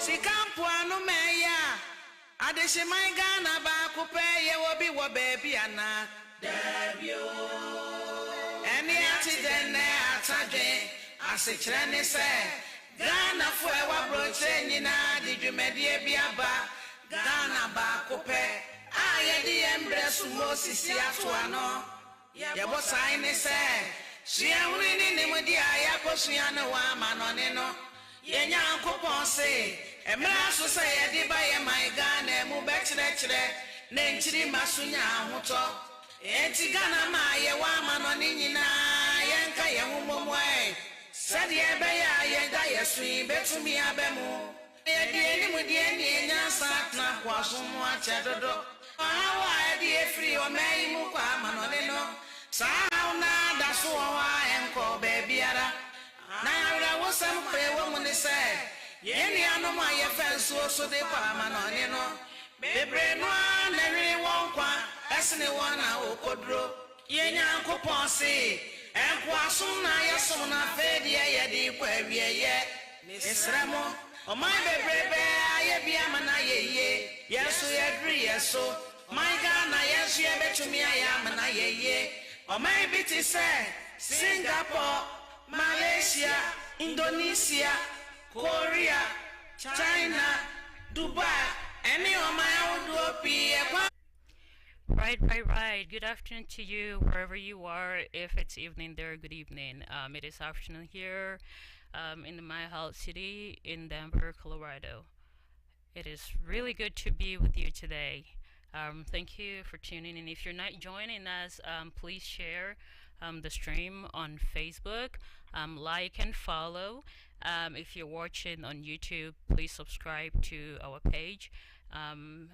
Sikampo anu meya adeshimai Ghana ba kupe ye wobi wo baby ana debio eni ati dene atadwe asechire ne se Ghana fo e wa broche nyina di dwumedie biaba Ghana ba kupe aye di embre sumo sisi ato ano ye bo sai ne se hia huni ni mudi aya kosua ne wa manone no ye nyankopon se emra so se ye di ba ye mai Ghana mu be kire ne nchiri masunya ahoto enti Ghana ma ye wa manone nyina ye nka ye humomwe sadi ebe ya ye da yesu betumi abemu ye di eni mu di eni nyansa na kwasomo achedodo awa di efri o mai mu kwa manone no sauna da so wa enko bebiara na ara wosam pe wo mu ni se ye ni anom aye fenso so de kwa manone no bebre no na ri won kwa esne wona okodro ye nyankopon se enko asom na ye som na fedi ye di kwa wie ye nisramo o mai bebre be aye bia mana ye yeso ye dri yeso my Ghana yeso ye betumi aya mana ye o mai biti se Singapore, Malaysia, Indonesia, Korea, China, Dubai, any of my own. Right. Good afternoon to you, wherever you are. If it's evening there, good evening. It is afternoon here in the My Health City in Denver, Colorado. It is really good to be with you today. Thank you for tuning in. If you're not joining us, please share the stream on Facebook, like and follow. If you're watching on YouTube, please subscribe to our page and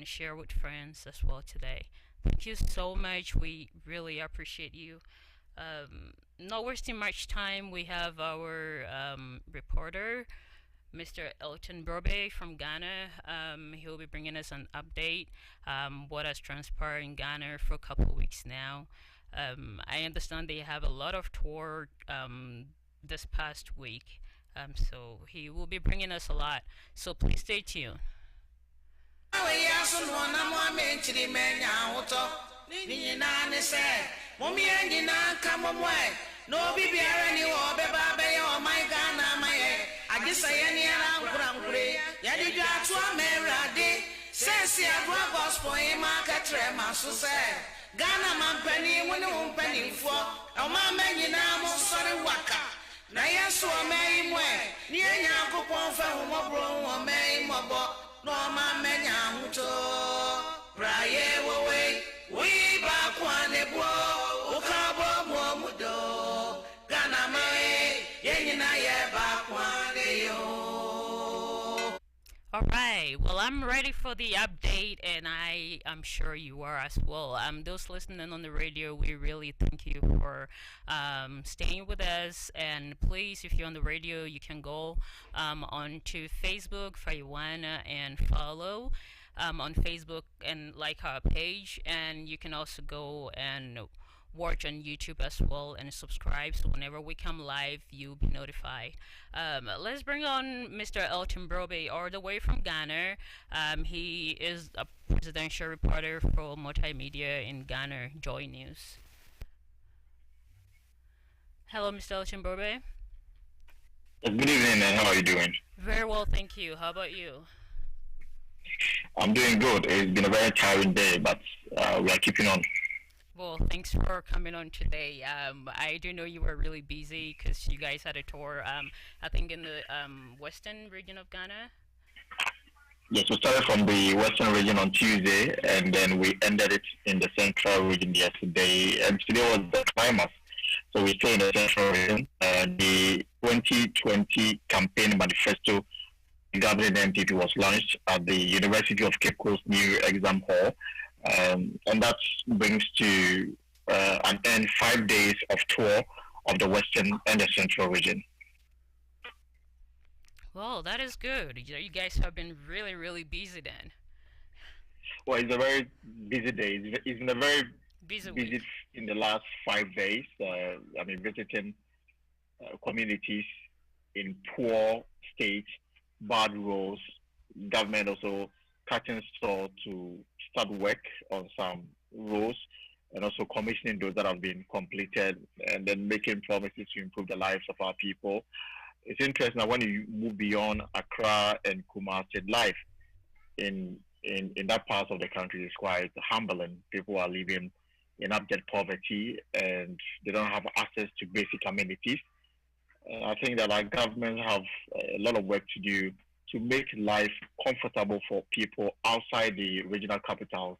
share with friends as well today. Thank you so much. We really appreciate you. Not wasting much time, we have our reporter, Mr. Elton Brobe from Ghana. He'll be bringing us an update, what has transpired in Ghana for a couple of weeks now. I understand they have a lot of tour this past week, so he will be bringing us a lot. So please stay tuned. No bibiara ni wo beba be yo my Ghana my agisa ye ni ara nkurankure ya di dwa to amerade sense agwa gospel in market ma so se Ghana man pani woni won pani fo o ma manyina mo sori waka na yeso o mai mwe ni enya akopon fa hu mobro o mai mobo no ma manya huto praye wo we ba kwa ne bo o ka bo mo mudo Ghana mai yenyina ye ba kwa ne yo. All right. Well, I'm ready for the update, and I am sure you are as well. Those listening on the radio, we really thank you for staying with us. And please, if you're on the radio, you can go onto Facebook, Fayuana, and follow on Facebook and like our page. And you can also go and watch on YouTube as well and subscribe, so whenever we come live you'll be notified. Let's bring on Mr. Elton Brobe all the way from Ghana. He is a presidential reporter for multimedia in Ghana Joy News. Hello, Mr. Elton Brobe. Good evening, and how are you doing? Very well, thank you. How about you? I'm doing good. It's been a very tiring day, but we are keeping on. Well, thanks for coming on today. I do know you were really busy because you guys had a tour, I think in the western region of Ghana. Yes, we started from the western region on Tuesday, and then we ended it in the central region yesterday, and today was the climax. So we stay in the central region. The 2020 campaign manifesto, the governing MPP, was launched at the University of Cape Coast new exam hall. And that brings to an end 5 days of tour of the western and the central region. Well, that is good. You guys have been really, really busy then. Well, it's a very busy day. It's been a very busy in the last 5 days. Visiting communities in poor states bad rules, government also cutting saw to start work on some rules and also commissioning those that have been completed and then making promises to improve the lives of our people. It's interesting that when you move beyond Accra and Kumasi, life in that part of the country is quite humbling. People are living in abject poverty and they don't have access to basic amenities. And I think that our government have a lot of work to do to make life comfortable for people outside the regional capitals.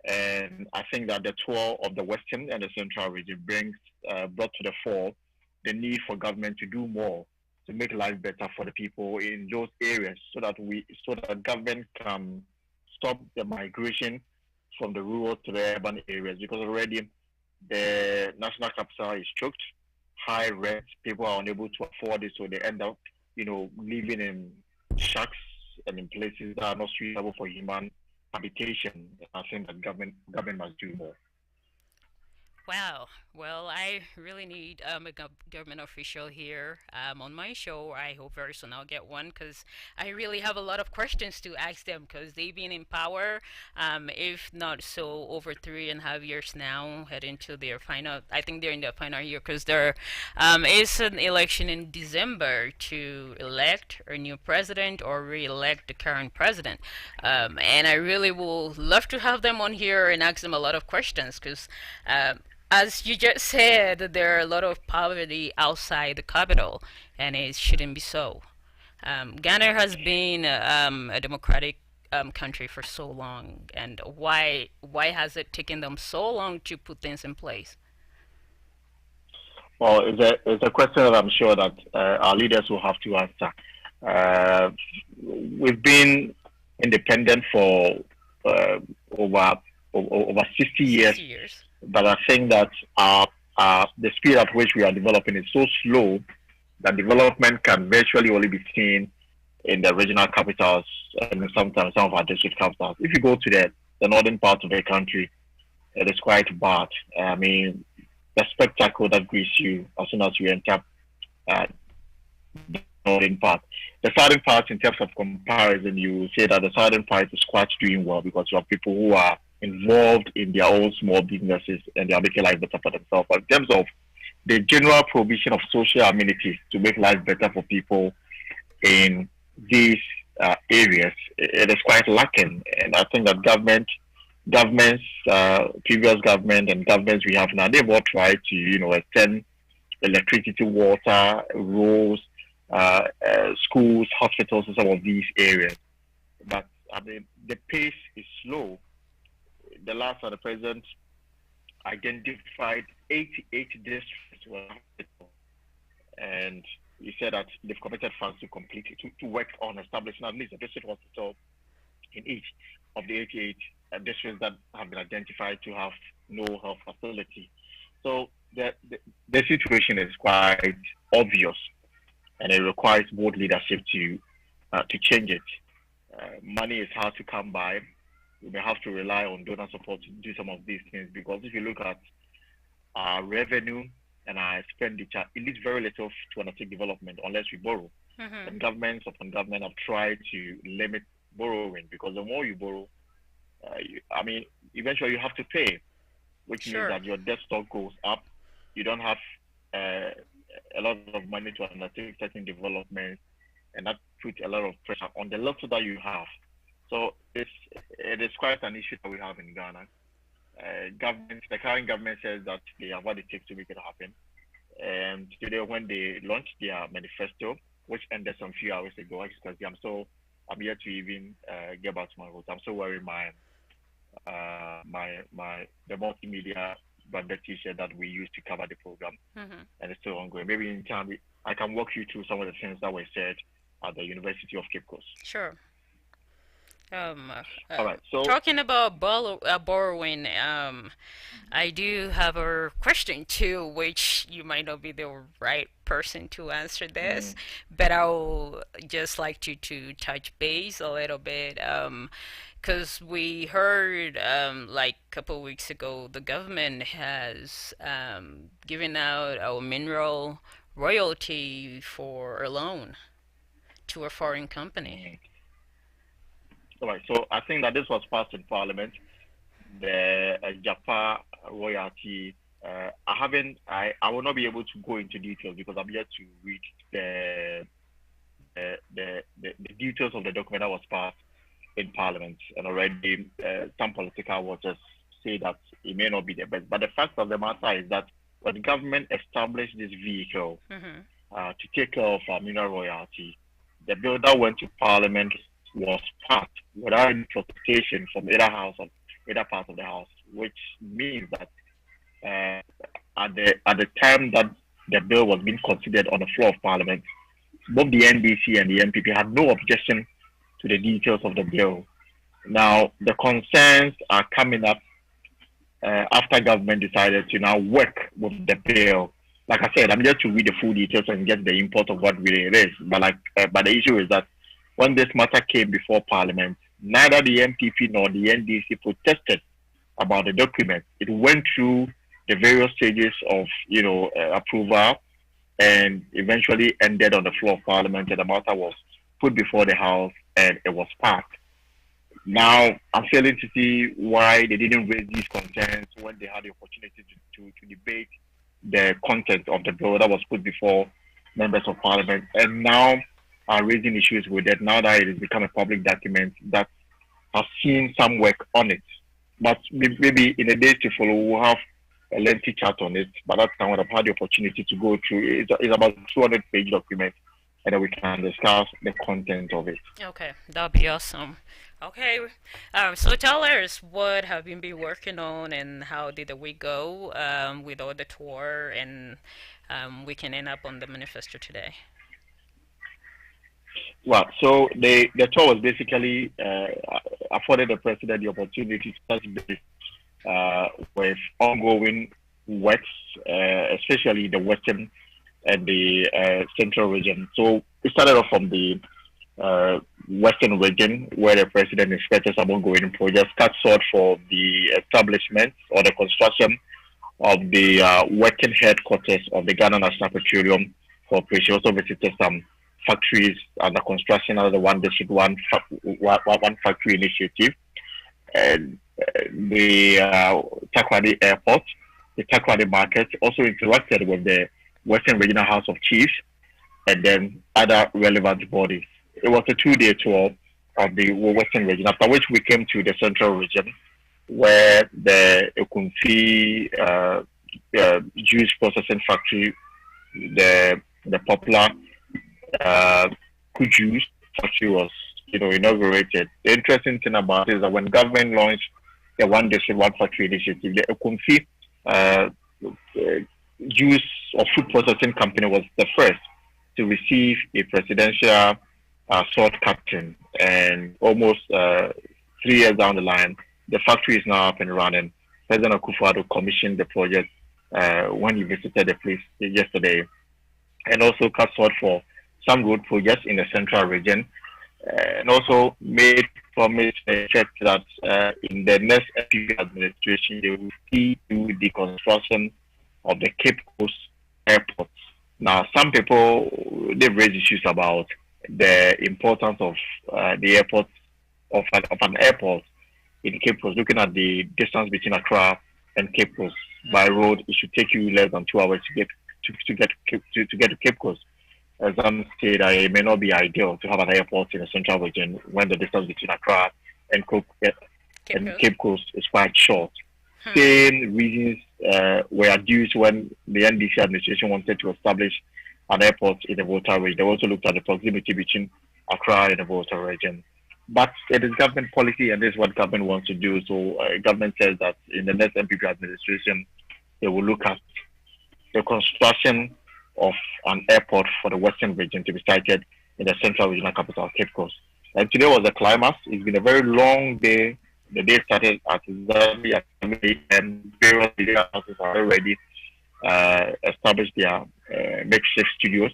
And I think that the tour of the Western and the Central region brought to the fore the need for government to do more to make life better for the people in those areas, so that government can stop the migration from the rural to the urban areas, because already the national capital is choked, high rent, people are unable to afford it, so they end up, living in shacks and in places that are not suitable for human habitation. I think that government must do more. Wow. Well, I really need a government official here on my show. I hope very soon I'll get one because I really have a lot of questions to ask them because they've been in power, if not so, over 3.5 years now, heading to their final. I think they're in their final year because there is an election in December to elect a new president or re-elect the current president. And I really will love to have them on here and ask them a lot of questions because as you just said, there are a lot of poverty outside the capital, and it shouldn't be so. Ghana has been a democratic country for so long, and why has it taken them so long to put things in place? Well, it's a question that I'm sure that our leaders will have to answer. Uh, we've been independent for uh, over over 60 years, 60 years. but I think that the speed at which we are developing is so slow that development can virtually only be seen in the regional capitals and sometimes some of our district capitals. If you go to the northern part of the country, it is quite bad. I mean, the spectacle that greets you as soon as you enter uh, the northern part. The southern part, in terms of comparison, you say that the southern part is quite doing well because you have people who are involved in their own small businesses and they are making life better for themselves. But in terms of the general provision of social amenities to make life better for people in these areas, it is quite lacking. And I think that governments, previous government and governments we have now, they've all tried to, extend electricity, water, roads, schools, hospitals in some of these areas. But I mean, the pace is slow. The last time the president identified 88 districts were hospitals, and he said that they've committed funds to complete to work on establishing at least a district hospital in each of the 88 districts that have been identified to have no health facility. So the situation is quite obvious, and it requires board leadership to change it. Money is hard to come by. We may have to rely on donor support to do some of these things, because if you look at our revenue and our expenditure, it leaves very little to undertake development unless we borrow. Mm-hmm. And governments upon government have tried to limit borrowing, because the more you borrow, I mean, eventually you have to pay, which means Sure. that your debt stock goes up. You don't have uh, a lot of money to undertake certain developments, and that puts a lot of pressure on the little that you have. So it is quite an issue that we have in Ghana. The current government says that they have what it takes to make it happen. And today, when they launched their manifesto, which ended some few hours ago, because I'm yet to even get back to my vote. I'm still wearing my the multimedia branded T-shirt that we used to cover the program, Mm-hmm. and it's still ongoing. Maybe in time I can walk you through some of the things that were said at the University of Cape Coast. Sure. Um, uh, All uh, right. So Talking about borrowing, I do have a question too, which you might not be the right person to answer this, mm, but I'll just like to touch base a little bit, because we heard like a couple weeks ago the government has given out our mineral royalty for a loan. to a foreign company. All right. So I think that this was passed in Parliament. The Japa royalty. I will not be able to go into details because I'm yet to read the details of the document that was passed in Parliament, and already some political watchers say that it may not be the best. But the fact of the matter is that when the government established this vehicle to take care of mineral royalty, the bill that went to Parliament was passed without any protestation from either house or either part of the house, which means that at the time that the bill was being considered on the floor of Parliament, both the NDC and the MPP had no objection to the details of the bill. Now, the concerns are coming up after government decided to now work with the bill. Like I said, I'm just to read the full details and get the import of what really it is. But the issue is that when this matter came before Parliament, neither the MPP nor the NDC protested about the document. It went through the various stages of, approval, and eventually ended on the floor of Parliament, and the matter was put before the House, and it was passed. Now, I'm failing to see why they didn't raise these concerns when they had the opportunity to debate the content of the bill that was put before members of Parliament, and now are raising issues with it now that it has become a public document that has seen some work on it. But maybe in the days to follow, we'll have a lengthy chat on it. But that's time when I've had the opportunity to go through. It's about 200-page document, and then we can discuss the content of it. Okay, that'll be awesome. Okay, so tell us what have you been working on and how did the week go with all the tour, and we can end up on the manifesto today. Well, so the tour was basically afforded the president the opportunity to touch base with ongoing works, especially the western and the central region. So we started off from the western region, where the president inspected some ongoing projects, cut short for the establishment or the construction of the working headquarters of the Ghana National Petroleum Corporation. Also visited some factories under construction under the One District, One Factory initiative, and the Takoradi Airport, the Takoradi Market. Also interacted with the Western Regional House of Chiefs and then other relevant bodies. It was a 2-day tour of the Western region, after which we came to the Central region, where the Ekumfi juice processing factory, the popular Kujuice factory was inaugurated. The interesting thing about it is that when government launched the One District, One Factory initiative, the Ekumfi juice or food processing company was the first to receive a presidential salt captain, and almost 3 years down the line, the factory is now up and running. President Akufo-Addo commissioned the project when he visited the place yesterday, and also cut short for some road projects in the central region, and also made promise that in the next FPP administration they will see to the construction of the Cape Coast Airport. Now, some people, they've raised issues about the importance of the airport, of an airport in Cape Coast. Looking at the distance between Accra and Cape Coast by road, it should take you less than 2 hours to get to Cape Coast. Some say that it may not be ideal to have an airport in the central region when the distance between Accra and Cape Coast is quite short. Same reasons were adduced when the NDC administration wanted to establish an airport in the Volta region. They also looked at the proximity between Accra and the Volta region. But it is government policy, and this is what government wants to do. So government says that in the next MPP administration, they will look at the construction of an airport for the western region to be sited in the central regional capital, Cape Coast. And today was the climax. It's been a very long day. The day started at exactly at 7 a.m. Various media houses are already established their makeshift studios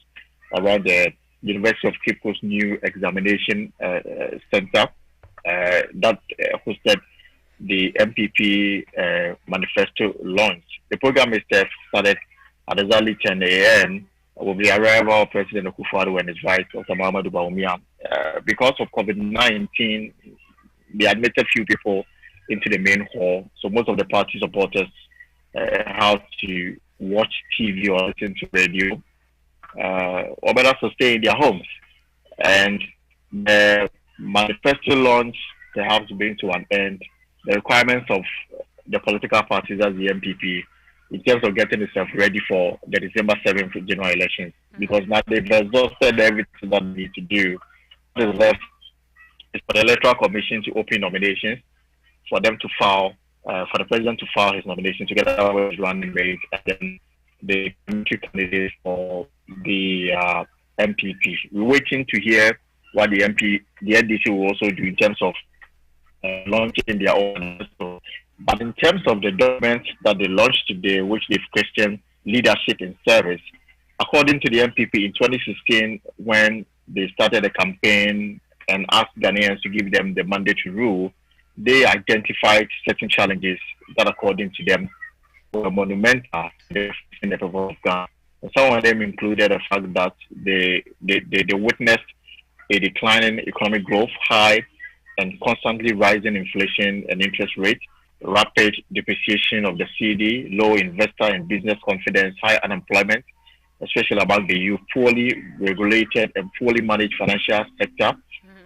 around the University of Cape Coast new examination center that hosted the MPP manifesto launch. The program itself started at exactly 10 a.m. with the arrival of President Akufo-Addo and his vice, Dr. Mahamudu Bawumia. Because of COVID-19, they admitted few people into the main hall, so most of the party supporters had to watch TV or listen to radio, or better to stay in their homes. And the manifesto launch perhaps bring to an end the requirements of the political parties as the MPP in terms of getting itself ready for the December 7th general elections. Because now they've exhausted everything that they need to do. What is left is for the Electoral Commission to open nominations, for them to file, for the president to file his nomination together with his running mate, and then the candidates for the MPP. We're waiting to hear what the NDC will also do in terms of launching their own. But in terms of the document that they launched today, which they've questioned leadership in service, according to the MPP in 2016, when they started a campaign and asked Ghanaians to give them the mandate to rule, they identified certain challenges that, according to them, were monumental in the people of Ghana. And some of them included the fact that they witnessed a declining economic growth, high and constantly rising inflation and interest rates, rapid depreciation of the cedi, low investor and business confidence, high unemployment, especially among the youth, poorly regulated and poorly managed financial sector,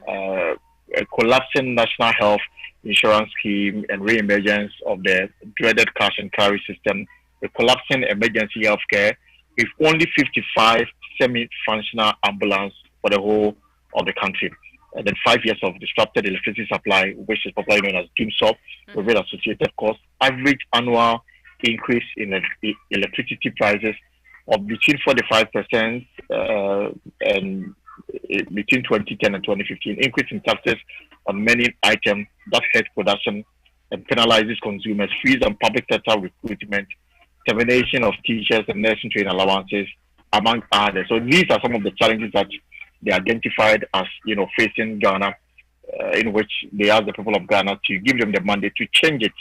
a collapsing national health insurance scheme and re-emergence of the dreaded cash and carry system, a collapsing emergency healthcare, with only 55 semi-functional ambulance for the whole of the country. And then 5 years of disrupted electricity supply, which is popularly known as DIMSOP, with it associated costs, average annual increase in electricity prices of between 45% and between 2010 and 2015, increase in taxes on many items that hurt production and penalizes consumers, freeze on public sector recruitment, termination of teachers and nursing training allowances, among others. So these are some of the challenges that they identified as, facing Ghana, in which they asked the people of Ghana to give them the mandate to change it.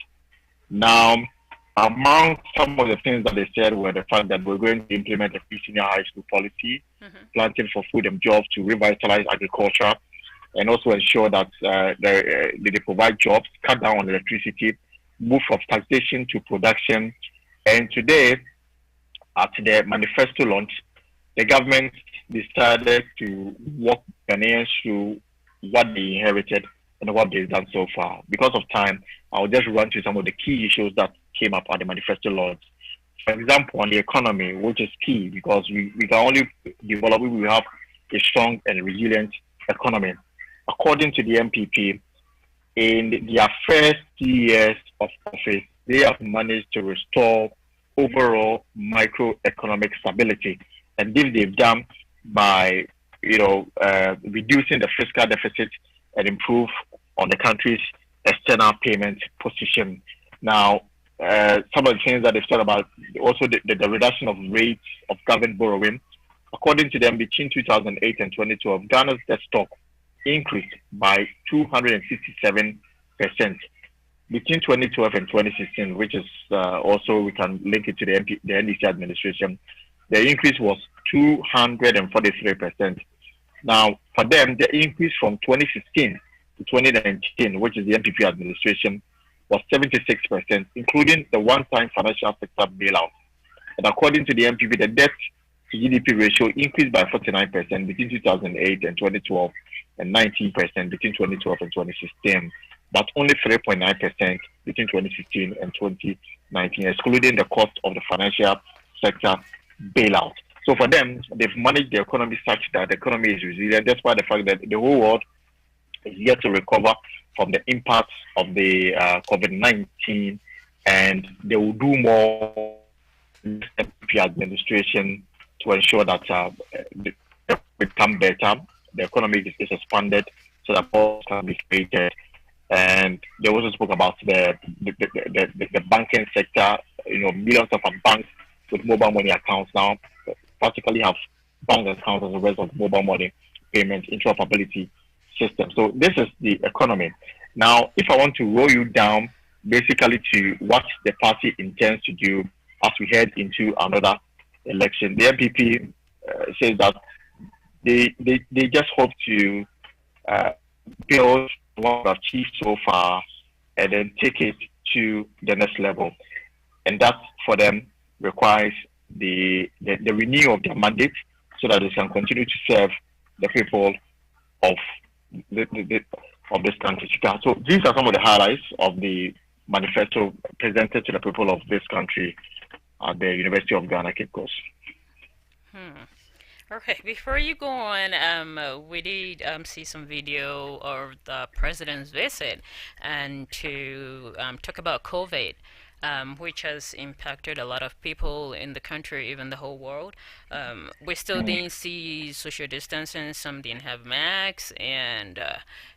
Now, among some of the things that they said were the fact that we're going to implement a free senior high school policy, planting for food and jobs to revitalize agriculture, and also ensure that they provide jobs, cut down on electricity, move from taxation to production. And today, at the manifesto launch, the government decided to walk Ghanaians through what they inherited and what they've done so far. Because of time, I'll just run through some of the key issues that came up at the manifesto launch. For example, on the economy, which is key because we can only develop if we have a strong and resilient economy. According to the MPP, in their first 3 years of office, they have managed to restore overall microeconomic stability. And this they've done by, reducing the fiscal deficit and improve on the country's external payment position. Now, some of the things that they've talked about, also the reduction of rates of government borrowing. According to them, between 2008 and 2012, Ghana's debt stock increased by 267%. Between 2012 and 2016, which is also, we can link it to the NDC administration, the increase was 243%. Now, for them, the increase from 2016 to 2019, which is the NPP administration, was 76%, including the one-time financial sector bailout. And according to the NPP, the debt to GDP ratio increased by 49% between 2008 and 2012, and 19% between 2012 and 2016, but only 3.9% between 2015 and 2019, excluding the cost of the financial sector bailout. So for them, they've managed the economy such that the economy is resilient, despite the fact that the whole world is yet to recover from the impacts of the COVID-19, and they will do more in the MPP administration to ensure that it become better, the economy is expanded, so that jobs can be created. And they also spoke about the banking sector. Millions of banks with mobile money accounts now practically have bank accounts as a result of mobile money payments interoperability system. So this is the economy. Now, if I want to roll you down basically to what the party intends to do as we head into another election, the MPP says that they just hope to build what we've achieved so far and then take it to the next level. And that for them requires the renewal of their mandate so that they can continue to serve the people of of this country. So these are some of the highlights of the manifesto presented to the people of this country at the University of Ghana, Cape Coast. Okay, before you go on, we did see some video of the president's visit and to talk about COVID, which has impacted a lot of people in the country, even the whole world. We still didn't see social distancing, some didn't have masks, and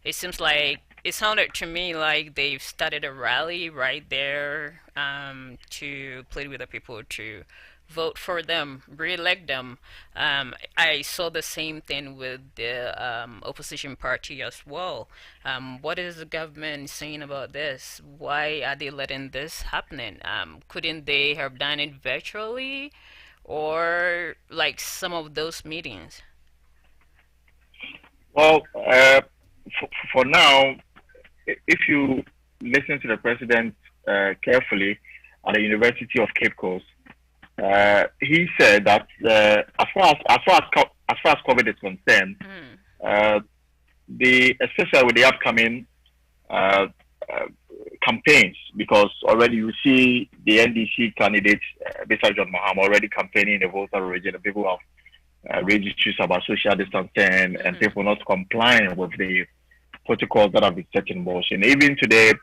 it seems like, it sounded to me like they've started a rally right there to plead with the people to vote for them, re-elect them. I saw the same thing with the opposition party as well. What is the government saying about this? Why are they letting this happening? Couldn't they have done it virtually, or like some of those meetings? Well, for now, if you listen to the president carefully at the University of Cape Coast, he said that as far as COVID is concerned, especially with the upcoming campaigns, because already you see the NDC candidate, besides John Mahama, already campaigning in the Volta region. The people have raised issues about social distancing and people not complying with the protocols that have been set in motion. Even today,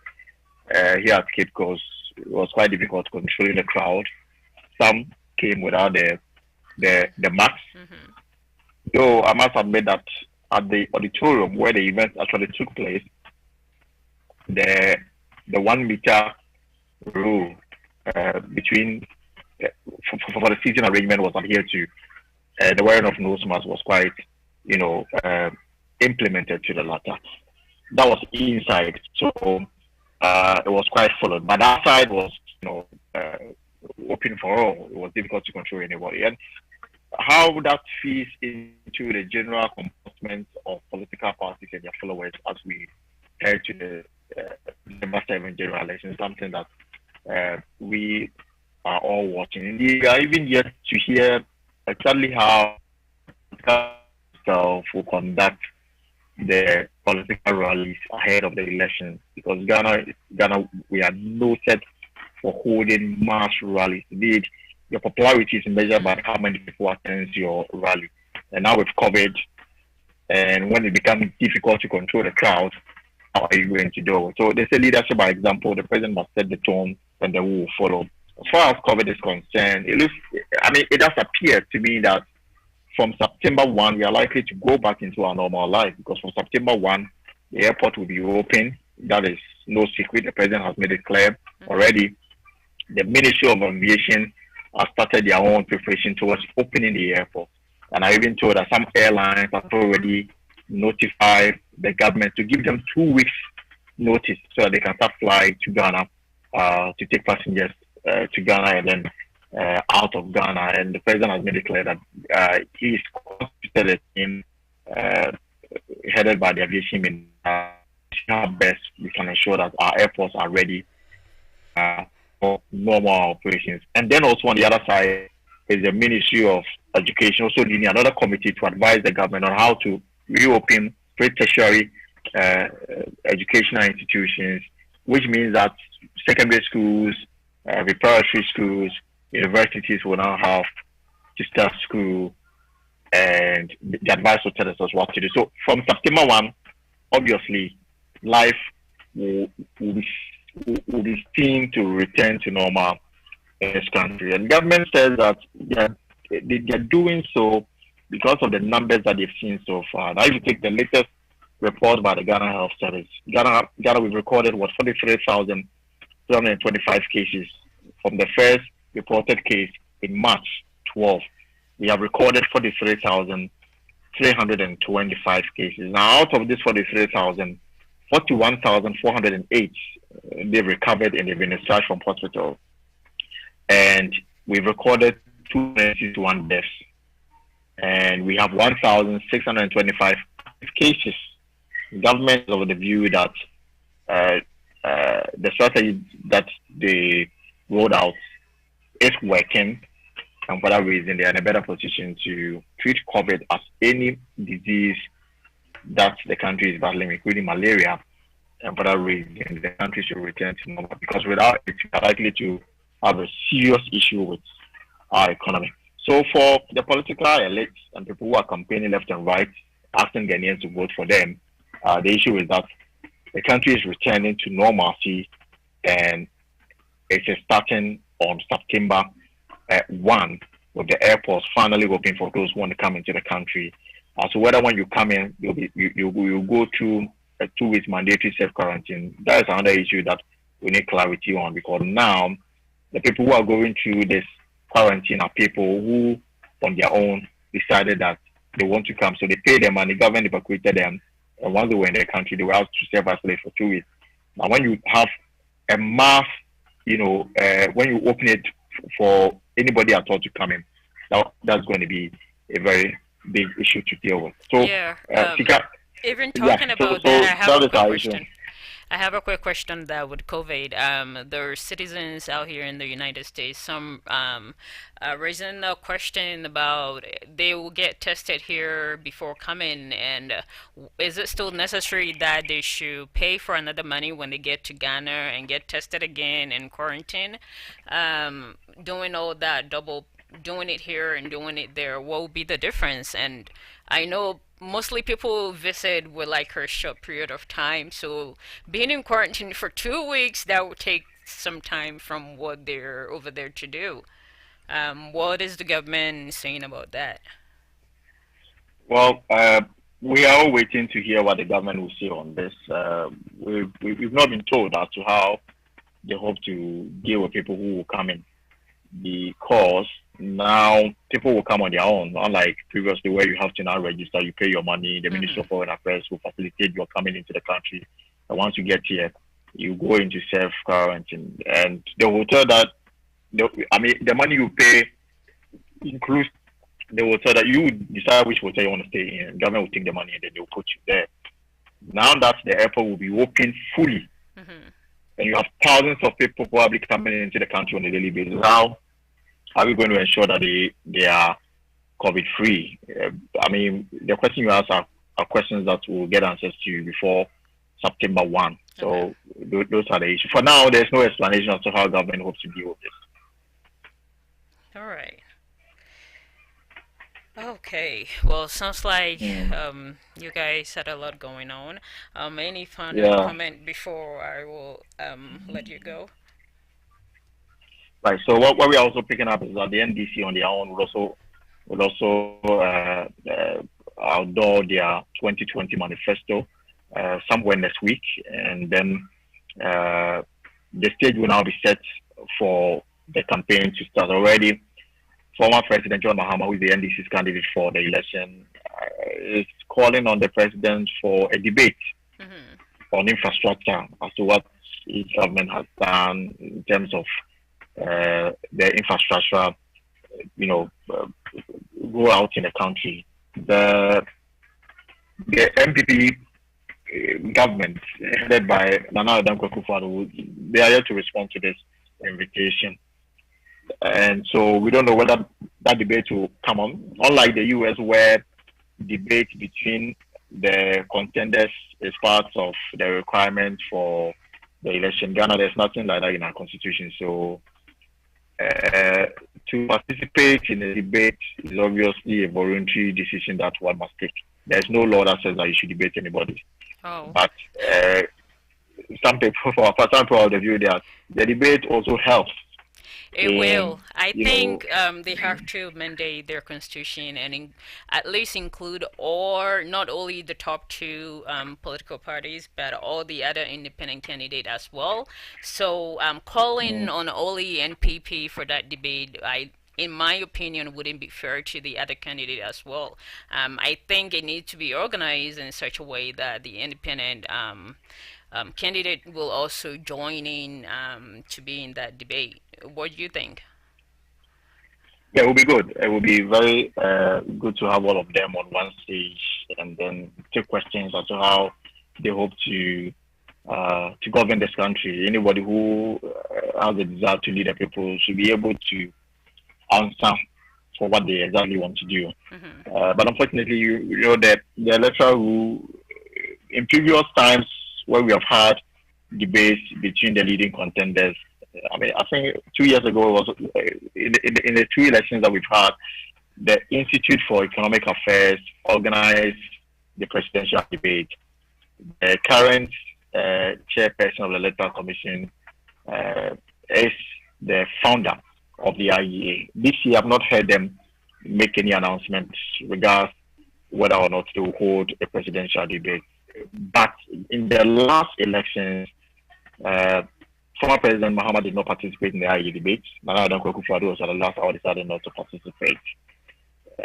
here at Cape Coast, it was quite difficult controlling the crowd. Some came without the masks. Though I must admit that at the auditorium where the event actually took place, the 1 meter rule between for the seating arrangement was adhered to. The wearing of nose mask was quite, implemented to the latter. That was inside, so it was quite followed. But outside was, open for all. It was difficult to control anybody. And how that feeds into the general comportment of political parties and their followers as we head to the November 7 general election, something that we are all watching. And we are even yet to hear exactly how will conduct the political rallies ahead of the election, because Ghana, we are noted for holding mass rallies. Indeed, your popularity is measured by how many people attend your rally. And now with COVID, and when it becomes difficult to control the crowd, how are you going to do it? So they say leadership by example. The president must set the tone, and then we will follow. As far as COVID is concerned, it does appear to me that from September 1, we are likely to go back into our normal life, because from September 1, the airport will be open. That is no secret. The president has made it clear already. The Ministry of Aviation has started their own preparation towards opening the airport. And I even told that some airlines have already notified the government to give them 2 weeks notice so that they can start flying to Ghana to take passengers to Ghana and then out of Ghana. And the president has made it clear that he is constituted a team headed by the aviation minister. How best we can ensure that our airports are ready for normal operations. And then also on the other side is the Ministry of Education also leading another committee to advise the government on how to reopen pre-tertiary educational institutions, which means that secondary schools, preparatory schools, universities will now have to start school, and the advice will tell us what to do. So from September 1, obviously, life will be seen to return to normal in this country. And government says that they're doing so because of the numbers that they've seen so far. Now, if you take the latest report by the Ghana Health Service, Ghana we've recorded 43,325 cases from the first reported case in March 12. We have recorded 43,325 cases. Now, out of this 43,000, 41,408 they've recovered and they've been discharged from hospital. And we've recorded 261 deaths. and we have 1,625 cases. The government is of the view that uh, the strategy that they rolled out is working, and for that reason, they are in a better position to treat COVID as any disease that the country is battling, including malaria. And for that reason, the country should return to normal because without it, we are likely to have a serious issue with our economy. So for the political elites and people who are campaigning left and right, asking Ghanaians to vote for them, the issue is that the country is returning to normalcy and it is starting on September 1 with the airports finally open for those who want to come into the country. So whether when you come in, you'll go through a 2 weeks mandatory self-quarantine. That is another issue that we need clarity on because now the people who are going through this quarantine are people who on their own decided that they want to come. So they pay them and the government evacuated them. And once they were in their country, they were asked to self-isolate for 2 weeks. Now when you have a mass, when you open it for anybody at all to come in, that's going to be a very big issue to deal with. So, Yeah. Even yeah, talking so, about so that, I have that a is quick our issue. question. I have a quick question that with COVID, there are citizens out here in the United States, some raising a question about they will get tested here before coming, and is it still necessary that they should pay for another money when they get to Ghana and get tested again in quarantine? Doing all that double, doing it here and doing it there, what will be the difference? And I know mostly people visit with like a short period of time, so being in quarantine for 2 weeks, that would take some time from what they're over there to do. What is the government saying about that? Well, we are all waiting to hear what the government will say on this. We've not been told as to how they hope to deal with people who will come in because now people will come on their own, unlike previously where you have to now register, you pay your money, the Ministry Mm-hmm. of Foreign Affairs will facilitate your coming into the country. And once you get here, you go into self quarantine, and the hotel that the money you pay includes the hotel that you decide which hotel you want to stay in. Government will take the money and then they'll put you there. Now that the airport will be open fully, Mm-hmm. and you have thousands of people probably coming into the country on a daily basis, how are we going to ensure that they are COVID free? The question you ask are questions that will get answers to before September 1. Okay. So those are the issues. For now, there's no explanation as to how government hopes to deal with this. All right. Okay. Well, sounds like Mm. you guys had a lot going on. Any final Yeah. comment before I will let you go? Right. So what we are also picking up is that the NDC on their own would also outdoor their 2020 manifesto somewhere next week, and then the stage will now be set for the campaign to start already. Former President John Mahama, who is the NDC's candidate for the election, is calling on the president for a debate Mm-hmm. on infrastructure as to what each government has done in terms of the infrastructure, go out in the country. The MPP government, headed by Nana Addo Akufo-Addo, they are yet to respond to this invitation. And so we don't know whether that debate will come on. Unlike the US, where debate between the contenders is part of the requirement for the election, Ghana, there's nothing like that in our constitution. So to participate in a debate is obviously a voluntary decision that one must take. There's no law that says that you should debate anybody. Oh. But some people, for some people, the view that the debate also helps. It will. I you know, think they have to mandate their constitution and at least include or not only the top two political parties, but all the other independent candidates as well. So calling on only NPP for that debate, in my opinion, wouldn't be fair to the other candidate as well. I think it needs to be organized in such a way that the independent candidate will also join in to be in that debate. What do you think? Yeah, it will be good. It will be very good to have all of them on one stage and then take questions as to how they hope to govern this country. Anybody who has a desire to lead the people should be able to answer for what they exactly want to do. But unfortunately, you know that the electoral rule in previous times where we have had debates between the leading contenders. I mean, I think 2 years ago it was in the two elections that we've had, the Institute for Economic Affairs organized the presidential debate. The current chairperson of the Electoral Commission is the founder of the IEA. This year, I've not heard them make any announcements regarding whether or not they will hold a presidential debate. But in the last elections, former President Mahama did not participate in the IEA debates. Nana Addo Akufo-Addo was at the last hour decided not to participate.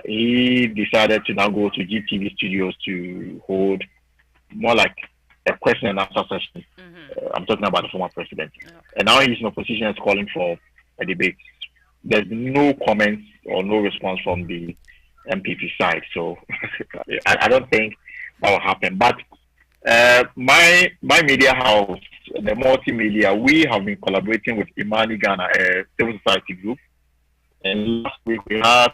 He decided to now go to GTV studios to hold more like a question and answer session. I'm talking about the former president. And now he's in opposition and calling for a debate. There's no comments or no response from the MPP side. So I don't think that will happen. But my media house, the multimedia, we have been collaborating with Imani Ghana, a civil society group. And last week we had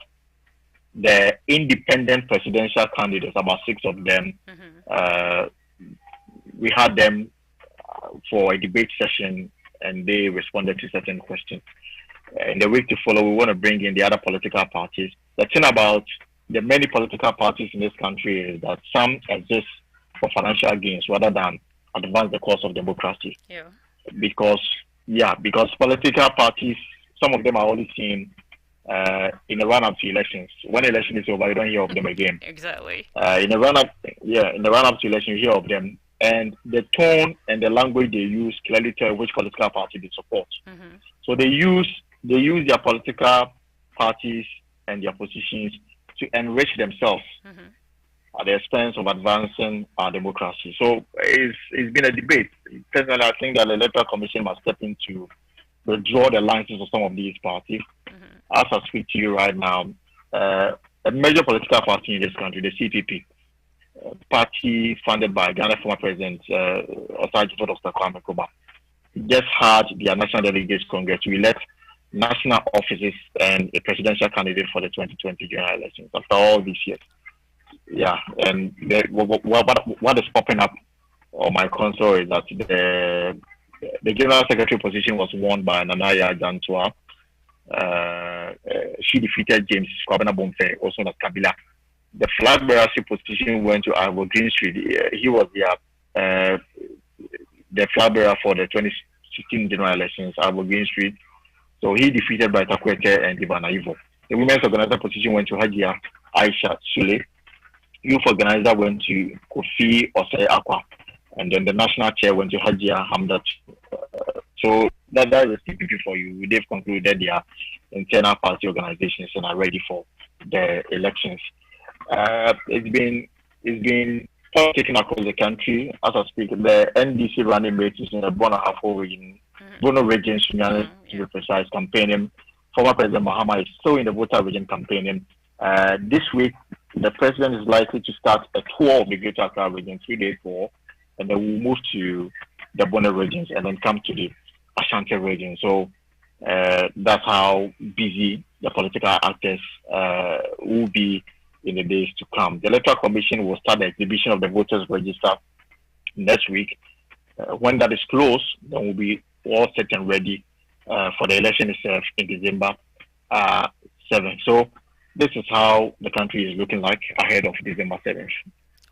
the independent presidential candidates, about 6 of them. We had them for a debate session and they responded to certain questions. In the week to follow, we want to bring in the other political parties. The thing about the many political parties in this country is that some exist for financial gains rather than advance the cause of democracy. Yeah. Because political parties, some of them are only seen in the run-up to elections. When election is over, you don't hear of them again. Exactly. In the run-up to election, you hear of them, and the tone and the language they use clearly tell which political party they support. So they use their political parties and their positions to enrich themselves at the expense of advancing our democracy. So it's been a debate. Personally, I think that the Electoral Commission must step in to withdraw the licenses of some of these parties. As I speak to you right now, a major political party in this country, the CPP, party funded by Ghana former President Osagyefo Dr. Kwame Nkrumah, just had their National Delegates Congress to elect national offices and a presidential candidate for the 2020 general elections after all these years. Yeah, and what is popping up on my console is that the general secretary position was won by Nanaya Jantua. She defeated James Kwabena Bomfe, also known as Kabila. The flag bearership position went to Ivor Greenstreet. He was the flag bearer for the 2016 general elections, Ivor Greenstreet. So he defeated by Takwete and Ibana Ivo. The women's organizer position went to Hajia Aisha Sule. Youth organizer went to Kofi Osei Akwa. And then the national chair went to Hajia Hamdat. So that is the CPP for you. They've concluded their internal party organizations and are ready for the elections. It's been taken across the country. As I speak, the NDC running mates in the Bono region, to be precise, campaigning. Former President Mahama is still in the Volta region campaigning. This week, the president is likely to start a tour of the Greater Accra region, 3-day tour, and then we'll move to the Bono regions and then come to the Ashanti region. So that's how busy the political actors will be in the days to come. The Electoral Commission will start the exhibition of the voters register next week. When that is closed, then we'll be all set and ready for the election itself in December 7th. So this is how the country is looking like ahead of December 7th.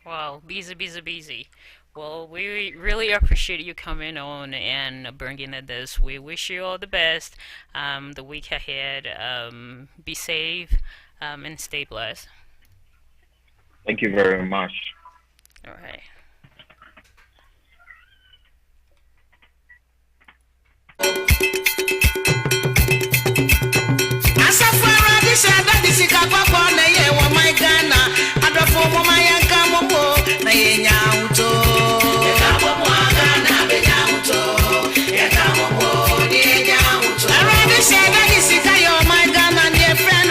Wow, busy. Well, we really appreciate you coming on and bringing this. We wish you all the best the week ahead. Be safe and stay blessed. Thank you very much. All right. Friend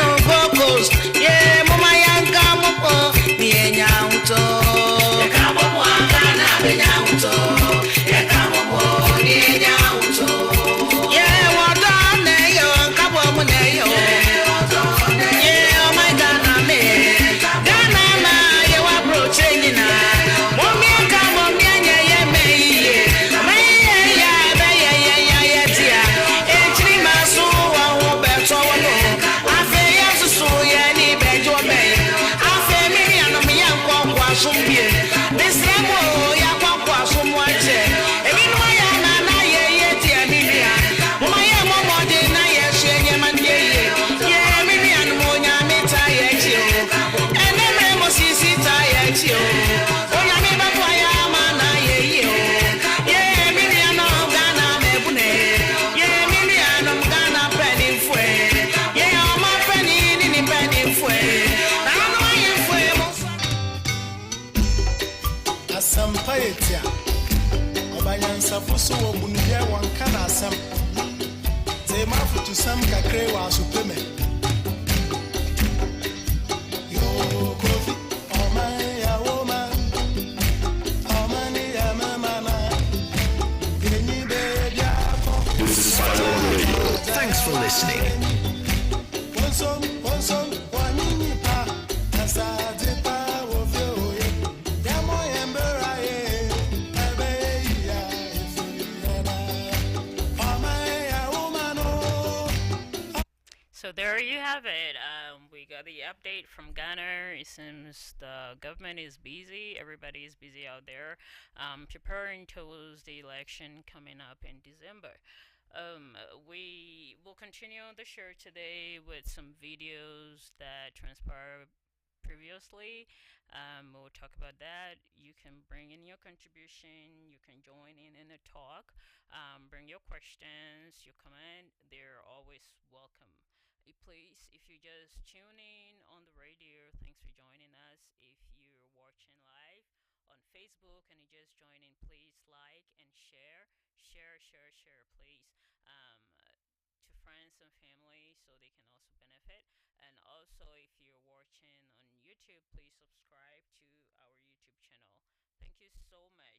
Yeah, what on there, come on, yeah, oh my God, Ghana, you are approaching now. Mommy, come on, yeah, me, Sampayetia Obayansa fuso obunuye wanka na asam Te mafutu sam kakre wa supeme Yo kofi ya woman ya mama Yenyi baby This is Spiral Radio. Thanks for listening. Wonsom wanyinyi pa asade pa wofio So there you have it. We got the update from Ghana. It seems the government is busy. Everybody is busy out there, preparing towards the election coming up in December. We will continue the show today with some videos that transpired previously. We'll talk about that. You can bring in your contribution. You can join in the talk. Bring your questions, your comment. They're always welcome. Please, if you just tune in on the radio, thanks for joining us. If you're watching live on Facebook and you just join in, please like and share, please, to friends and family so they can also benefit. And also, if you're watching on YouTube, please subscribe to our YouTube channel. Thank you so much.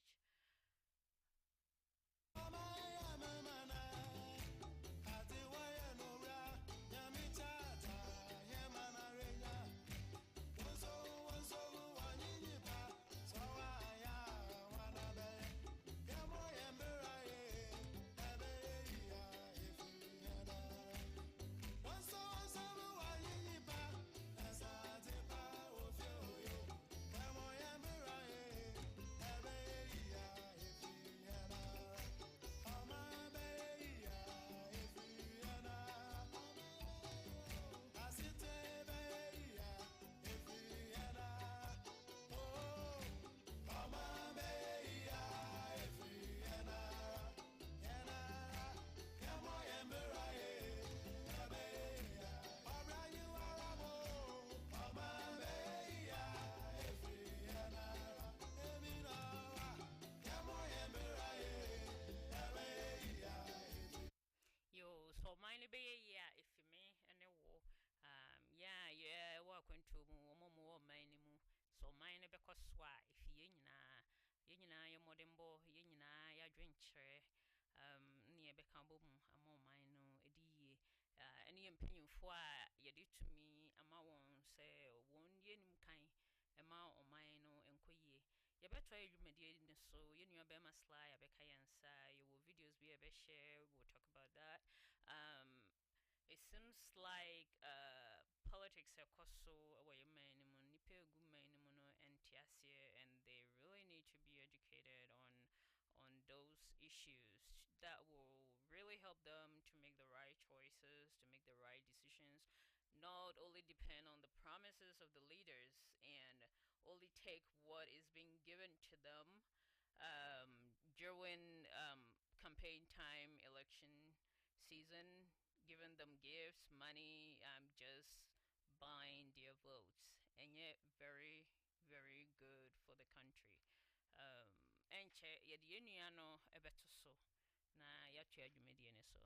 Mine be yeah if me and the war yeah work into more mine so mine be coswa if yina your modern boy yina ya drink near become amo mine edi any opinion for you did to me ama won say one year kind ama o mine and koye you better you mediate so you know be masla ya be kayansa your videos be a share we'll talk about that. It seems like politics are so away and they really need to be educated on those issues that will really help them to make the right choices, to make the right decisions, not only depend on the promises of the leaders and only take what is being given to them during campaign time, election season, giving them gifts, money, just buying their votes, and yet very, very good for the country. And yeah, the union a better so. Na ya tu adwumadi ne so.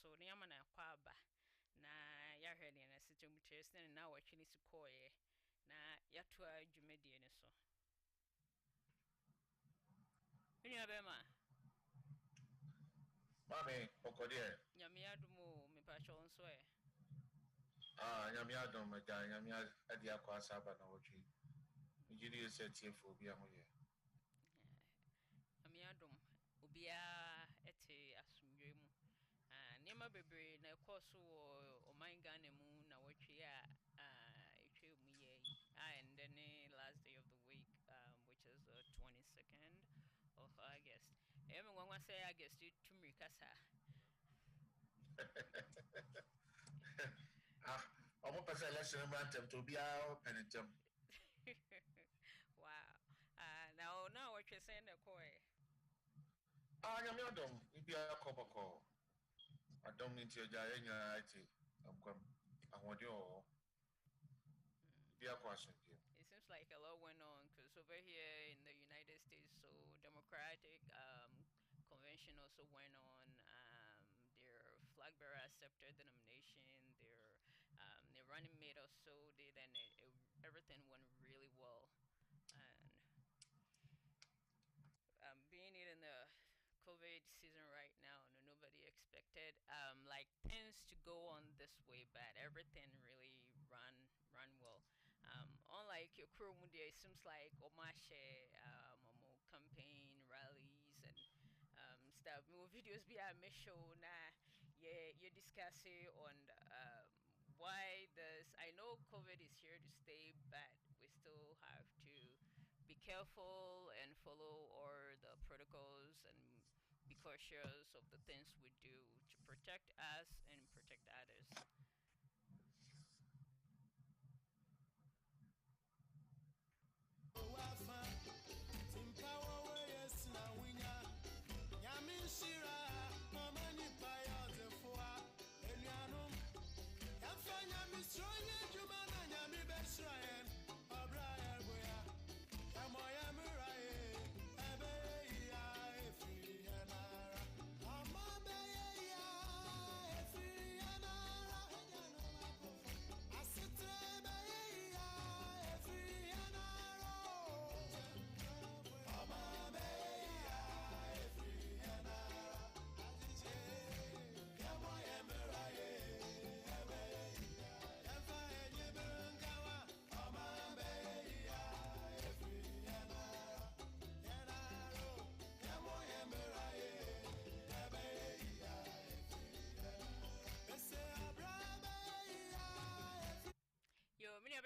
so nneɛma na akɔ aba na yɛahwɛ deɛ na sitam kyerɛ sɛ na wɔtwe ne si kɔɔeɛ na yɛatoa dwumadie no so menua bɛma Mami, Okodie. nyame adom o mepakyɛ wo nso ɛ Nyame adom agya nyame adi akɔ asaba na wɔtwe. Megyedi yɛ sɛ tiefo bi aho yɛ. nyame adom obiara ɛte asomdwe mu nneɛma bebree na ɛkɔɔ so wɔ ɔman Ghana mu na wɔtwe a ɛtwa mu yɛ and then the last day of the week which is the 22nd of August ɛyɛ me nwanwa sɛ August tumiri kasa Ɔmo pɛ sɛ election mmra ntɛm to obiara pɛ ne ntɛm. Wow. Now wɔtwe sɛn na ɛkɔɛ Nyame adom biribiara kɔ bɔkɔ. Adom ne nti agya yɛ nyinaa ate nkwam ahoɔden wɔ hɔ. Biribiara kɔ asomdwe. It seems like a lot went on because over here in the United States, so Democratic convention also went on. Their flag bearer accepted the nomination. Their running mate also did, and everything went really well. And being in the COVID season right now, nobody expected like things to go on this way, but everything really ran well. Unlike your crew, it seems like Omashe, campaign rallies and stuff. More videos be a show na you discussing on why this. I know COVID is here to stay, but we still have to be careful and follow all the protocols and be cautious of the things we do to protect us and protect others.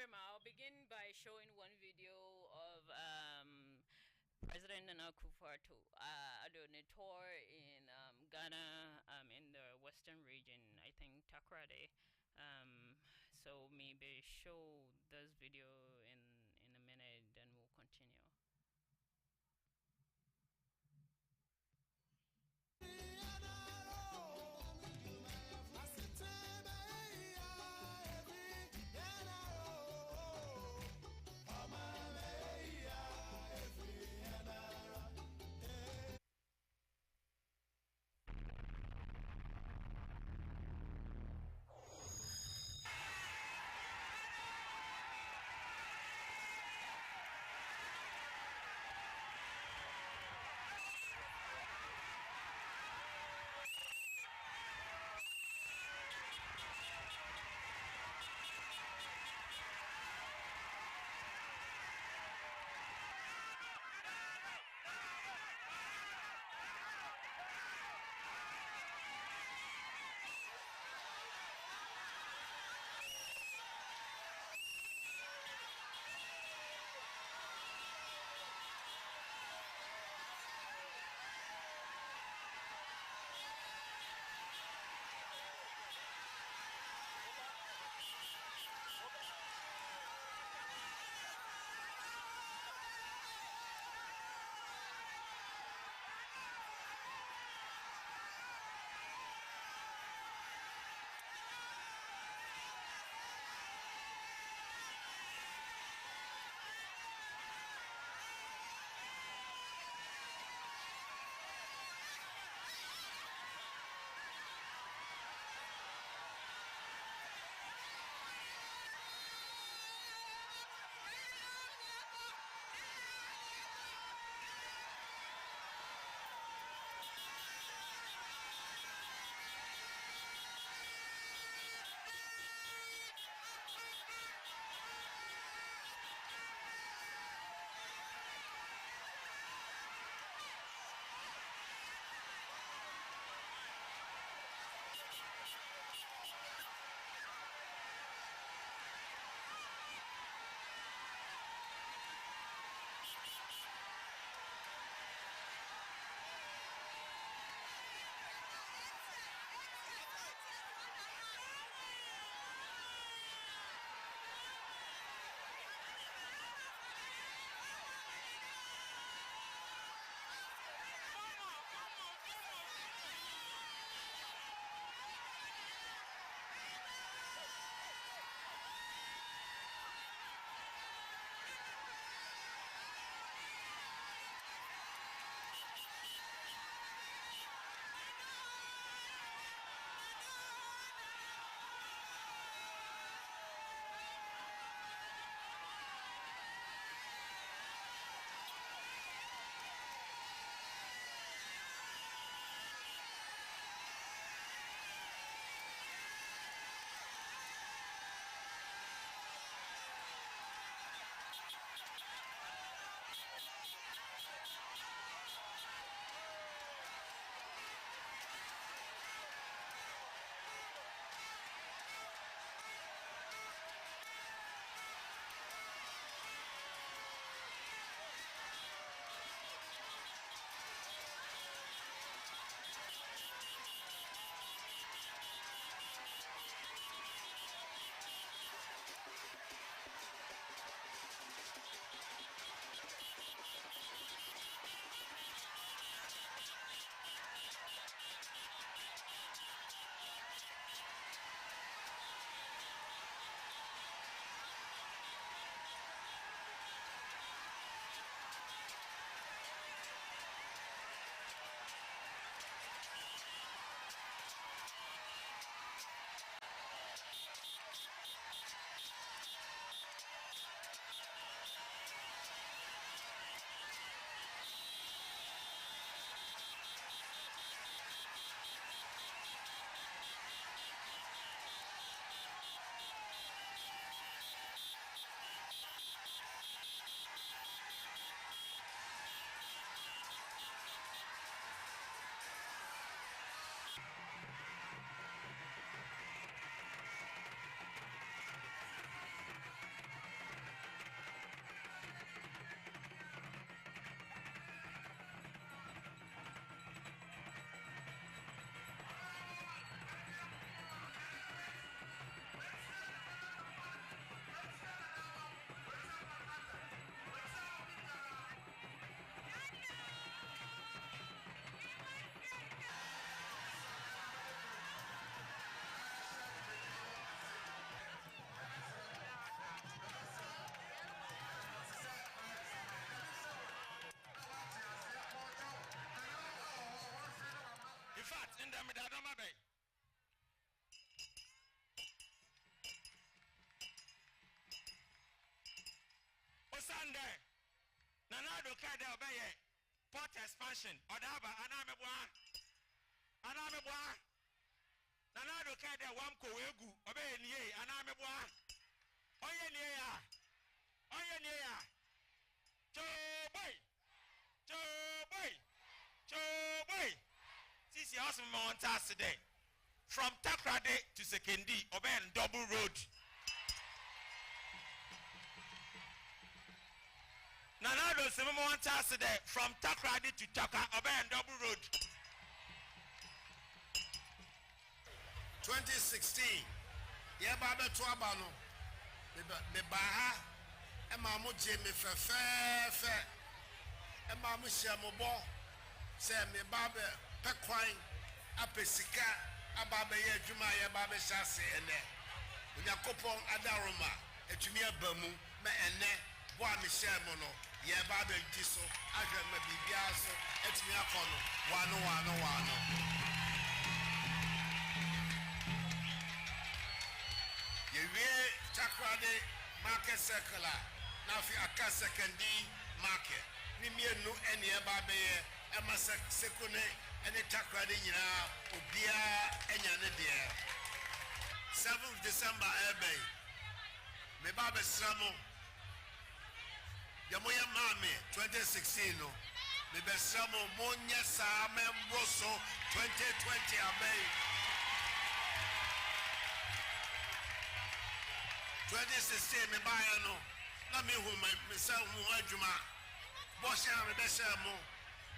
I'll begin by showing one video of President Nana Akufo-Addo on a tour in Ghana, in the western region, I think Takoradi. So maybe show this video in a minute, then we'll continue. Osanda me da doma be. Osanda Nanado Kada obeye port expansion odaba anamebwa Nanado Kada wamko wegu obeye niye anamebwa oye niye ya Choboy Sisi house montas today from Takrade to Sekendi obey double road Nanado Simon today from Takrade to Taka obey double road 2016 yeah baba to abano me baha e ma mo je me fe e ma mo hia mo bo se me baba pe kwan apesika ababa ye adwuma ye baba hyase ene Yakopon adaroma etumi abamu me ene bo a me hia mo no ye baba giso ahwe ma bibia so etumi akono wano Yewe Takrade market circular na fi aka sekendi market ni mienu ene e ba be e ma sekune ene Takrade nyina obia enya ne de 7th December ebe me ba be sramo ya moya mame 2016 no me be sramo monya sa membroso 2020 abe 2016 me buy no na me hu me say hu adwuma bo share me be share mo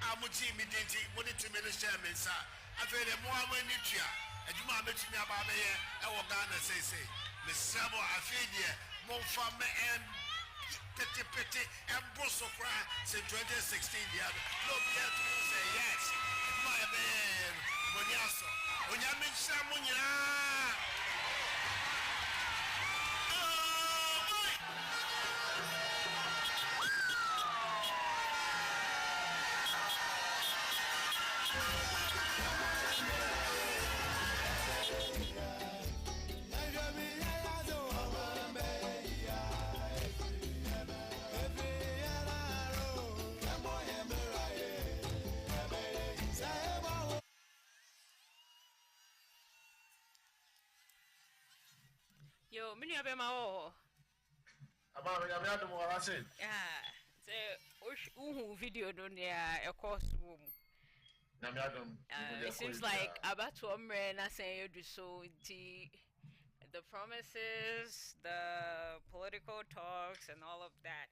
amuji mi dinti mo ni tumi no share me sa afere mo amani tua adwuma betumi aba be ye e wo Ghana say me sabo afedie mo fa me en pete en broso kra say 2016 dia no be to say yes my man mo ni aso onya me share mo nyina Yo, mini abema o. Aba me adu mo wa say. Say uhu video no near a course room. It seems like about to omre na say you do so the promises, the political talks and all of that.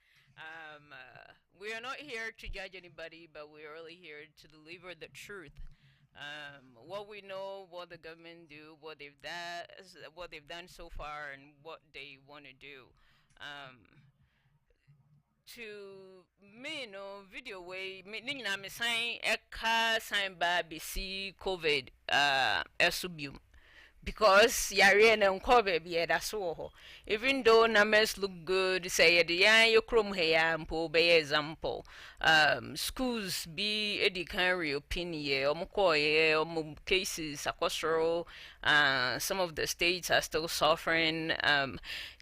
We are not here to judge anybody, but we're really here to deliver the truth. What we know, what the government do, what they've done so far, and what they want to do. To me, no video way. Me na me sign sign by BC COVID esubium. Because yare na nkobe be that's all. Even though numbers look good, say the you chrome here mpo be example. Schools be education reopen ye cases across some of the states are still suffering.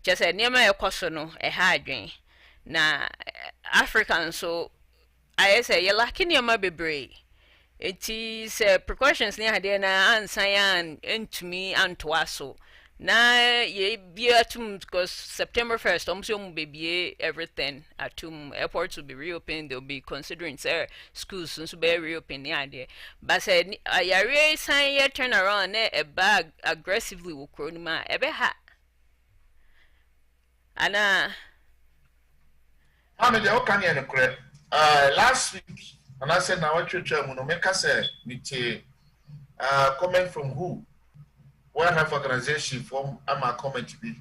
Just a near no a hard na African so I say you lucky near be brave. It is precautions near there na ansayan into me and to us so na ye be atum because September 1st almost baby everything atum airports will be reopened. They'll be considering schools soon to be reopened there but said I sign ye turn around a bag aggressively will cronima ebe ha ana Mama, they can hear correct. Last week, and I said, now what you tell me, no make us say, comment from who? What have organization from my comment to be?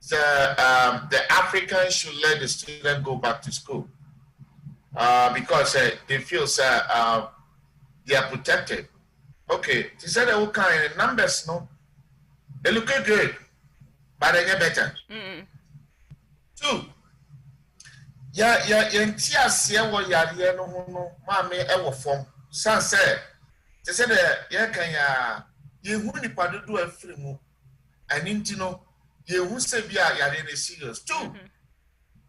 The Africans should let the students go back to school because they feel they are protected. Okay, they said all kind of numbers, no? They look good, but they get better. Two. Yeah, tia sia wo yare no ho no ma me e wo fom san say They said yeah can ya hu nipa dodo afiri mu ani ntino ye hu se bia yare na serious too.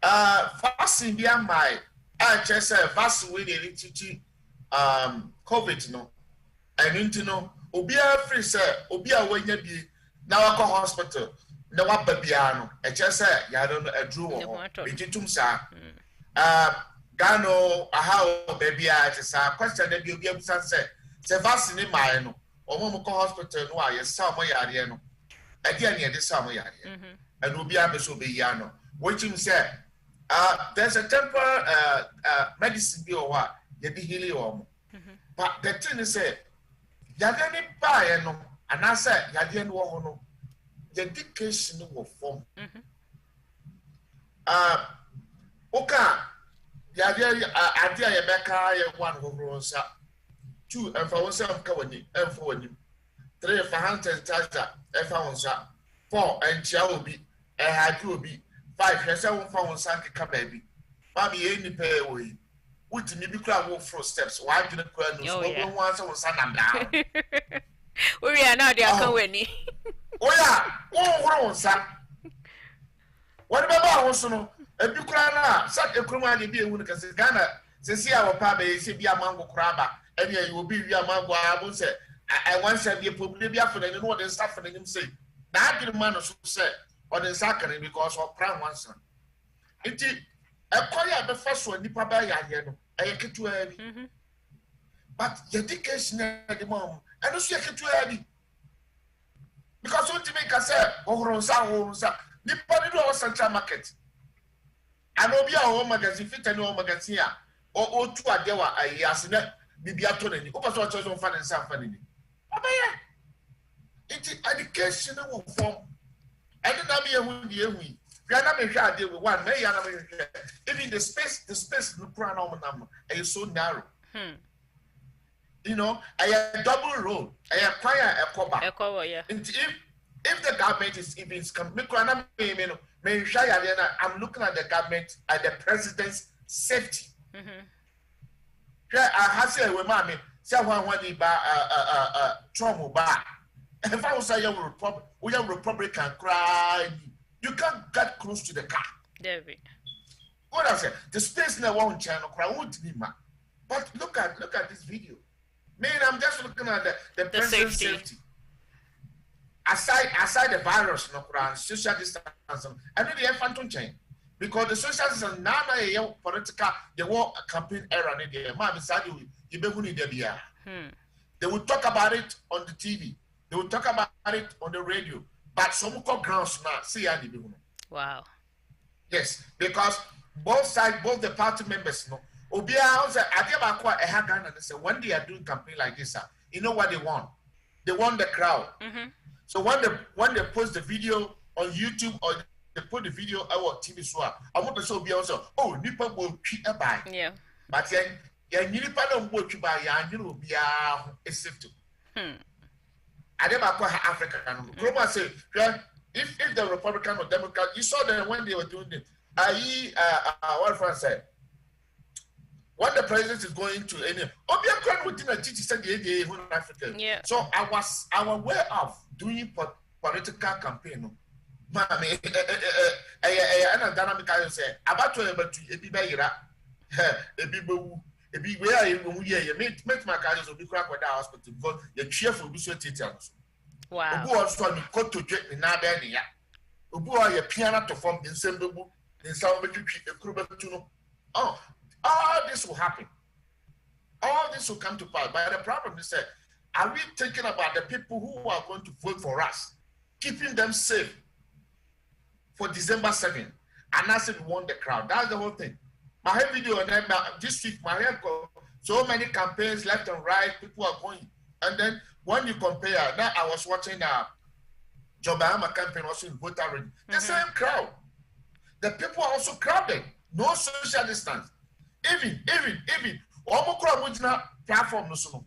Vaccine bia mai a chese vaccine we dey titi COVID no ani ntino obi afiri se obi a wanya bi na wako hospital na waba bia no e chese yare no adru wo bijitum sa Gano aha baby a chesa question na bi obi abusan se vaccine mai no omo mo hospital no a yesa mo yare no ade ani ade sa mo yare and obi abeso be ya no which him say there's a temporary medicine bi o wa ye bi heal you but the thing is say yade ni ba ye no anase yade no wo no dedication wo form oka yade ade a ye beka ye one ho nsa 2 and for oneself ka wani and for wani 3 for hand sanitizer and for onsa 4 and chia obi e haju obi 5 yesa won fa onsa keka baby ma be any pay we wutimi bi kura wo fro steps wa adwene kura no so wo won ansa onsa nam down we are now dia kan wani oya wo onsa wani baba wo so no ebi kura na sa ekruma de bi ewu ne kase Ghana sesi a wo pa be se bi amango kura ba and you will be your man. I once said you probably be after the know the stuff for him say. That didn't man so said or the sacring because of prime one son. It is a quiet the first one, Nipa by Yano, I get too heavy. But your dedication at the mom, I don't see a too heavy. Because what to make us say, Nipa do Central Market. I know be a home magazine, fit and home magazine, or 2 a dewa, I yasnet. Bibia to ni o paso cho so fa ne nsa fa ni obaya it education will form and na me ehu die ehu ya na me hwa ade we one me ya na me hwa even the space no kura na o nam is so narrow you know I double road I acquire a cover yeah if the government is even me kura na me no me hwa ya na I'm looking at the government at the president's safety I say we mommy say one the ba Trump ba if I was say you Republican cry you can't get close to the car David what I say the space na one channel cry won't be ma but look at this video man I'm just looking at the president's safety aside the virus no cry social distance I know the phantom chain because the social system now a political they want a campaign era in there. Man, you be who there. They will talk about it on the TV. They will talk about it on the radio. But some call grounds now. See how they be. Wow. Yes, because both sides, both the party members, no. Obia also Adiabakwa Ehagana and say when they are doing campaign like this, you know what they want? They want the crowd. So when they post the video on YouTube or they put the video out TV so I want to show be also nipa will treat a buy. Yeah. But then nipa don't go to buy you know be a safe to. I never call her African. Global say if the Republican or Democrat you saw them when they were doing it. What France said. What the president is going to any Obia within a teacher said the African. Yeah. So our way of doing political campaign. Mami, ana dynamic I say about to ebi bayira ebi bewu ebi we are mu ye make my cards will be crack with that hospital because you cheerful be so teachers. Wow. Obu also ni koto dwe ni na ba ni ya. Obu o ye piano to form in sembebu in sound be twi ekuru betu no. Oh, all this will happen. All this will come to pass. But the problem is that are we thinking about the people who are going to vote for us, keeping them safe? For December 7th, and I said we want the crowd. That's the whole thing. My head video and then this week, my head go so many campaigns left and right. People are going, and then when you compare, now I was watching Joe Bahama campaign also in voter ready. The same crowd. The people are also crowded. No social distance. Even. Omokra platform no so.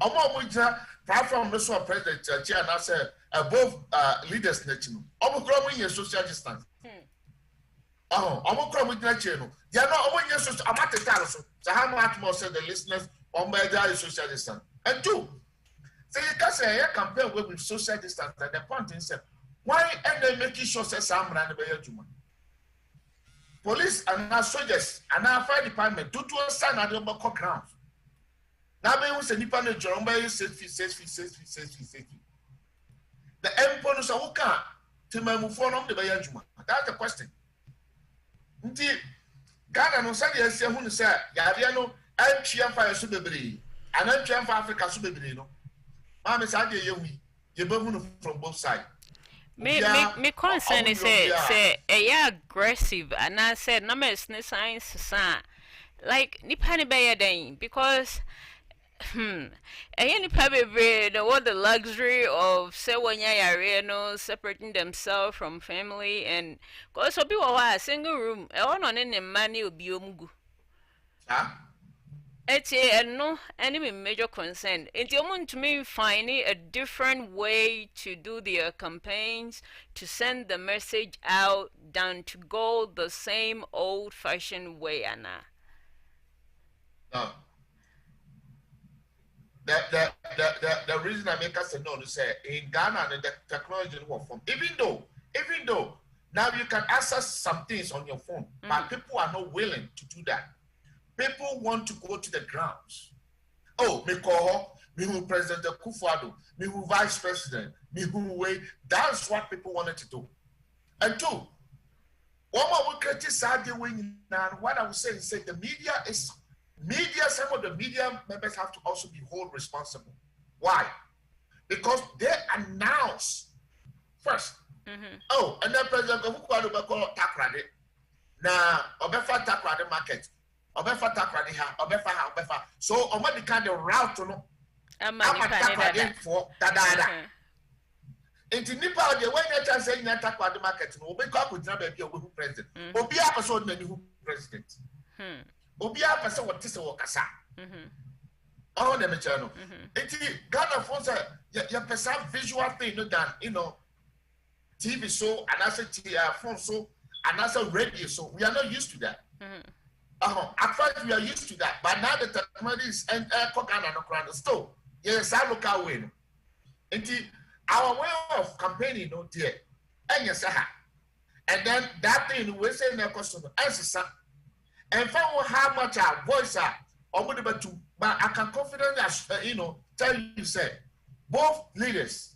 Omokra platform no so president chair and I said above leaders national. Omokra social distance. Omokra with national. They are not social. I'm at the so how much more said the listeners on my social distance. And two, say you can say a campaign with social distance. At the point in say, why and they making sure say some run the Juma? Police and our soldiers and our fire department do to us stand at the grounds. Now we say nipa no John by safety. The empire is a worker to move from the Bayajuma. That's the question. Ghana no say yes, who say Yariano and Chiamfa Subebri, and then Chiamfa Africa Subebri. No, Mamma said, you from both sides. Me concern is say aggressive, and I said no me science like nipa ni be den because any probably they want the luxury of say no separating themselves from family and cause obi wa single room e ono ne ne mani obi omugu no any major concern and you want to me finding a different way to do their campaigns to send the message out than to go the same old-fashioned way Anna. No. The reason I make us say no to say in Ghana the technology will form. Even though now you can access some things on your phone, but people are not willing to do that. People want to go to the grounds. Oh, me call me who President Kufuor, me who Vice President, me who way. That's what people wanted to do. And two, one more we criticize the wing now. What I would say is the media, some of the media members have to also be held responsible. Why? Because they announce first. Oh, and then President Kufuor will call Takrade. Now, Obefa Takrade market. Obefa Takrade ha, Obefa. So, the kind of route to know. I'm Takrade for Dada. Into Nipa, the way you can say you attack the market, no, we can't put baby who president. Obi a person many who president. Obi a person what is a wakasa. Oh, the channel. It's Ghana for your person visual thing, no done, TV show, and I said phone show, and I said radio show. We are not used to that. At first we are used to that, but now the technology is and Ghana no crown still. Yes, I look our way. Our way of campaigning, no dear, and yes, and then that thing we say in the customer, and find how much our voice are, or whatever to, but I can confidently, tell you, say, both leaders,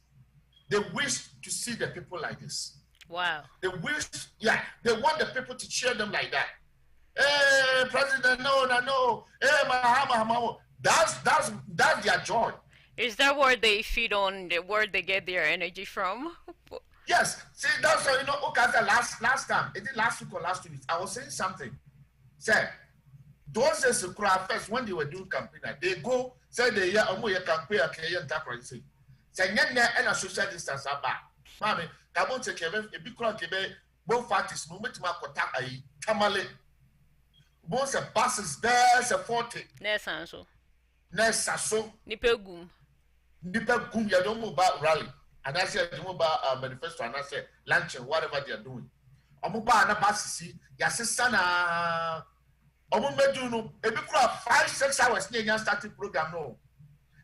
they wish to see the people like this. Wow. They wish, they want the people to cheer them like that. Hey, President, no. Hey, Mahama, that's their joy. Is that where they feed on, where they get their energy from? Yes. See, that's okay, last time, is it last week or last 2 weeks? I was saying something. Say, those days first, when they were doing campaign, they go, say they campaign, say, and a social distance about. Mammy, I won't take a big crowd, both parties, no matter what I tamale. Both the buses, there's a 40. Nessa so. Nipegum, you don't move about rally. And I said, you move about manifesto, and I said, lunch and whatever they are doing. Omuba and a bus, Yassana. Omumeduno, a big crowd, 5-6 hours near your starting program. No.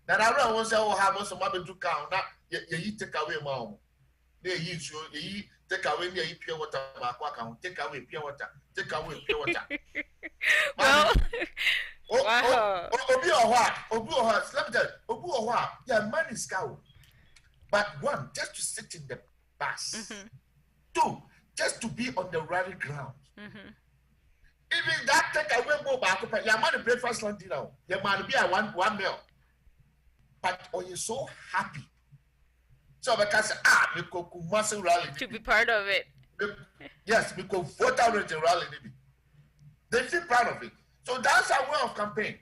That I was have some other to count. Not you take away mom. They use you, take away the pure water, take away pure water, take away pure water. Well, yeah, money is cow. But one, just to sit in the bus. Two, just to be on the rally ground. Even that take away more back. Your money breakfast lunch dinner. Your money be a one meal. But are you so happy? So because we could muscle rally to be part of it. Yes, because vote out the rally. They feel proud of it. So that's our way of campaign.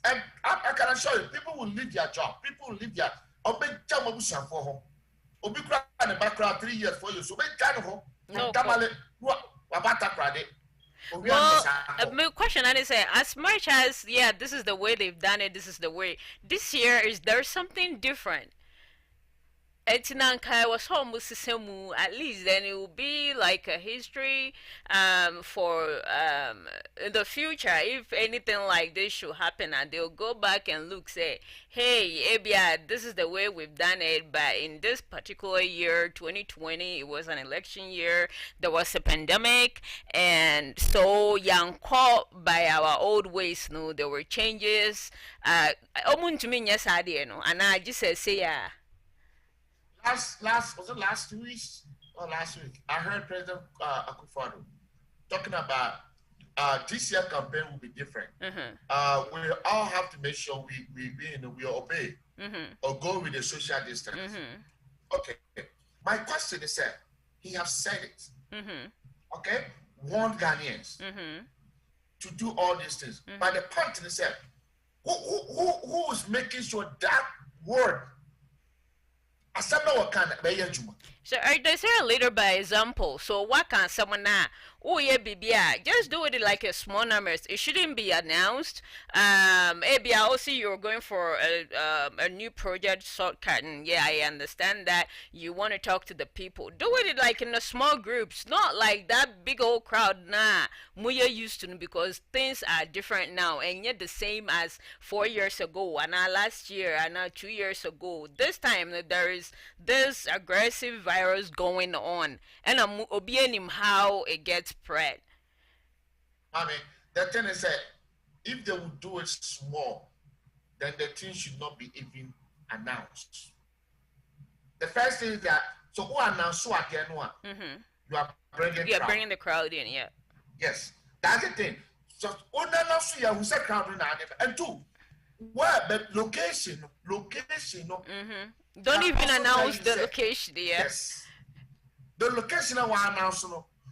And I can assure you, people will leave their job. People will leave their Obi Jamabusan for home. Obi Kran in the background 3 years for you. So be kind of home. No. Well, my question I say, as much as this is the way they've done it, this is the way. This year is there something different. Etinankai was almost semu. At least then it will be like a history for in the future. If anything like this should happen, and they'll go back and look, say, hey, Abia, this is the way we've done it. But in this particular year, 2020, it was an election year. There was a pandemic, and so young caught by our old ways. No, there were changes. Yes, I did. And I just say, yeah. Last was it last 2 weeks or last week? I heard President Akufo-Addo talking about this year campaign will be different. We all have to make sure we obey or go with the social distance. Okay, my question is that he has said it. Okay, warned Ghanaians to do all these things. But the point is that who is making sure that word? So there's a leader by example. So what can someone now? Oh yeah, BBI. Just do it like a small numbers. It shouldn't be announced. Maybe I also you're going for a new project shortcut. And yeah, I understand that you want to talk to the people. Do it like in the small groups, not like that big old crowd. Nah, Muya used to, because things are different now, and yet the same as 4 years ago, and last year, and 2 years ago. This time there is this aggressive virus going on, and I'm obeying how it gets spread. I mean, the thing is that if they would do it small, then the thing should not be even announced. The first thing is that so who announced what they know? You are bringing the crowd in, yeah. Yes, that's the thing. So who said crowd in, and two, where the location. Don't even announce the location, yeah. Yes, the location I want to announce.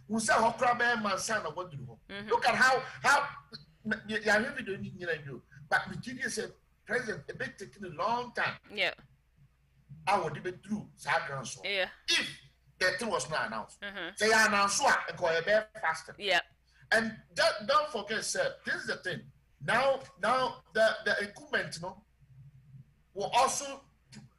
Who said how crowd man son of what do you look at how you have doing you, but Virginia said President a bit taking a long time. Yeah, I would debate through Sagrans. Yeah, if the thing was not announced, they announced what and go a bit faster. Yeah, and don't forget, sir, this is the thing. Now the equipment, will also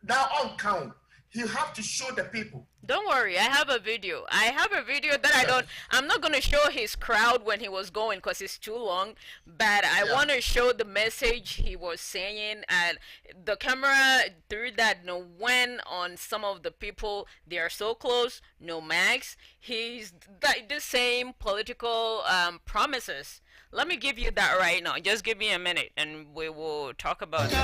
now on count. You have to show the people. Don't worry, I have a video. That I'm not going to show his crowd when he was going because it's too long, but I want to show the message he was saying, and the camera through that when on some of the people, they are so close, no max. He's the same political promises. Let me give you that right now. Just give me a minute and we will talk about it.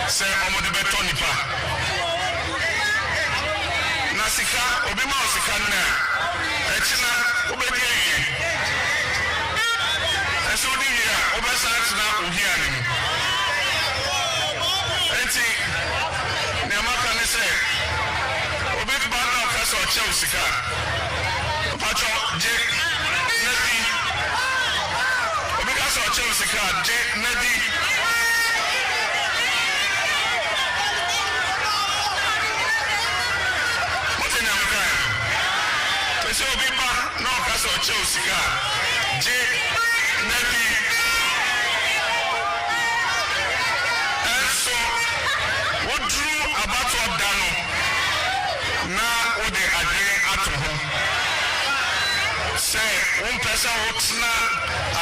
Say omo de beto nipa na sika obi ma sika na echina obedi eyi eso di ya obesa na ohia ni enti ne maka ne se obi ba na ka so che sika pacho je nadi obi ka so che sika je nadi so bipa no kaso chosika je nabi eso wodru abato dano na ode ade atoho se un pesa hotna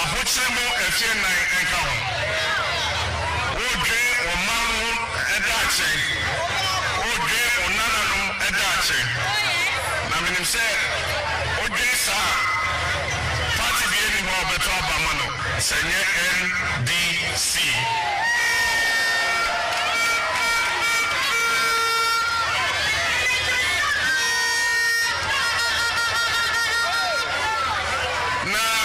ahochemo efie nan enka ho wodwe omanu edache wodwe onananu edache na minim se Odessa party be anymore better Obamano Senye NDC now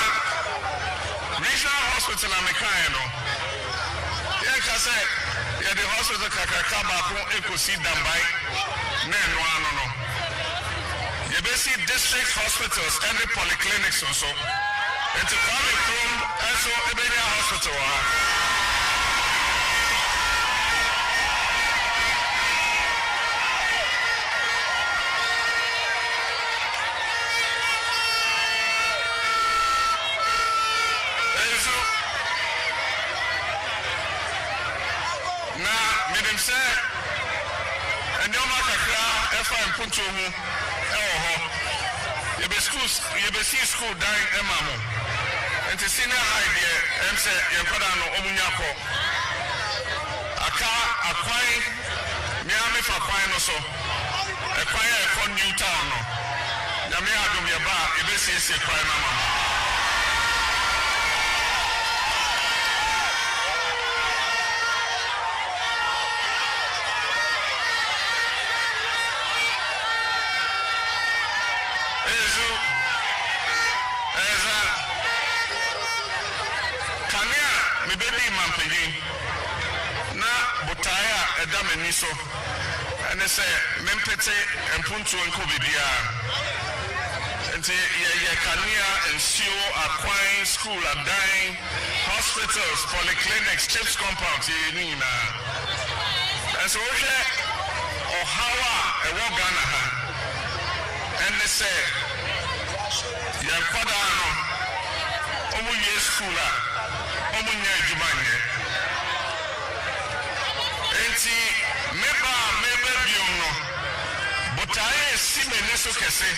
regional hospital American no. Yeah, kase yeah the hospital kakaka ba ko ekosi dambai na no ano no. You be see district hospitals and the polyclinics also. It's a public room also Ebenia Hospital. And no matter if I'm put to you be schools, you be see school dying Emamo. And to senior high there, and say, you put on Omunyako. A quine, Miami for quine or so. A quine for Newtown. Yamia do me a bar, you be see a crime, Mama. So and they say Mempete and Puntu and Kobibia and Kania and Sio are Quine School are dying, hospitals, polyclinics, chips compounds, and so Ohawa and Wogana and they say Yakodano Omuye Schooler Omunya Jumanye Maybe you know, but I see me so kese,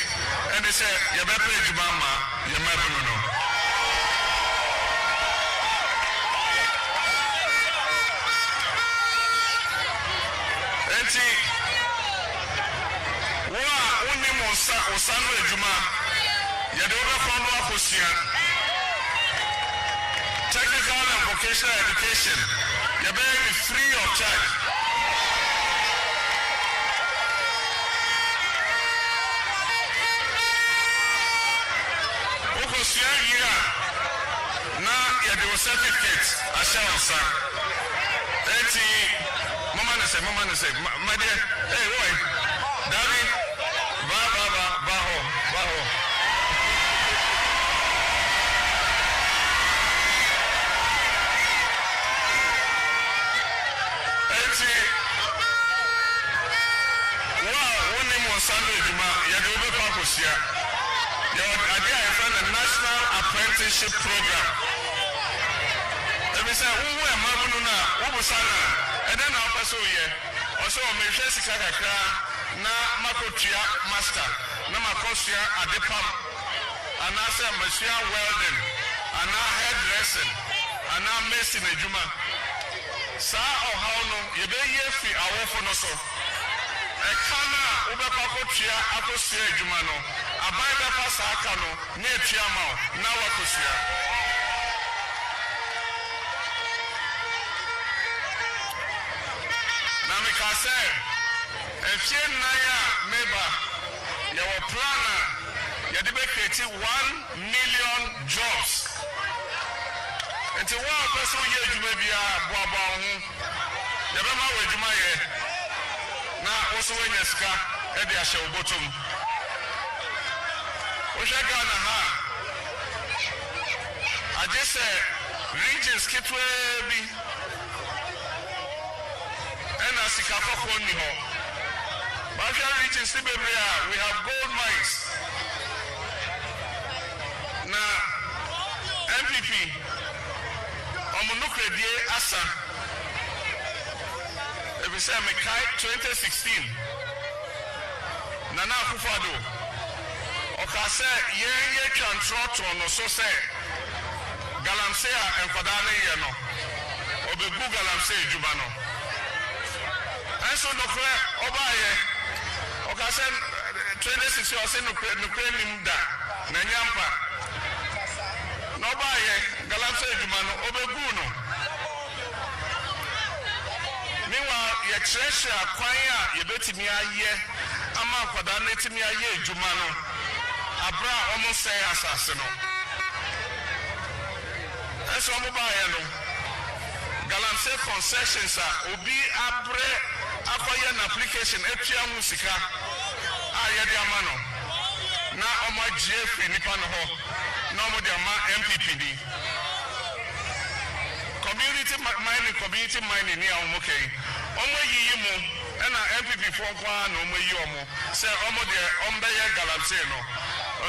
and they say, you better pay mama, you never know. And see, only Osano Juma, you don't found what was here. Technical and vocational education, you better be free of charge. Now, you do certificates. I shall say. Mama say, my dear, hey, boy, David, Baho. National Apprenticeship Program. Let me say, who am I? And then I'll pass over here. Also, na Makotia Master, na Makosia Adepam, and I say Machia Welding, and now hairdressing, and now Mason Juma. Sa or how no, you be here for our phone also. A kana Ubakotia Akosia Jumano. Abaiba pasa akano ne tiama na wakosia na mikase efie naya meba ya wo plana ya de be create 1 million jobs enti wa person ye adwuma bia boaba ho ya be ma wa adwuma ye na wo so wanya sika e de ahye obotom Ghana ha. I just said regions kitwe bi and as Sikafo ni ho. But regions we have gold mines. Now MPP omunukre die asa. If we say Mekai 2016 Nana Akufo-Addo Okase ye control no so say Galamsey and Fadane ye no Obebu Galamsey Juba no and so no kre obaye Okase 2016 o say no kre nim da na nyampa no obaye Galamsey Juba no Obebu no meanwhile ye treasure kwan a ye betimi aye ama Fadane timi aye Juba no Abra almost say assassin. And so some buy no Galamsey concessions obi abre akoye an application etua mu sika ayede amano na omo GF nipa no ho na omo de ama MPP ni community mining ni omo okay omo yiyi mu na MPP fo kwa na omo yi omo se omo de ombe ye Galamsey no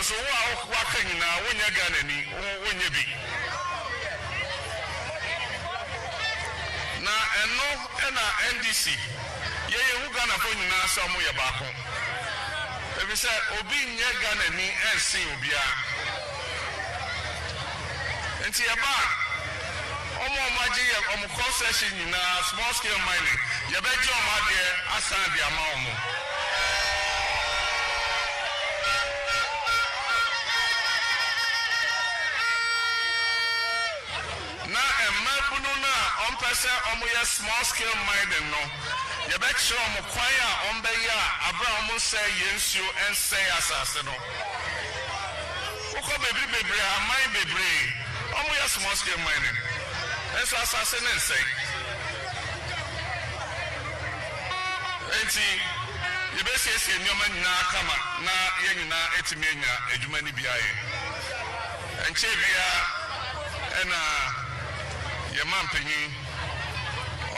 so wo akan na wonya Ghana ni wonya bi na eno na NDC ye hu Ghana fo nyina so mo ye baako ebi se obi nye Ghana ni ensin obia enti ye ba omo maji ye omo concession nyina small scale mining ye be je omo ade asan de ama omo na emabunu na ompese omo ye small scale mining no ye be kire omo kwan a ombe ya abra omo say yensuo ensay asase no uko bebre amai bebre omo ye small scale mining enso asase ne nsay enti ye be siesie nyoma nyina kama na ye nyina etimi enya adwuma ni biaye enche bia ena ye mampenyi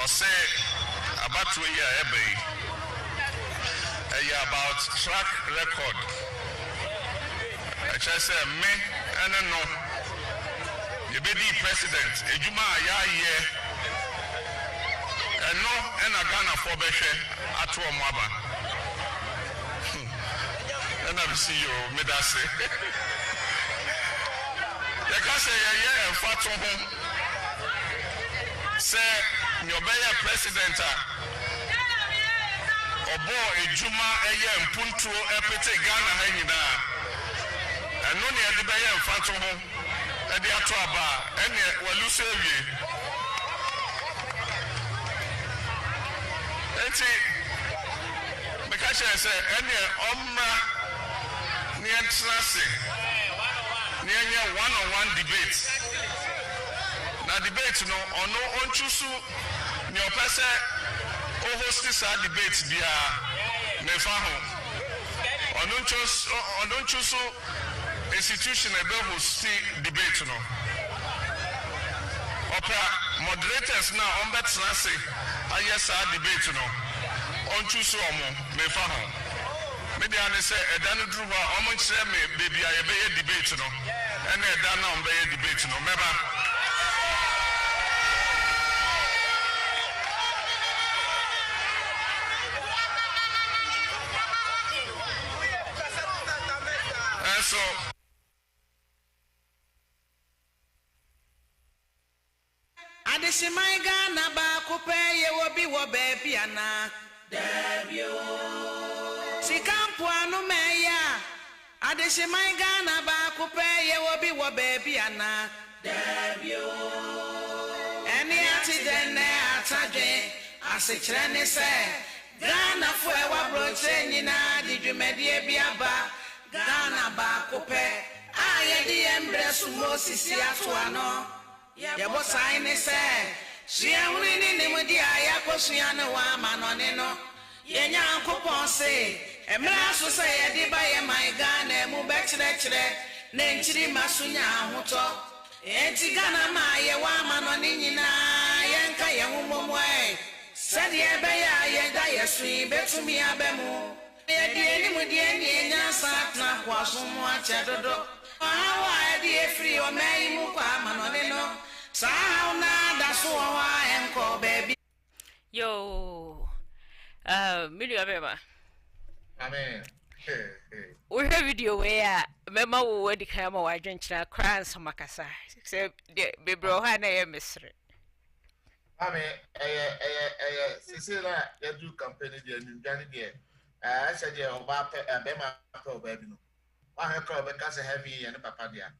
or say about 2 years ebe about track record I just say me and no you be the president ejuma ya ye and no and Ghana for behwe atu omo aba and I see you me that say they can say yeah enfatu ho say nyobeye president obo ejuma eye mpuntuo epete Ghana ha nyina eno ne ede beye mfato ho ede ato aba ene waluso ewie enti mekache say ene omra ne entrance ne enye one-on-one debate na debate no ono onchusu ni opese o host this debate bia mefa ho ono onchusu institution ebe host debate no opera moderators na ombetra say ayesa debate no onchusu omo mefa ho media ne say edanu dru ho omo kire me bebia ye be debate no ene edana ombe ye debate no meba so Adeshimai Ghana ba kupe ye wobi wo bebi ana debio Sikampu anu meya Adeshimai Ghana ba kupe ye wobi wo bebi ana debio Eni ati dene atadwe asichire ne se Ghana fo e wa broche nyina di dwumedie biaba Ghana ba kupe ayedi embre sumo sisi atoano ye bo sign se hia huni ni mudi aya kosua ne wa manone no ye nyankopon se emra so se ye di ba ye my Ghana mu be kire na nchiri masunya ahoto enti Ghana ma ye wa manone nyina ye nka ye humomo ai sadi ebe ya ye da yesu betumi abemu ye di ni nyasa na kwa somo acha dodo awa di free o mai mu kwa manone no sa na da so wa enko baby yo Millie Abeba amen we have video where mema wo wadi kama wa dwenchira kran samakasa se be bro ha na ye misre amen sisira ya do campaign dia ndwane dia said you about Bema baby no. I have called because heavy and papa dia.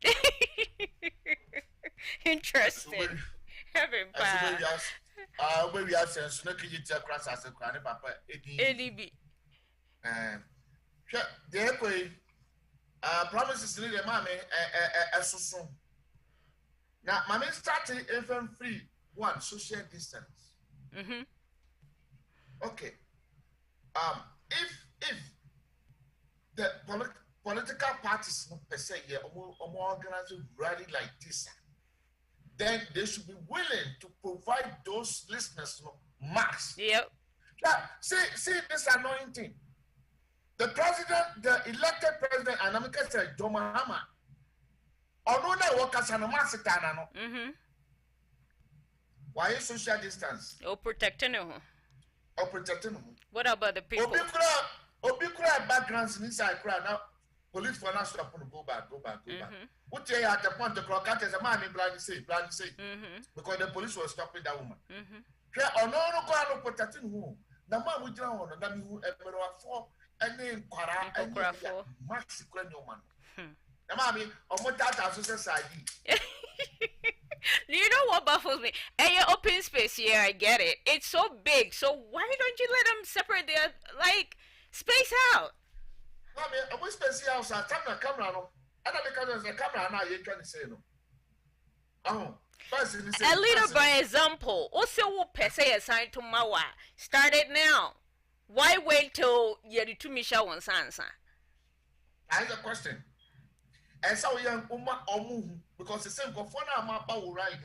Interesting. Having where we are sense no kiji tell class as a cranny papa ADB. The way promises to the mammy as soon. Now, my starting FM free one social distance. Okay. If the political parties per se organize rally like this, then they should be willing to provide those listeners masks. Yep. Yeah, see this annoying thing. The elected president, and I'm going to say, John Mahama, although they work as an mask, why is social distance? Or protecting them. Or protecting them. What about the people? Obikura backgrounds inside crowd now. Police for now stop go back. What you at the point the clock as a man in blind say. Because the police was stopping that woman. Or no protecting who. The man we drown on the who ever for any quara and max man. The mammy or what that society. You know what baffles me? Hey, open space here, I get it. It's so big, so why don't you let them separate their space out? I mean, I wish space out. I turn the camera on. And because the camera now, you can say no. A little by example. Also, what per se assigned to Mawa? Start it now. Why wait till you do Michelle once answer? I have a question. And so young Uma or because the same go for now, my power right.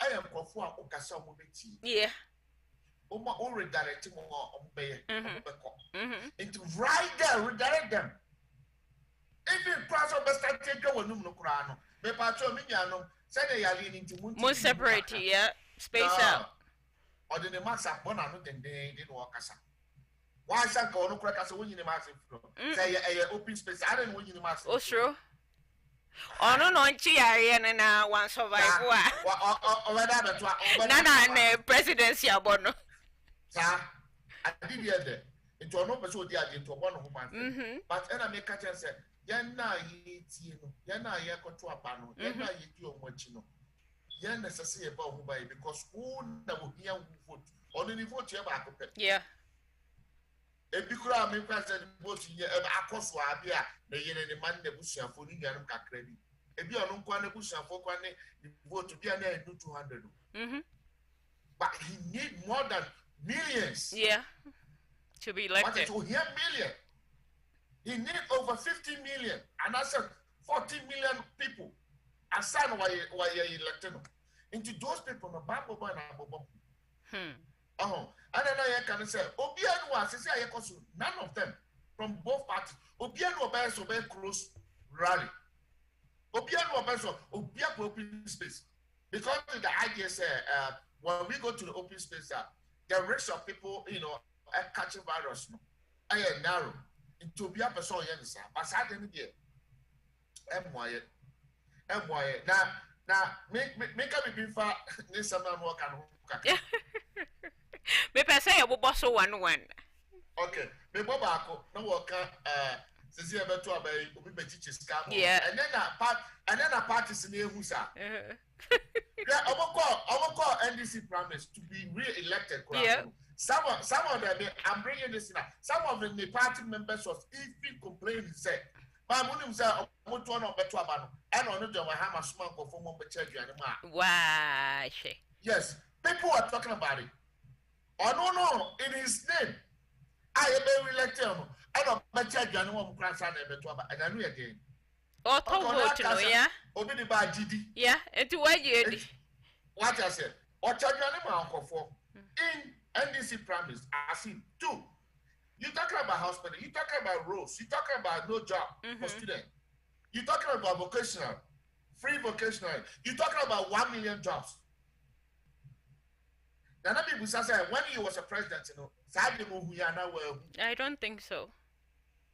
I am for Okasa Mubiti. Yeah. Uma or redirect more on into right there, redirect them. Even class of best take go no crano. Me patro miniano, say they are leaning to more separate, yeah. Space out. Or the max up one another than they didn't walk us. Why shall go no crack as a winning massive? Say a open space. I don't win the mass. Oh, sure. Oh no, and one survive. Nana, presidency abono. Sir, I did hear that. It was no person into one of my but and I make a chance. Yana ye yana control pano, yana ye mochino. Yan necessary about who by because who never hear vote. Only vote you have a yeah. A bikura me president vote ye akoswa bia na ye ne man de busia for ni garum kakredi. E bia no kwa ne busia for kwa ne vote bia na 200. But he need more than millions. Yeah. To be elected. To hear million. He need over 50 million. And I said 40 million people. Aside why you elected them. Into those people no bambo and abobom. And then I can say, Obiano was none of them from both parties. Obiano was very close rally. Obiano was Obiano open space. Because the idea is when we go to the open space, the risk of people, catching virus, I am narrow. Into be a person, but I didn't get now, make a bit far. This man walk and me per se a boss one. Okay, me bobako no work since you ever to obey teachers come. Yeah, and then a party in the Husa. Yeah, I will call NDC promise to be re-elected. Yeah. Some of them, I'm bringing this in. Some of the party members was even complaining, said, "My money is a motor no better man, and on the Mahama smoke of former church and why? Yes, people are talking about it. Oh no, in his name, I am very elected. I don't bet you no one crash and I knew again. Oh, vote no, yeah. Obi the bad Didi. Yeah, and to what you what I said, or charge your uncle for in NDC promise. I see two. You talking about hospital, you talking about roads, you talking about no job for students. You talking about vocational, free vocational, you talking about 1 million jobs. Nana people say when he was a president, I don't think so.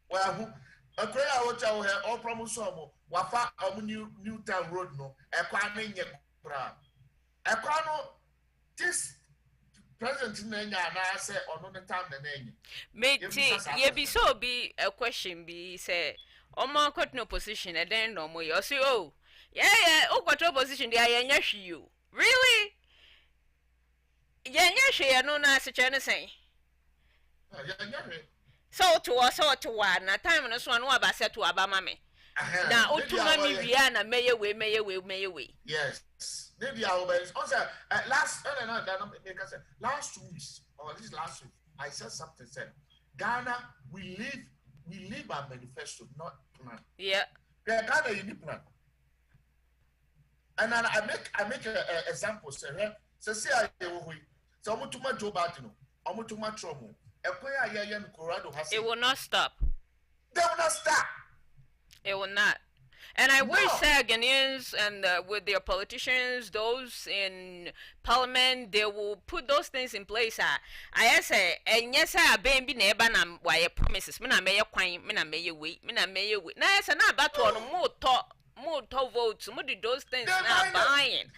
Well, a prayer hotel here, all promotion, wafa new town road no, a quanning a quano this president in Nanya and I say on the time the name. May be so be a question be say, oh, my got no position, and then no more. You say, oh, yeah, got no position, they are you. Really? Yeah, no, nice to say. So to us or to one, a time and so on, what I said to Abama. Na otuma mi wia na meye we. Yes. Maybe I will. Also, last 2 weeks or at least last week, I said something. Said Ghana, we live our manifesto, not plan. Yeah. Ghana, you need plan. And then I make an example. Say I will. So I'm too much Joe Biden. I'm too much trouble. It will not stop. They will not stop. It will not. And I wish Ghanaians and with their politicians, those in parliament, they will put those things in place. I say, and yes, I been neighbor na why promises. Me na may kwine, me na may wait, me na may wait. Na yes, na about to more votes. More do those things now buying.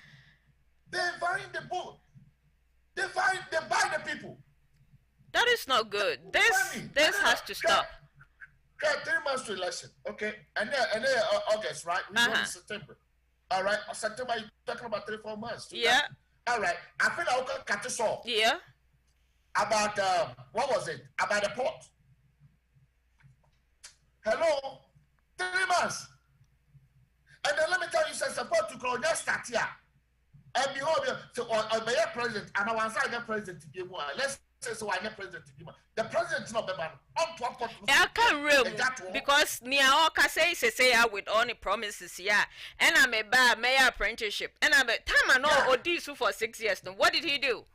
They're buying the vote. They buy the people. That is not good. This has to stop. 3 months to election, okay, and then August, right? We go in September. All right, September. You're talking about 3-4 months. Yeah. All right. I feel I will cut this off. Yeah. About what was it? About the port. Hello, 3 months. And then let me tell you, some support to go just start here. And behold, so I be a president, and I want to say president to give one. Let's say so I get president to give one. The president is not the man. I can't real because Niaoka say with all the promises here, and I'm a bad mayor apprenticeship, and I'm a time I know Odisu for 6 years now. What did he do?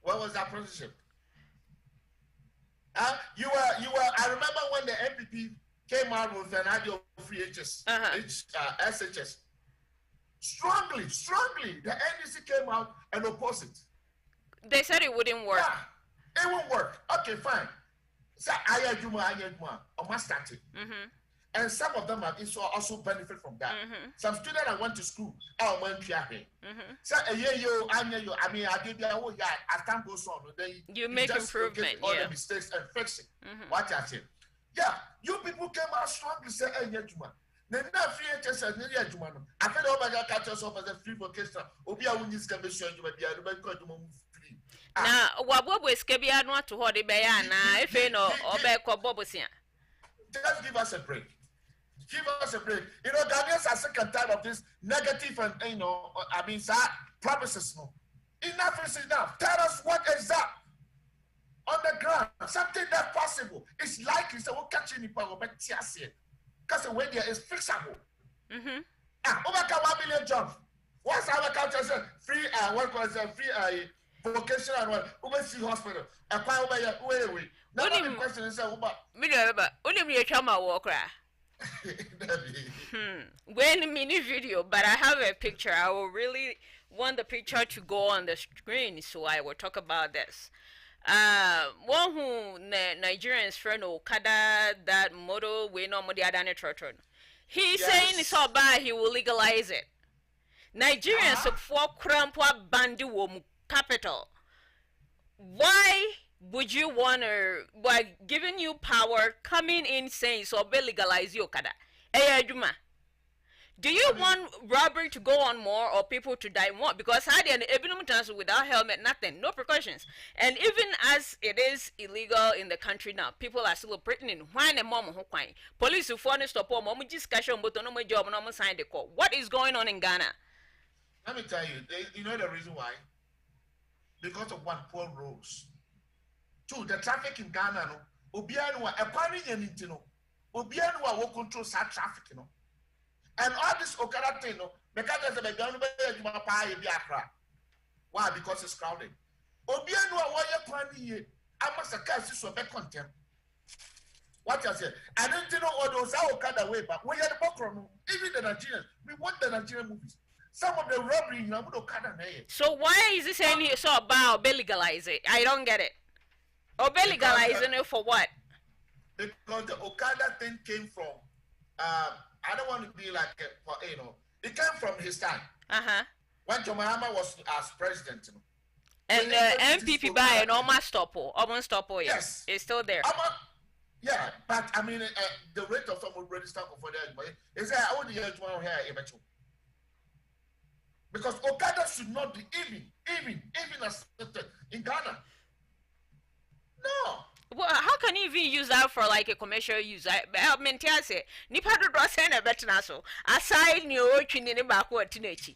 What was that apprenticeship? You were. I remember when the MPP came out with an idea of free SHS. Strongly, the NDC came out and opposed it. They said it wouldn't work. Yeah, it won't work. Okay, fine. So Ayajuma, or Mastati. And some of them have also benefit from that. Some students that went to school, I went to So I mean, I did as time goes on, you make improvement. All the mistakes and fix it. Watch out here. Yeah, you people came out strongly say, hey, Juma. Then now free HS and Nidia Juma. I feel all my God catch us off as a free vocation. Obia win this commission, you might be able to free. Now, what was Kabia not to hold the Bayana, if you know, or back or Bobosia? Just give us a break. Give us a break. You know, Ghanaians are sick and tired of this negative and, promises. No. Enough is enough. Tell us what is that on the ground. Something that's possible. It's likely so we'll catch any power, but because the way there is fixable. Over 1 million jobs. What's our culture say? Free, what was free vocational and what? Overseas hospital. A power way. Now the question is, only me a chama walker. When mini video, but I have a picture. I will really want the picture to go on the screen, so I will talk about this. One who Nigerians friend Okada that model we no modi adane trotron. He's saying it's all bad, he will legalize it. Nigerians for crampwa bandi wom capital. Why would you want to, by giving you power, coming in saying so be legalize you Okada? Juma. Do you want robbery to go on more or people to die more? Because had an evidence without helmet, nothing, no precautions. And even as it is illegal in the country now, people are still pretending. Why the mom who crying? Police who phone stop or mom discussion but no more job, no more sign the call. What is going on in Ghana? Let me tell you, you know the reason why? Because of one, poor roads. 2, the traffic in Ghana, no, Obianwa, a party in Intino, Obianwa will control that traffic, you know. And all this Okada thing, no, because why? Because it's crowded. Obianwa, why you planning? I must have cast this for back contempt. What I said, I don't know all those Okada way, but we are the background. Even the Nigerians, we want the Nigerian movies. Some of the robbery in Okada. So why is this any so about legalize it? I don't get it. Or legalizing it for what? Because the Okada thing came from, I don't want to be like, it came from his time. When John Mahama was as president. And MPP by an almost stop, yes. It's still there. Yeah, but I mean, the rate of someone register for that is that I would hear one here eventually. Because Okada should not be even accepted in Ghana. No. Well, how can even use that for like a commercial use. I mean, I say, nipa do send a better so. Aside your training back what teenage.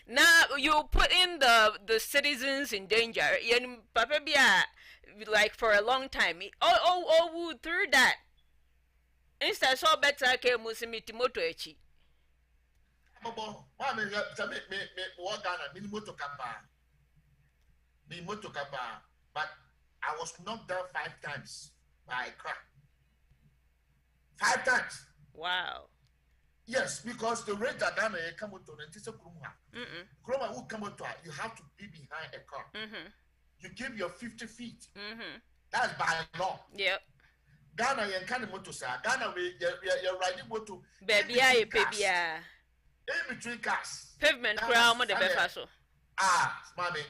Now you put in the citizens in danger. And Papa Bia, like for a long time. Oh, through that. Instead, so better came Musimiti Motoechi. Bobo, me walk down a minimoto kapa. But I was knocked down 5 times by a car. 5 times. Wow. Yes, because the rate that Ghana come to the Tisa Kroma will come to you have to be behind a car. You give your 50 feet. That's by law. Yep. Ghana you can't motor Ghana you're riding motor. Baby, in between cars. Pavement crown the befaso. Mommy.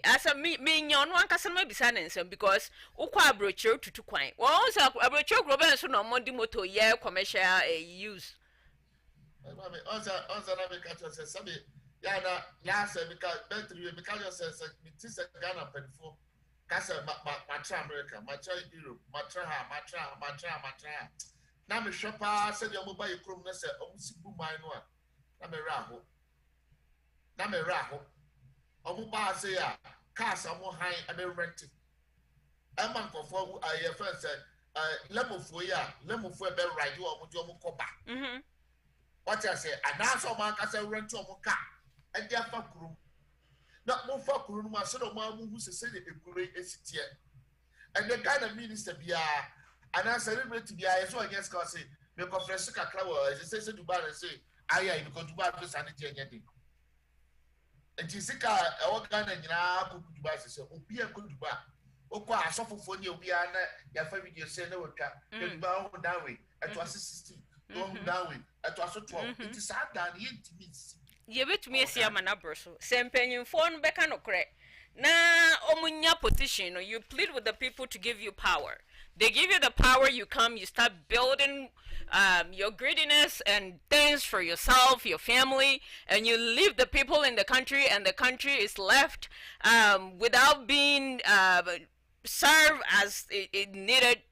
As a me yon one customer be silence because Ukwa brochure to quine. Once a brochure Robinson no Monday motor year commercial use. Also, Yana, last because it is a Ghana pen for Casa Matra America, Matra Europe, Matra. Now, the shopper said your mobile criminals are almost Bumainoa. Nameraho. Omuba say cars are more high and rented. A month of what I first said, Lemofoya, bell ride you on Jomo Copa. What I say, and now some man can rent to a car and their fuck room. Not more fuck room, my son of mine who said it great ST. And the kind of minister be and I celebrate to be as well against Cassie, because Francisca Clower, as I say to Bar and say, I because to buy the sanity and getting. And Jessica, our gun and now could buy so be a good bar. Oka, I suffer for you, we are your family, you say no, you bow down way, at was 16, down way, at was 12. It is hard down here to me. You bet me, see, I'm an abraso. Same penny phone back and crack. Now, omunya position, you plead with the people to give you power. They give you the power, you come, you start building your greediness and things for yourself, your family, and you leave the people in the country, and the country is left without being served as it needed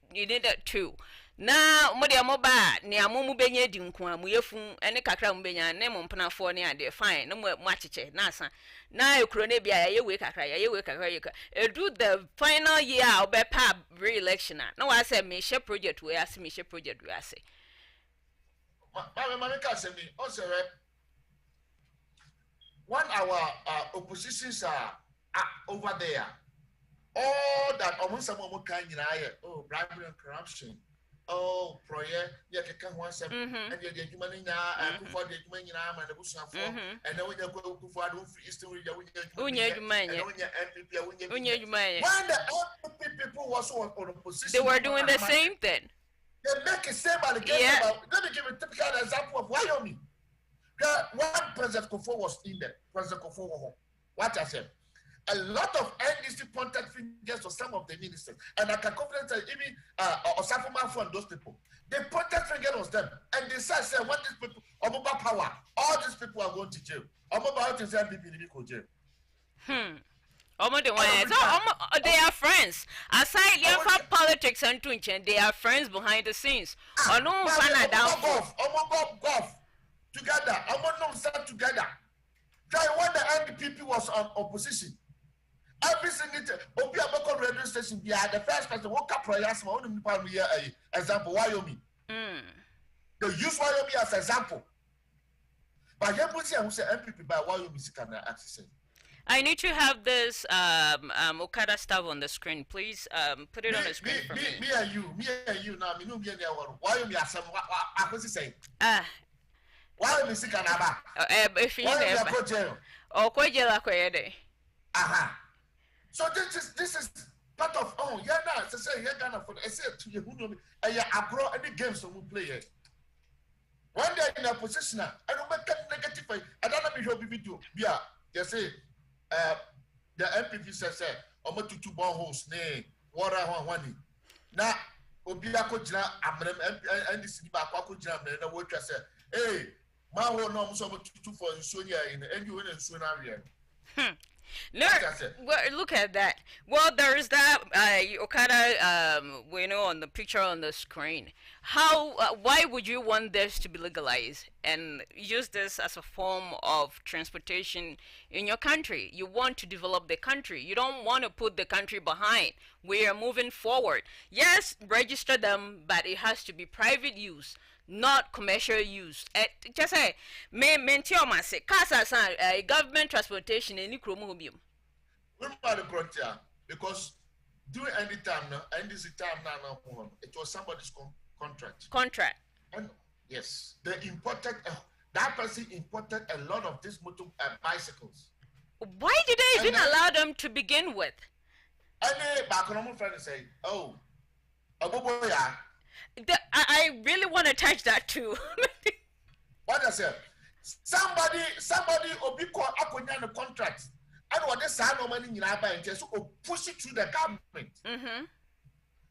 to. Na modi amoba ni amumu benye di nko amuyefu ene kakra mbenya ne mompanafo ne ade fine no mwachiche na asa na ekuro ne bia ye we kakra edu the final year obepa re-election na wa say me share project we ase me share project we ase Mama ka say me also when our oppositions are over there all that almost some mo kan nyina oh bribery and corruption. Oh, prayer, you can one step, and you're the human in for the human in arm and the bush and then when you go for Eastern region, when the people was on a position, they were doing the same thing. They make a same allegation about. Let me give a typical example of Wyoming. One President Kofo was in there, President Kofo. What I said. A lot of NDC pointed fingers to some of the ministers, and I can confidently even Osafuma and those people. They pointed fingers on them, and they said, "What these people, Omoba power, all these people are going to jail. Omoba to send people to jail." So they are friends. Aside from politics and twinching, they are friends behind the scenes. Golf together. Omo stand together. Try when the NDP was on opposition. Every single Obi Aboko radio station be the first person who cap prayers for only example Wyoming. They use Wyoming as example. But here we say MPP by Wyoming can access. I need to have this Okada stuff on the screen, please. Put it on the screen for me. Me and you now. Me no be any one. Wyoming as I was saying. Wyoming can have. If you never. Oh, so this is part of say for I say to you who know me abroad any games we play here. When they're in a position, I don't make negative. I don't know if you'll be video. Yeah, they say the MPP says almost 2 boreholes, water one. Now, Obiako Jina, and this Bako Jam, and the worker said, hey, my whole norm so much for Sonia in the end you in Sunaria. No, well, look at that. Well, there's that Okada, we know on the picture on the screen. How? Why would you want this to be legalized and use this as a form of transportation in your country? You want to develop the country. You don't want to put the country behind. We are moving forward. Yes, register them, but it has to be private use, not commercial use. Just say, government transportation in Nikromobium. Because during any time now, and this time now, it was somebody's contract. Contract. And yes, they imported. That person imported a lot of these bicycles. Why did they even allow them to begin with? And back on my friend say, "Oh, yeah." I really want to touch that too. What I said, somebody obiko akonya the contract, and what they say no money in our so push it through the government. Mm-hmm.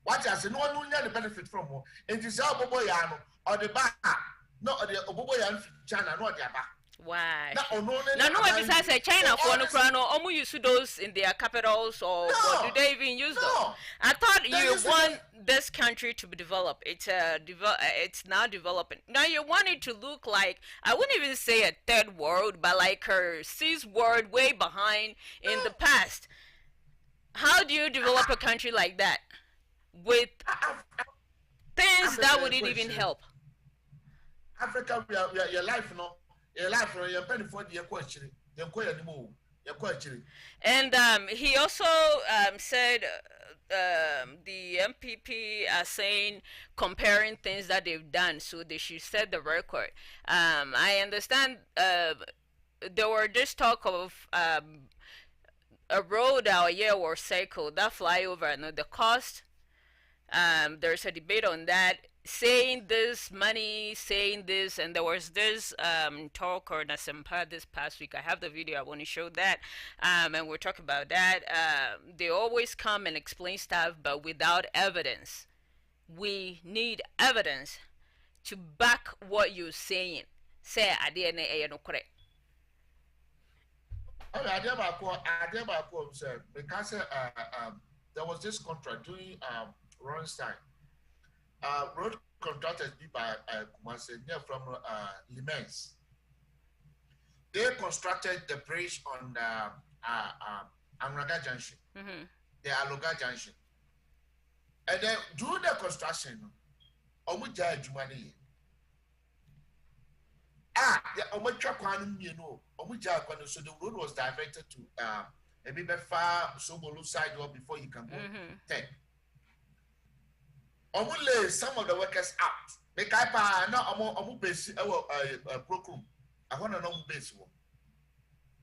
What I say, no one will get the benefit from her. And this obobo yano or the bar, no or the obobo yan China, no the bar. Why? No, besides China for no crown or almost use those in their capitals or do they even use them? I thought you want this country to be developed. It's now developing. Now you want it to look like, I wouldn't even say a third world, but like her cis world way behind in the past. How do you develop a country like that with things that wouldn't even help? Africa, your life, no. And he also said the MPP are saying comparing things that they've done, so they should set the record. I understand there were just talk of a road out here or cycle that flyover, and the cost. There's a debate on that. Saying this money, saying this, and there was this talk or Nasempa this past week. I have the video. I want to show that, and we'll talk about that. They always come and explain stuff, but without evidence. We need evidence to back what you're saying. Say I didn't no correct. Because there was this contract during Ronstein. Road contractors be by Kumasi from Limens. They constructed the bridge on Amraga Junction, the Aloga Junction. And then during the construction, Omuja Jumani. The Omuja Kwanum, Omuja Kwanum, so the road was diverted to a bit far Sobolu side before you can go 10. Lay some of the workers out. Make I buy no base Brooklyn. I want to know base work.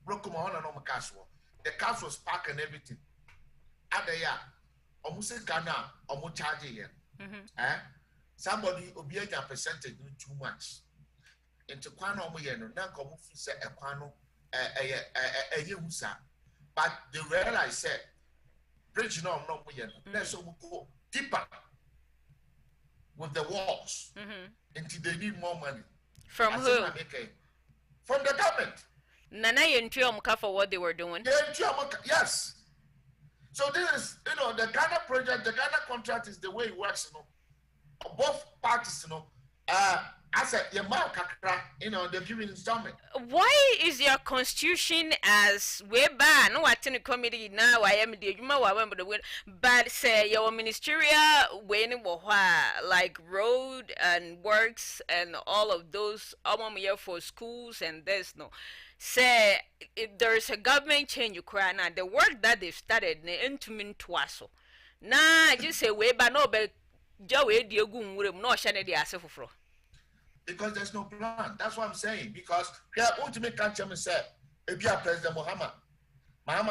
Brooklyn, I want to know cash work. The cash was parked and everything. At the yard, almost Ghana, almost charging here. Somebody obeyed a percentage too much. Into Quano Moyeno, now come say a Quano a Yusa. But the realize said, bridge no Moyeno. That's so deeper. With the walls until they need more money. From who? From the government. Nana Yentriomka for what they were doing. Yes. So this is, the Ghana project, the Ghana contract is the way it works, Both parties, I said, they're giving installment. Why is your constitution as way back? No, I attend a committee now. I am the but say your ministerial when like road and works and all of those here for schools and this say if there's a government change you cry now the work that they've started into mean twice. Nah, just say way back no but Joe Diogun would no shane the asafro. Because there's no plan. That's what I'm saying. Because ultimate country said, if you are President Muhammad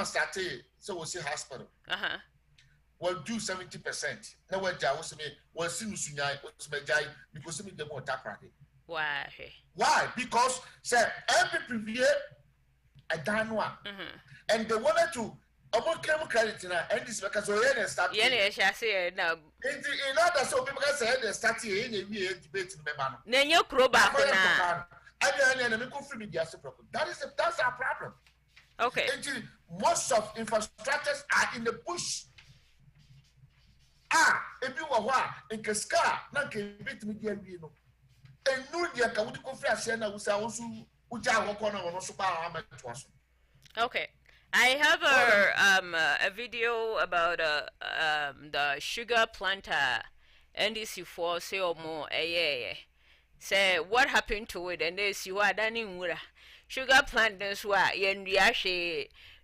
started, so we'll see hospital. We'll do 70%. Now we'll see Musunyai, because we don't want Why? Why? Because say every previous a Danwa. And they wanted to credit now, and this because we start. No. In order so people can say they start here in a debate in Memano. Nenyo Kroba. That's our problem. Okay. Most of infrastructures are in the bush. If you were in Casca, not a bit me, you and Nudia can we confess and was also which I walk on super armor. Okay. I have a video about the sugar planter NDC4 say or more say what happened to it and this you are done in sugar planters were yen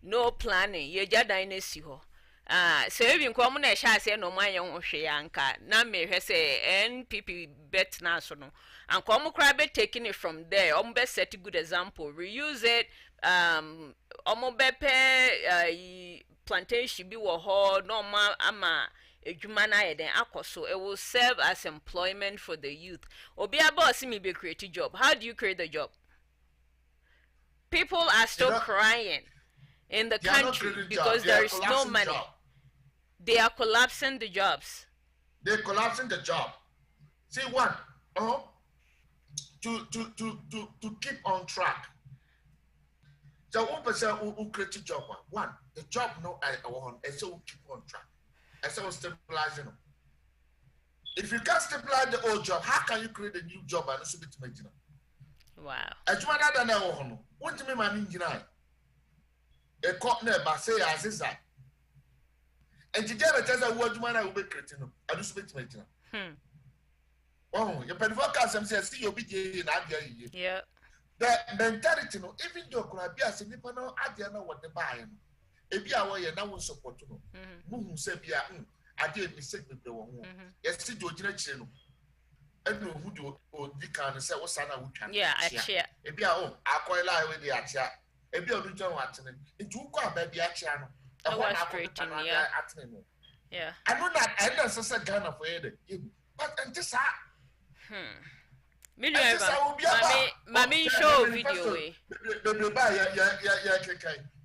no planning ye jadiness you so even common as I say no my young Shayanka na me say NPP bet national and come crab taking it from there best set a good example reuse it bepe plantation bi wo ho no ma ama edwuma na ye den akoso it will serve as employment for the youth obi aboss me be create job. How do you create the job? People are still crying in the country because there is no money. They are collapsing the jobs. They're collapsing the job. See what? To keep on track. So 1% who create a job. One, the job no I want, and so keep on track. And so stabilizing them. If you can't stabilize the old job, how can you create a new job and also be to make it? Wow. As you might know, what do you mean, my engineer? A cop never say as is that. And to get a test of what you might have been creating, I do speak to make it. Oh, your penfocus says, see, you'll be in Adia. Yeah. The mentality, no, even though could be a significant idea what they buy. If you are away and now support to know, who say, I did mistake with the one. Yes, see, do a channel. And no, who do or Dican and say, what's Sana who can. Yeah, I share. If you are I quite lie with the Acha. If you are doing what it do quite baby a channel. Yeah. I know that I know such a gun of it. But and this Mami show video. Baby, buy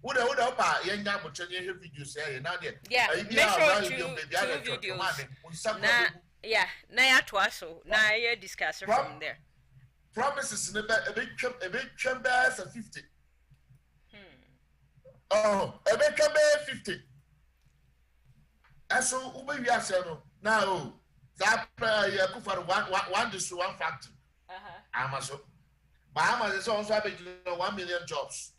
would up young video say now there. Yeah, two videos. Yeah, na twaso. Na ya discuss from there. Promises in a big chambers of 50. Oh, a big chambers 50. And so Uber Yasano now that you for one district, one factory. Amazon. Bahamas is also having 1 million jobs.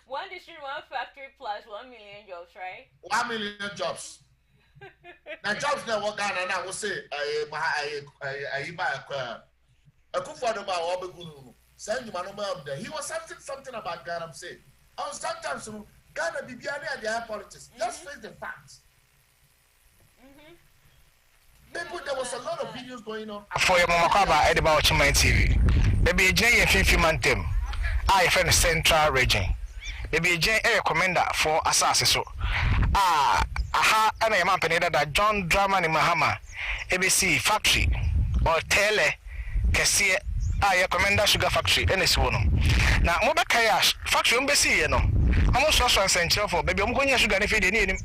One district, one factory plus 1 million jobs, right? 1 million jobs. Now jobs now work on and I will say I he was something about Ghana say. Oh, sometimes Ghana be behind their politics. Let's face the facts. There was a lot of videos going on. For your Momakaba at about Chimay TV. Maybe J and 50 man team. I find Central Region. Maybe J a commander for Assassin. Aha, and a man that John Draman in Mahama, ABC factory or Tele Cassia. I commander sugar factory, and it's one. Now, Mobakaya factory, Bessie, you know. Almost also essential for baby. I'm going to sugar if you need him.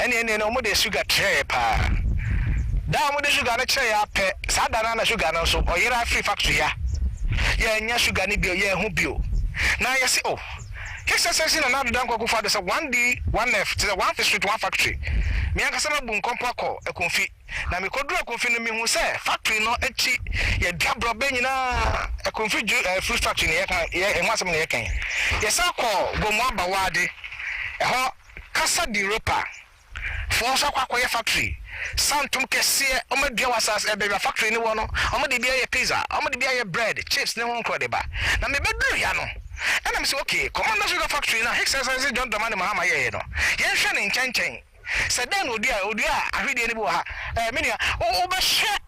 And no more sugar tray. Down with the sugar tray up, Sadana sugar also, or you're a free factory. Yeah, sugar nibio, yeah, who bio. Now you see, oh, here's a session another Danko for this 1D, 1F to the 1 street, 1 factory. Miankasama Boom Compako, a confi. Now, me could do a confi me who say, factory no echi, ye gabra benina, a confi fruit factory, and what's a making. Yes, I call Gomwamba Wadi, a Casa di Ropa, Force Aqua factory. Santum Kessia, Omediawasas, a baby factory in one, Omedibia pizza, Omedibia bread, chips, no one credible. Now, maybe Yano. And I'm so okay, Commander Sugar Factory now, exercise John Domani Mahama Yeno. Yes, Shannon Chanching. Said then, Udia, I read any boha, Minia, over share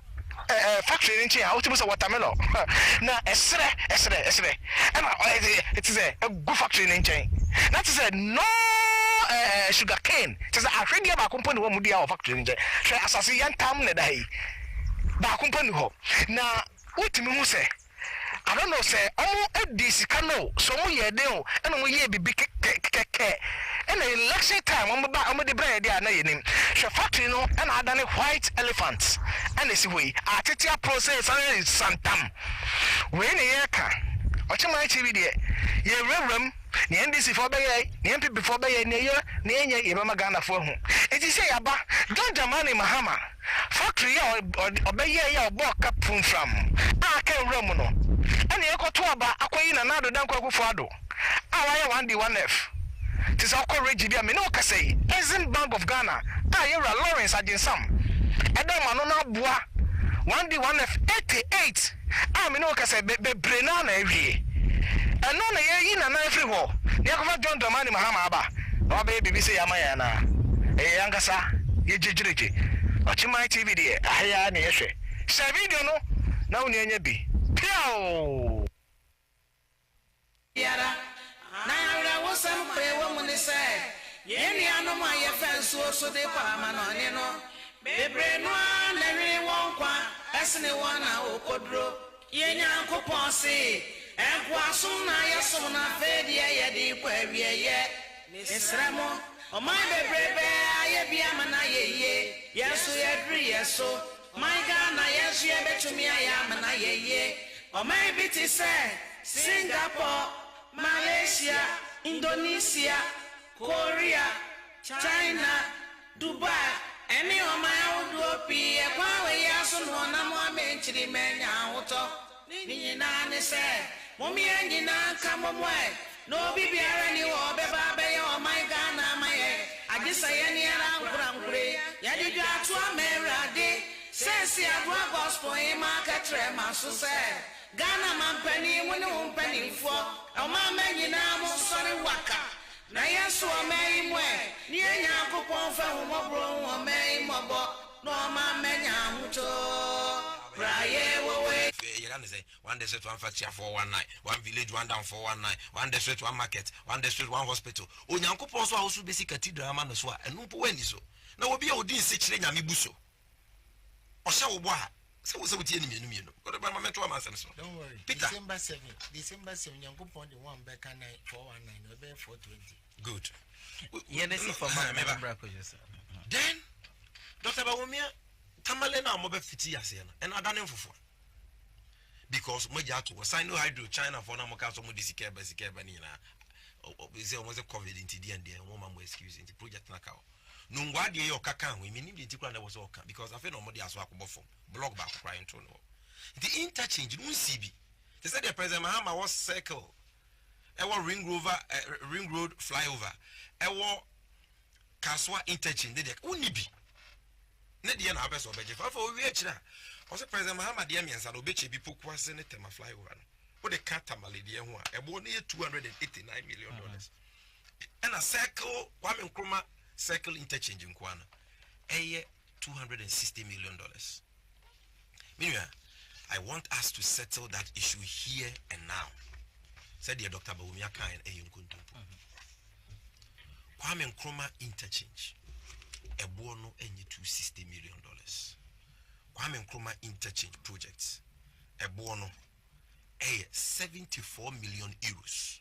factory in Chia, how to watermelon. Now, Esre, and it is a good factory in Chain. That is a no. Sugar cane. It is a radio company who Mudia factory in the Assassin Tam Nedai. Bakumpanu. Now, what do you say? I don't know, say, oh, this canoe, so we are doing, and we be big and the election time on the bread, they are naming. She factory no, and I done a white elephants. And this way, Artitia process and Santam. When a year can. What you might be there? Ye reverend, ne NDC for be ne MPP for be ne ye ne enye ye mama Ghana for ho enti say yaba John Dramani Mahama factory ya obeye ya obo kapun from aka nwram no ene ekoto aba akoyi na nado dan kwakufo ado awaye 1D 1F tis akọ regi bia me no ka say Exim Bank of Ghana ayera Lawrence Ajinsam edema no na boa 1D 1F 88 me no ka say be brena na ewie eno na ye yi na na every ho ne akọfa John Dramani Mahama aba no be BBC yamaya na yankasa ye jejereje Ochimai TV de ahya na yehwe share video no na woni anya bi piao yara na yara wosam pe wo mu ne se ye ni anom aye fenso so de pa ma no ne no bebre no na wi won kwa esne wona okodro ye nyankopon se enkwaso na yeso na fedi ye de kwa wie ye esramo o my bebrebe aye bia mana ye yeso yedri yeso my Ghana yeso ye betumi aye mana ye o my biti say Singapore, Malaysia, Indonesia, Korea, China, Dubai, any of my old be a power yaso no na mo menchiri menya auto ni na ne say momi enyi na kamo mwe no bibiara ni wo beba be yo my Ghana my agisa ye ni ara nkurankure ya di atu amerade sense agwa gospel e market trema so say Ghana mampani woni umpani fo o ma menyi na mo sori waka na yeso o mai mwe ni enya akopon fa hu mobro o mai mobo no ma menya huto praye wo we you say one district one factory 419 one village one down 419 one district one market one district one hospital onyankopon so awusu basic cathedral ma no so a enu po wani so na obi a odin se kire nyame buso o sha wo bo a se wo se wutie ni mienu ko ba ma meto am asem so don't worry Peter December 7 nyankopon the one back and 419 obe 420 good yenesi for my member yourself then Dr. Bawumia tamale na mo be fiti ase no and adane fofo because mo ja to sign no hydro China for na mo ka so mo disike ba ni na say almost COVID into the end there one man excuse into project na ka no ngwa de yo kaka ho mi ni de tikura na wo so ka because afa no mo de aso akobọ fom blog back crying to no the interchange no CB they said the president Mahama was circle ring road flyover Kaswa interchange de unibi ne de na abeso beje fa owi akira o se president Mahama de amiensa no beche bi pokwase ne tema flyover no wo de kata malede ho a ebo ne $289 million and a circle Kwame Nkrumah circle interchange nkwana $260 million. Meanwhile, I want us to settle that issue here and now. Said the Dr. Bawumia Kain Eyunkuntumpu. Kwame Nkrumah interchange. Ebono enye $260 million. Kwame Nkrumah interchange projects. Ebono 74 million euros.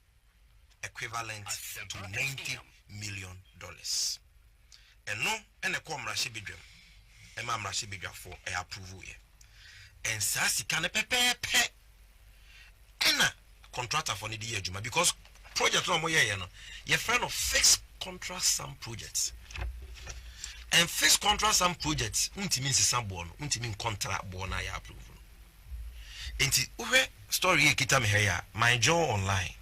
Equivalent to $90 million. And no, and a comra shibidrum. And mamma shibidra for a approval. And Sassy can a pepe. And a contractor for the year, Juma, because project no more, your friend of fixed contract some projects. And fixed contract some projects, unti means some born, unti mean contract born I approval. Inti uwe story kita me here, my jaw online.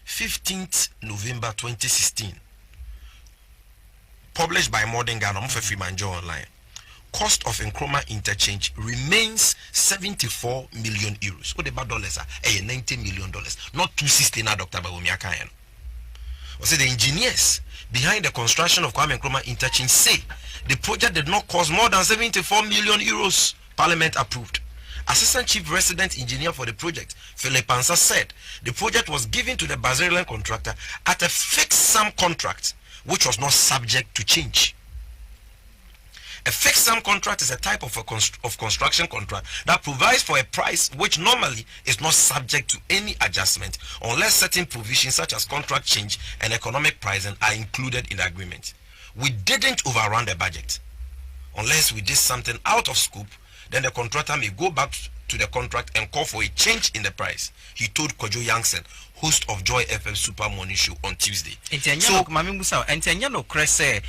15th November 2016. Published by Modern Ghana, free my jaw online. Cost of Nkrumah interchange remains 74 million euros. What about dollars? $90 million. Not 260 now, Dr. Bawumia Kayan. Also, the engineers behind the construction of Kwame Nkrumah interchange say the project did not cost more than 74 million euros. Parliament approved. Assistant Chief Resident Engineer for the project, Philip Ansa, said the project was given to the Brazilian contractor at a fixed sum contract, which was not subject to change. A fixed sum contract is a type of construction contract that provides for a price which normally is not subject to any adjustment unless certain provisions such as contract change and economic pricing are included in the agreement. We didn't overrun the budget. Unless we did something out of scope, then the contractor may go back to the contract and call for a change in the price, he told Kojo Youngson, host of Joy FM Super Morning Show on Tuesday. So, Mami Musa, and Tanyano Cresse,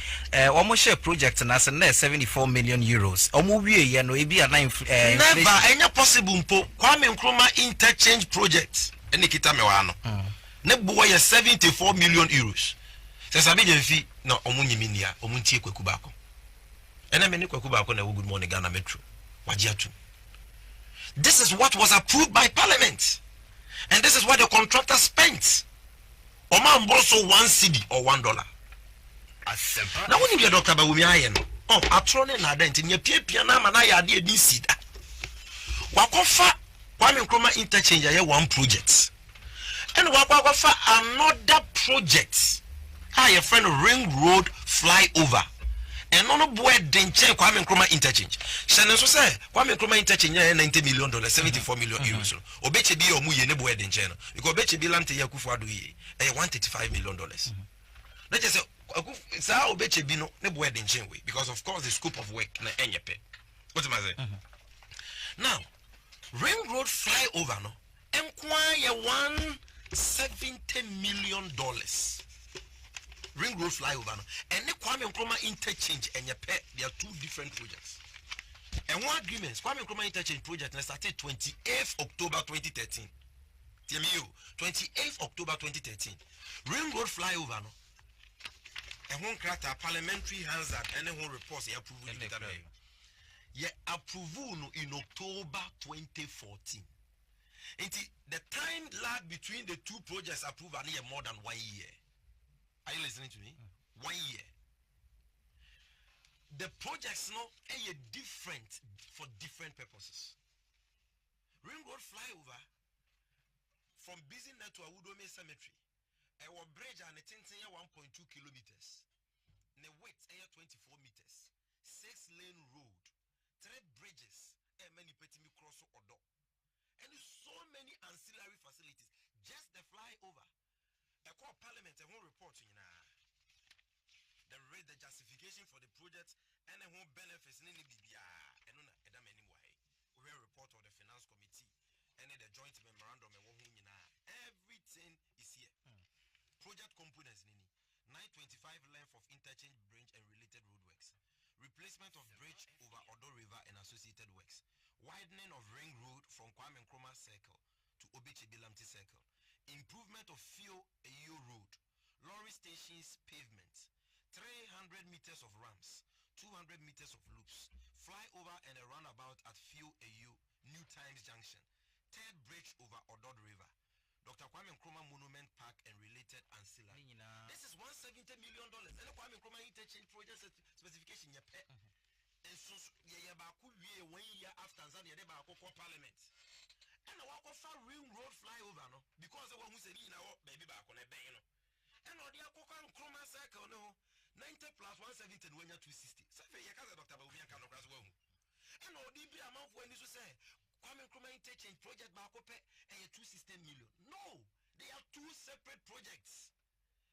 almost share project and as a 74 million euros. Omubi, you know, it be a nine. Never, any possible Kwame Nkrumah interchange project. Any kita mewano. Nebuwa 74 million euros. Says a million fee, no, Omunyi Minia, Omunti Kwekubako. And I mean, Kwekubako, and Good Morning Ghana Metro. Wajiatu. This is what was approved by Parliament. And this is what the contractor spent. Oman also 1 cedi or $1. Now when you get Dr. Bawumi Ayen, oh, atrone na dent in your piana manaya did see that. Wakofa Kwame Nkrumah interchange one project. And Wakofa another project. Your friend Ring Road flyover. And no boy denche Kwame Nkrumah interchange. Shannon so say Kwame Nkrumah interchange $90 million, 74 million euros. Obeche bi omu ye ne boy denche no. Because Obeche bi lante Yakufu ado ye $135 million. That just say sa Obeche bi no ne boy denche we because of course the scope of work na enyepe. What am I saying? Now, Ring Road flyover no enquire $170 million. Ring Road flyover, and the Kwame Nkrumah interchange and your pet, there are two different projects. And one agreement, Kwame Nkrumah interchange project started 28th October 2013. Tell me you, 28th October 2013. Ring Road flyover, no. And one character parliamentary hazard and then one reports he approved it. Yeah, approval no in October 2014. And the time lag between the two projects approval near more than 1 year. Are you listening to me? 1 year. The projects now are different for different purposes. Ring Road flyover from Business to Awudome Cemetery. Our bridge and the 1.2 kilometers. The width 24 meters. 6-lane road. 3 bridges. And many petimi cross odo. And so many ancillary facilities. Just the flyover. A call parliament and whole report the rate the justification for the project and the whole benefits in the BBA and on Adam anyway. We will report on the finance committee and the joint memorandum and everything is here. Project components nini 925 length of interchange bridge and related roadworks. Replacement of bridge over Odo River and associated works. Widening of ring road from Kwame Nkrumah Circle to Obeche Bilamti Circle. Improvement of Fio AU Road, lorry stations pavement, 300 meters of ramps, 200 meters of loops, flyover and a roundabout at Fio AU, New Times Junction, 3rd bridge over Odod River, Dr. Kwame Nkrumah Monument Park and related ancillary. This is $170 million. And the Kwame Nkrumah interchange project specification you pay. And so yeah, 1 year after Tanzania they parliament. And I walk off a Ring Road flyover, no, because the one who said, you know, baby back on a bay, no. And all the Nkrumah Circle, no, 90 plus 170 when you're 260. So, you can't Dr. Bawumi can cross one. And all the amount when you say, Kwame Nkrumah interchange project back up and 260 million. No, they are two separate projects.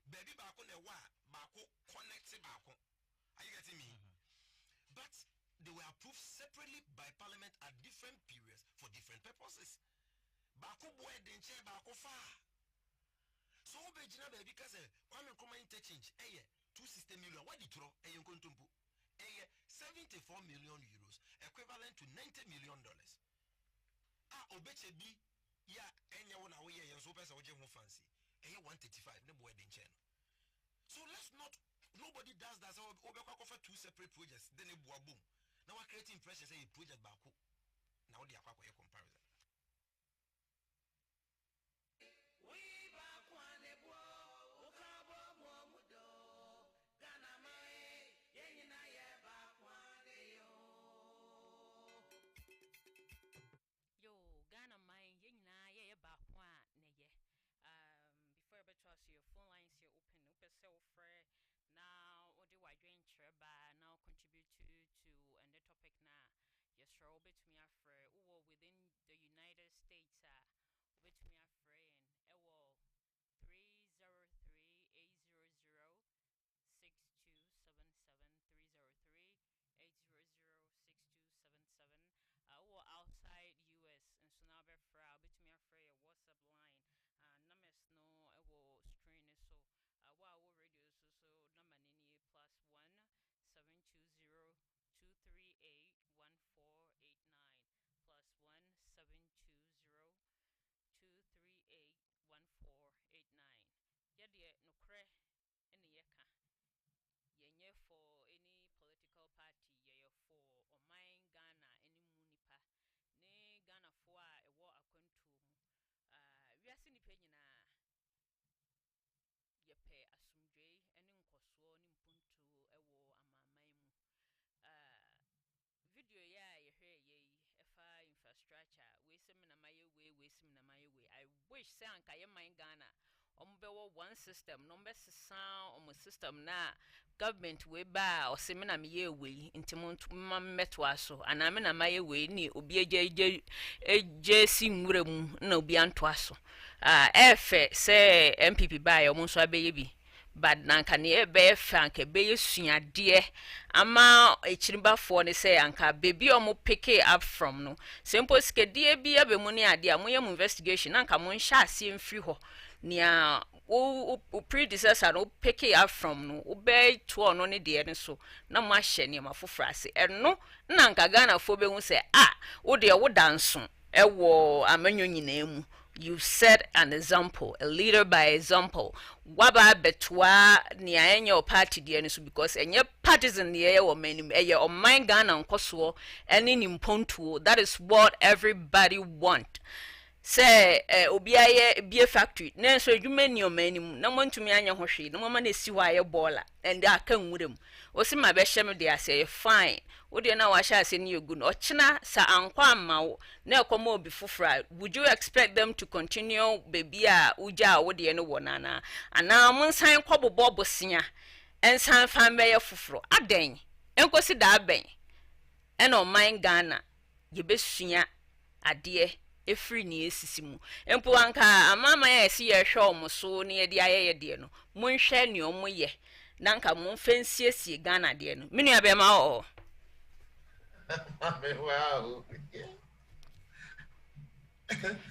Baby back on the wire, back connected back. Are you getting me? But they were approved separately by Parliament at different periods for different purposes. Bako boy denche bako fa. So Bejina baby because Kwame Nkrumah interchange 260 million. What did you throw? 74 million euros, equivalent to $90 million. Obeche bi ya enya wona wo ye so pesa wo je ho fancy. 135 ne boy denche. So let's not nobody does that. So Obekwa for two separate projects then e boa boom. Now we're creating impression say project back. Now they are comparison. Yo, Ghana mine, yeah, back one, before I trust your phone lines here open, self free. Now, what do I drink? Now contribute to and the topic now. Yes, sure, bit me afraid. Or within the United States, bit me afraid. 303-800-6277 or outside US and so now be fra bit me afraid WhatsApp line numbers no yɛpɛ nyinaa yɛpɛ asomdwee ne nkɔsoɔ ne mpuntuo ɛwɔ amaaman mu. Video ya yɛhwɛ yɛ yi ɛfa infrastructure we seminar my we seminar my way. I wish say anka yɛ man Ghana ɔmbɛwɔ one system no mbɛsesa ɔmo system na government we ba ɔseminar me yɛ we nti mo mmɛtoa so ana me na my we ni obi eje si nwura mu na obi antoa so ɛfɛ sɛ MPP ba yɛ ɔmo nso abɛyɛ bi but nanka ne be frank be suade ama echiriba for ne say anka baby omo pick it up from no simple skedie bia be mu ne ade a moyam investigation nanka mo nhya ase mfiri ho nia o predecessor no pick it up from no o be to no ne de ne so na mo ahye ne ma foforo ase eno nanka Ghana fo be hu say wo de wo danso ewo amanyo nyina mu. You set an example, a leader by example. Waba betwa ni enye party de so because enye partisan the or many o mind Ghana nkoso any nimpontuo. That is what everybody want. Say obiaye bie factory na so adwuma ni o manim na montumi anya hwehwe na mama na si wa ye bola and aka nwurem o si ma be hye de ase fine wo de na wa hye ase ni egu no ochina sa ankwa amawo na ekoma obi fofora. Would you expect them to continue baby a uja wo de no wonana ana mo nsan kwobobọ bosia ensan fan be ye foforo aden enkosi da ben ena o man Ghana ye besua ade efri ni esisi mu empo anka amama ya esi ye hwe omo so ne ye de ayeye de no monhwe ne omo ye nanka mon fensiesie Ghana de no menu abema o wow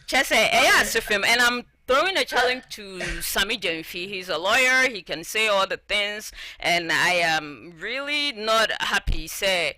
chese eya sefem and I'm throwing a challenge to Sammy Jenfi. He's a lawyer. He can say all the things, and I am really not happy. Say,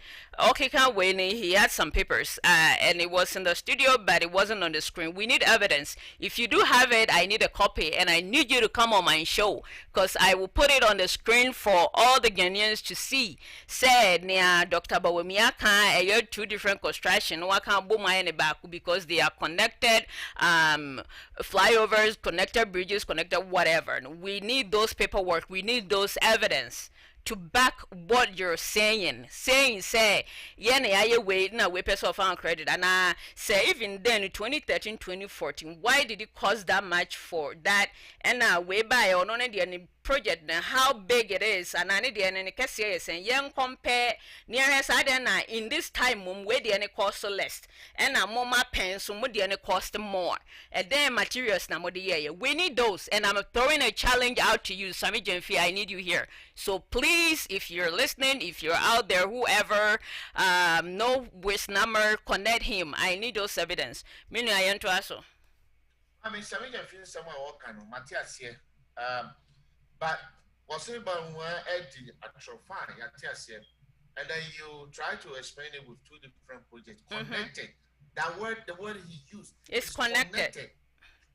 okay, can't wait. He had some papers, and it was in the studio, but it wasn't on the screen. We need evidence. If you do have it, I need a copy, and I need you to come on my show, because I will put it on the screen for all the Ghanaians to see. Said, near Dr. Bawumiaka, two different construction. What can't boom my back because they are connected. Flyovers, connected bridges, connected whatever. We need those paperwork. We need those evidence to back what you're saying. Say, I wait now we pay so far credit. And I say even then in 2013, 2014, why did it cost that much for that? And way by on the project now how big it is and I need the any case and young compare near us I in this time where the any cost less and a more pens so the any cost more and then materials now the year we need those and I'm throwing a challenge out to you Sammy Jenfi. I need you here, so please if you're listening, if you're out there, whoever know which number, connect him. I need those evidence. Minu ayanto aso I mean Sammy Jenfi somewhere working on Matthias here but was it about Eddie at Trofan, and then you try to explain it with two different projects connected. That word, the word he used, it's connected,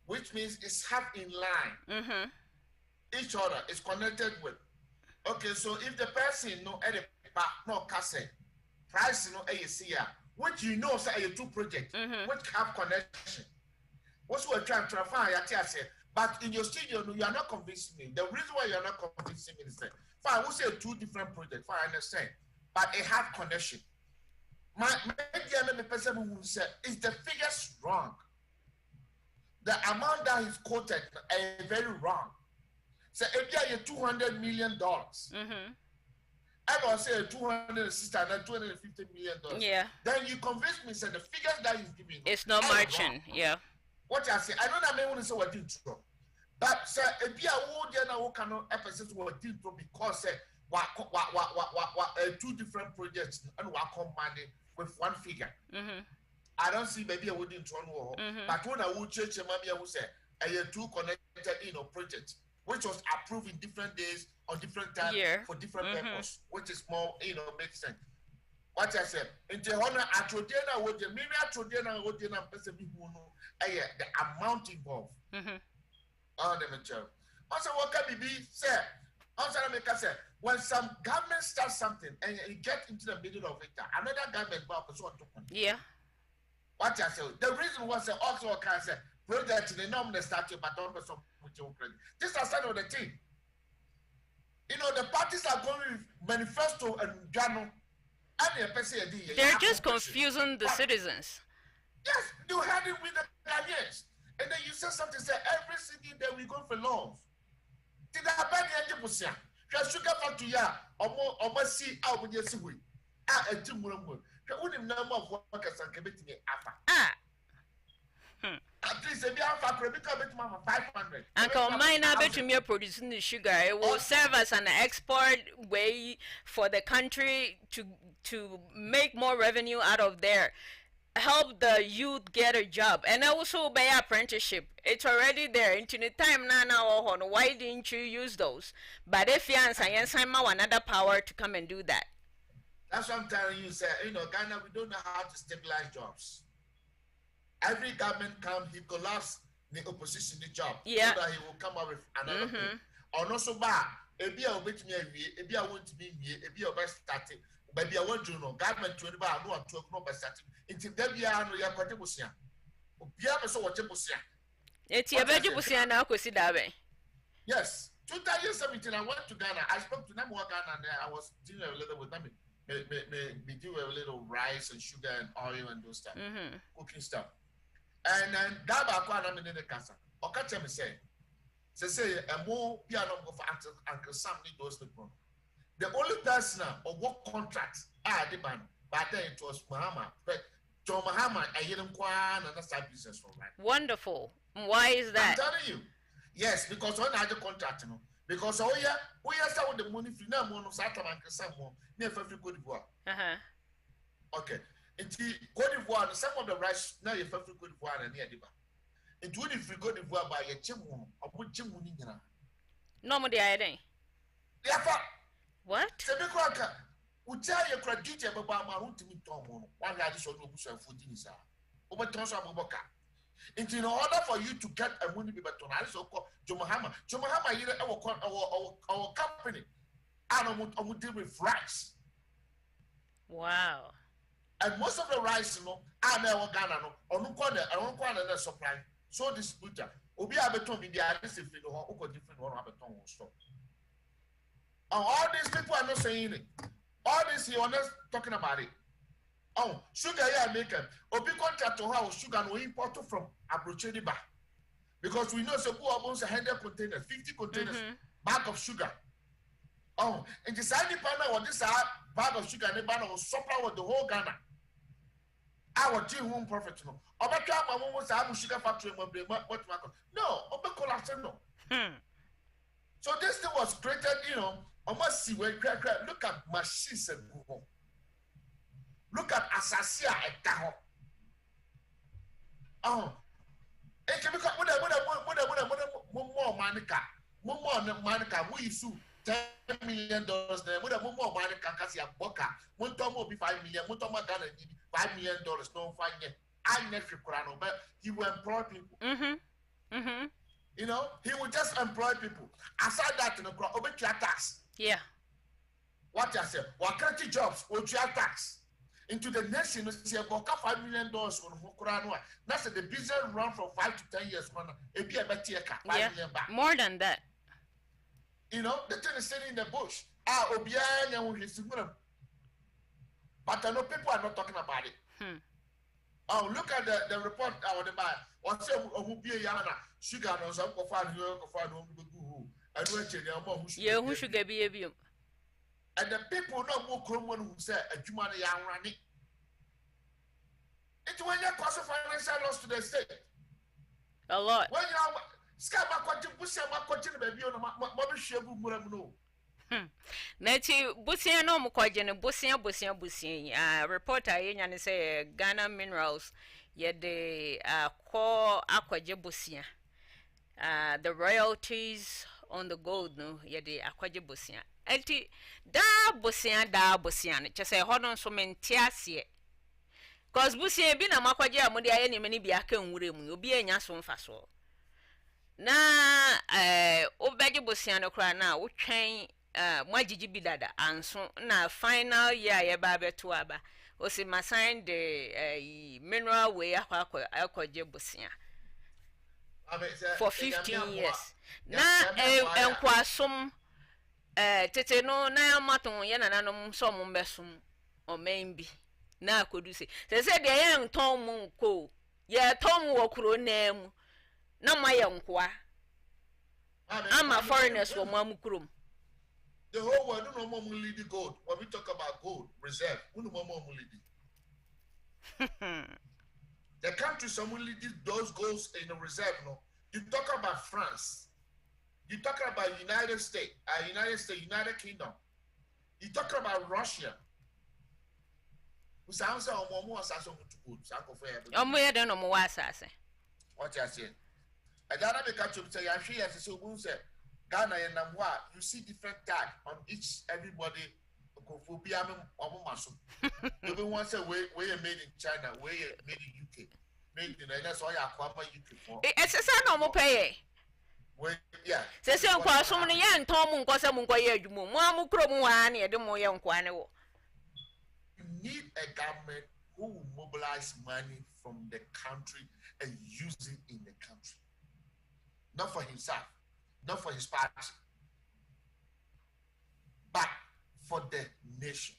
which means it's half in line. Each other is connected with. Okay, so if the person no edit no cassette price no ACR, which you know say two projects, which have connection. What's what trying to find? But in your studio, you are not convincing me. The reason why you are not convincing me is that, fine, we say two different projects, fine, I understand. But they have connection. Maybe person who said, is the figures wrong? The amount that is quoted is very wrong. So if you have $200 million, I will say $250 million. Yeah. Then you convince me, say the figures that he's giving. It's not margin, yeah. What I say, I know that may want to say what did true. But sir, if you are old, then I cannot episodes what did true because two different projects and what combined with one figure. I don't see maybe I wouldn't run war. But when I would change maybe I would say two connected projects, which was approved in different days on different times for different purposes, which is more makes sense. What I said, in the honor at Rodena, what the maybe at Rodena, what the amount involved. Oh, the material. Also, what can be said? Also, I make say when some government starts something and you get into the middle of it, another government will also. Yeah. What I said, the reason was also can say project the norm the statute but don't person with your credit. This is sign of the thing. You know, the parties are going with manifesto and Jano. They're just confusing the citizens. Yes, you had it with the Ghanaians. And then you said something, say every single day we go for laws. Did I buy the Antiposia? Sugar factory, or see out with your seaweed. A timber. The only number of workers are committing it after. At least if you have a credit card, 500. Uncle mine, I bet you producing the sugar. It will serve as an export way for the country to make more revenue out of there. Help the youth get a job and also by apprenticeship. It's already there. Into the time now, why didn't you use those? But if you answer, another power to come and do that. That's what I'm telling you, sir. You know, Ghana, we don't know how to stabilize jobs. Every government comes, he collapses the opposition the job. Yeah. So that he will come up with another thing. Or not so bad. If you are with me, if you want to be here, if you are starting, but you want to know, government to anybody, no one to know by starting. Until then, you are no your contribution. You have so what you say. It's your vegetable now, Kosidabe. Yes. 2017, I went to Ghana. I spoke to Namwa Ghana and I was doing a little with them. Me do a little rice and sugar and oil and those stuff. Cooking stuff. And then that back I'm in the casa. Or catch me say a more piano for Uncle Sam need those people. The only person or work contract the man, but then it was Mahama. But John Mahama, I hear him and that's our business for right. Wonderful. Why is that? I'm telling you. Yes, because when I had a contract, you know. Because we are start with the money free now, one of Satan and Sam near every Cote d'Ivoire. Okay. Into Cote d'Ivoire, some of the rice now you have Cote d'Ivoire and near Diba. Into when if you Cote d'Ivoire by a chimu, or put chimu in here. No more the idea. Therefore, what? Sebekwaka, we tell you credit about my room to me, Tom, one radish or no bush and food in his house. Over Tonsa Boboka. In order for you to get a money paper to so called Jomahama, our company, and I would deal with rice. Wow. And most of the rice, you know, are never Ghana, or no corner, I won't call another supply. So distributor, Obi Abeton be the artist if you know how different one Abeton will stop. And all these people are not saying it. All this, you're not talking about it. Oh, sugar here maker. Obi contract to how sugar no import from Abrochediba. Because we know so who owns 100 containers, 50 containers, bag of sugar. Oh, and the side partner with this bag of sugar, the banner will supply with the whole Ghana. Our team won't profit no. Oba my mom was a sugar factory what no, Oba collapse no. So this thing was created, you know, almost see where look at machines and Google. Look at Asasia and Taho. Oh, and can become more Monica. Monica, we sue $10 million there. What a more Monica Cassia Boca. One time will be 5 million, one time Ghana need $5 million, no fine yet. I never crown, but he will employ people. You know, he will just employ people. Aside that, in the crowd, obey your tax. Yeah. What I said, what kind of jobs would your tax? Into the nation, you see, about $5 million on Hokurano. That's the business run from 5 to 10 years. It be a better $5 million back. More than that. You know, the thing is sitting in the bush. Obiang, but I know people are not talking about it. Oh, look at the report out the buy. Or say, who be a yana, sugar, or some of our who yeah, who should be a view. And the people know more common who say a Jumana young running. It's when you cause financial loss to the state. A lot. When you are Scabba continue, baby on a shabu muramno. Neti Busia no Mukwajan, Busia, reporter and say Ghana Minerals, yet the core aquaje Busia. The royalties on the gold, no, yet the aquaje Busia. Eti da Busia, just say hold on so many tiasie. Cause Busia been a makwaja modia any many be a can would you be a yason faso. Na Obaji Busia no cry now, what train Mwajiji bidada and so na final year ya babe tuaba. Osi masign the mineral way aquaje Busia. for 15 years. Na enkwasum tete no na amaton ye nananom so mo mbesum o membi na akodu se se de ye nton mu nko ye ton mu wokuro na mu na maye nkoa ama foreigners wo mu amukrom. The whole world no more lead gold. When we talk about gold reserve, we no more lead. The country some lead those goals in the reserve. No, you talk about France. You talk about United States, United Kingdom. You talk about Russia. We sound so more assassin to good. What you say? I don't make a say. I'm sure as so good say. Ghana and Namwa, you see different tag on each everybody. Everyone say we made in China, we made in UK, made in that's all UK for. It's a son of pay. Yeah. Say so many young Tom Gosa Mungoya, Mamu Kromwani, the more young Quano. You need a government who will mobilize money from the country and use it in the country. Not for himself, not for his party, but for the nation.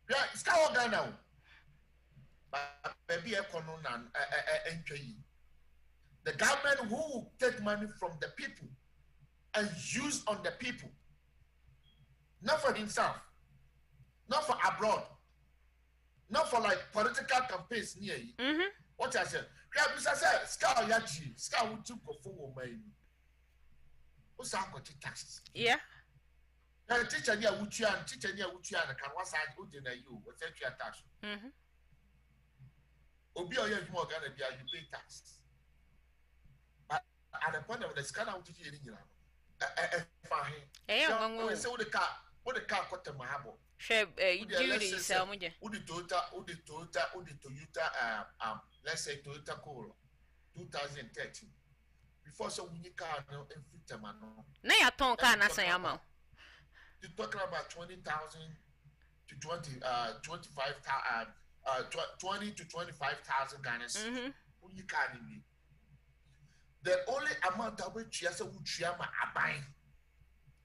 Yeah, it's all done now. But maybe the government who will take money from the people and use on the people, not for himself, not for abroad, not for like political campaigns near you. What I said, Scout Yachi, Scout took a full man. What's our taxes? Yeah. Teacher near Wuchian, teacher near Wuchian, can one side Udina you, what's your tax? Obi or you more than you pay tax. But at the point of the scan out to you, so the car, what the car got to my harbor. Duty, Samuja. Would the Toyota, let's say Toyota Corolla 2013. Before so we car no and fit man. Nay, I don't can say amount. You're talking about 20,000 to 20 to 25,000 Ghanaians. You can't be. The only amount of which you are buying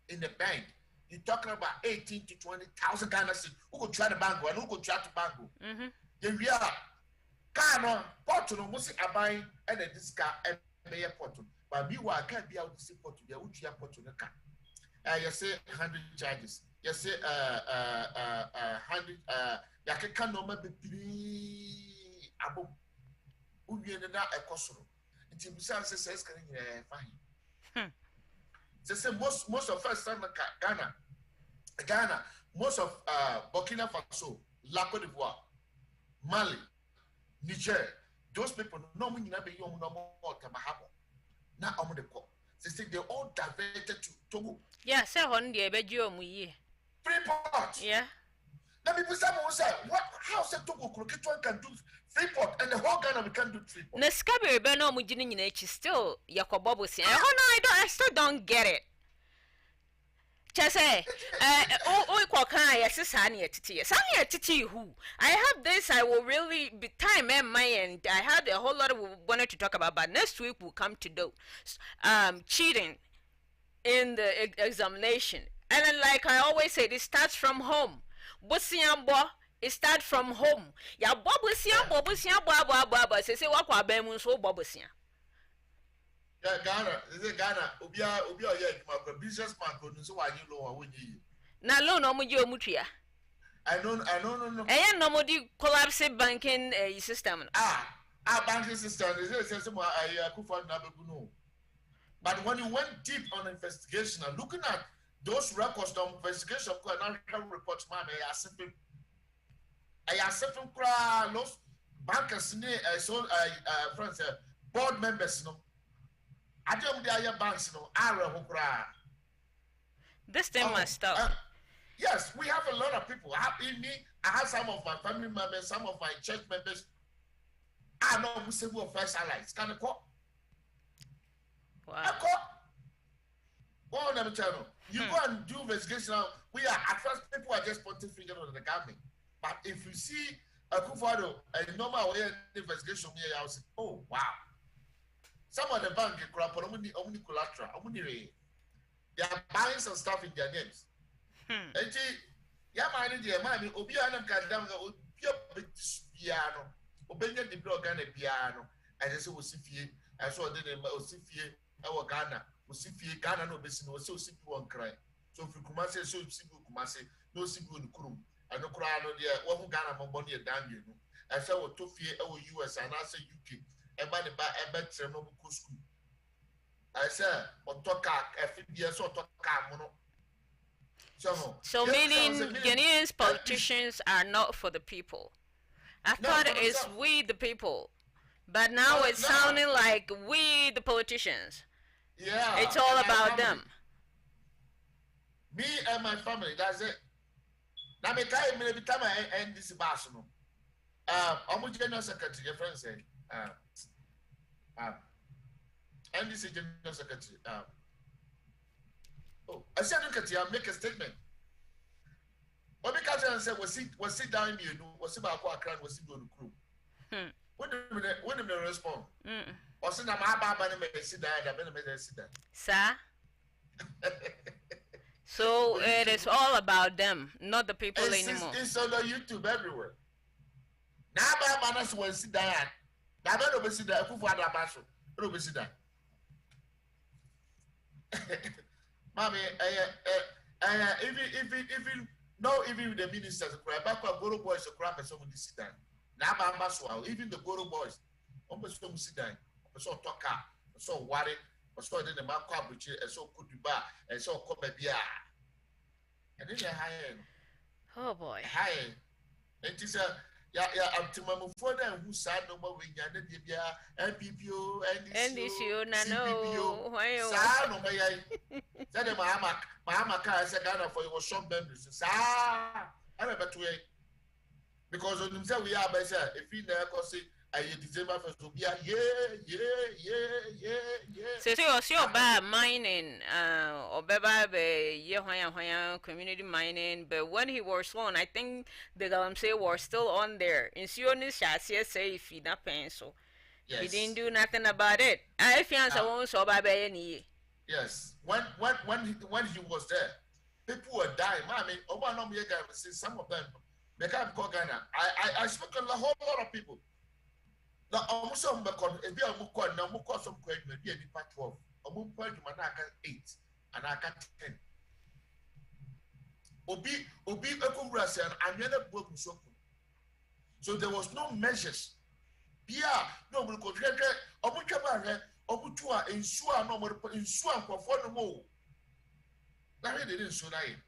in the bank, you're talking about 18 to 20,000 Ghanaians who could try the bango and who could try to bango. Then we are. Kano, Porto, must a buying and a discount and a porto. But meanwhile, I can't be out to see Porto, which you are Porto. You say 100 charges. You say 100. You can't no more be abo. Uye na ekosoro. Nti bisa says can fine. Say most of us Ghana, most of Burkina Faso, La Côte d'Ivoire, Mali, Niger, those people no me na be young no more tamahabo. Na omo de ko. They all diverted to Togo. Yeah, say on the Bejo Muye. Freeport. Yeah. Now people say, what? How say Togo can do Freeport and the whole Ghana we can do Freeport? Nescabe Beno Mujini in H still Yakobobo saying, oh no, I still don't get it. Chase, Sani who I have this, I will really be time and my end. I had a whole lot of wanted to talk about, but next week we'll come to those cheating in the examination. And then, like I always say, it starts from home. Busiambo, it starts from home. Ya Bobusiambo, say what Bamun so Bobusiam. Ghana, is it Ghana? Ubia, my businessman couldn't so why you know when you. Now, no, Mujo Mutria. I know. And no more collapsing banking system. Our banking system is a system I could find Nabuno. But when you went deep on investigation and looking at those records, the investigation of national reports, man, I accept those bankers, friends, board members, no. I don't know banks, no. This thing must stop. Yes, we have a lot of people. I have some of my family members, some of my church members. I know we say we're first allies. Can I call? Wow. Let me tell you. You go and do investigation now. We are at first people are just pointing fingers on the government. But if you see a Kufado, a normal way investigation here, I will say, oh wow. some of the bank only collateral, they are buying some stuff in their names. And yeah, man, dear man, Obiano can down the piano, Obenya the blog and a piano, and I saw Sifie, I saw the name of Sifie, our Ghana, Sifie, Ghana, no business, was so Sifu won't cry. So if you Kumase, so Sifu Kumase, no Sifu in Kurum, and no cry, no dear, one Ghana, Moboni, and Dan, you know. I said, what to fear our US and I say UK, and by the back, I bet no school. I said, or talk, FBS or talk, mono. So meaning Ghanaians politicians are not for the people. I thought it's we the people, but now it's sounding like we the politicians. Yeah, it's all about them. Me and my family. That's it. Now me tell me every time I end this bash, no. I'm general secretary. Your friend said, NDC general secretary. Oh, I said, look at you, I'll make a statement. What we catch and say, was sit down here, was about what crime was sit on the crew. When the respond? Or send a map and sit down, I've been a sit down. Sir? So it is all about them, not the people anymore. It's on YouTube everywhere. Now, my manners will sit down. Now, I don't sit down. Who for the basho? Don't sit down. Mommy, even no, even the ministers, back when Goro boys are crap and somebody sit down. Now, even the Goro boys, almost don't sit down. I saw talk, I saw worry, I saw the Marco, which I saw could be bar, and saw come beer. And then high. Oh boy. High. It is a I'm to my phone who said no more with Yanabia, NPPO, NDCO, Nano, Sano, may I said, Mahama car said, Ghana for your shop members. Sah, I never to wait. Because on himself, we are by sir, if he never could say, I December first to be a So bad mining, or Beba, community mining, but when he was on, I think the Galamsey was still on there. In Sionis, say if he not paying so. He didn't do nothing about it. I fiance won't so by any. Yes, when he was there, people were dying. Mommy, Obama, some of them, they can't call Ghana. I spoke to a whole lot of people. Now, almost some if you are Mukon, now Mukon some question, maybe a part 12, or Mukon, Manaka 8, and I got 10. Obi, Ekumbrasian, and the other book so. So there was no measures. Yeah, no, we could get Obuchaba, Obutua, ensure no more, ensure for no more. Now they didn't so naive.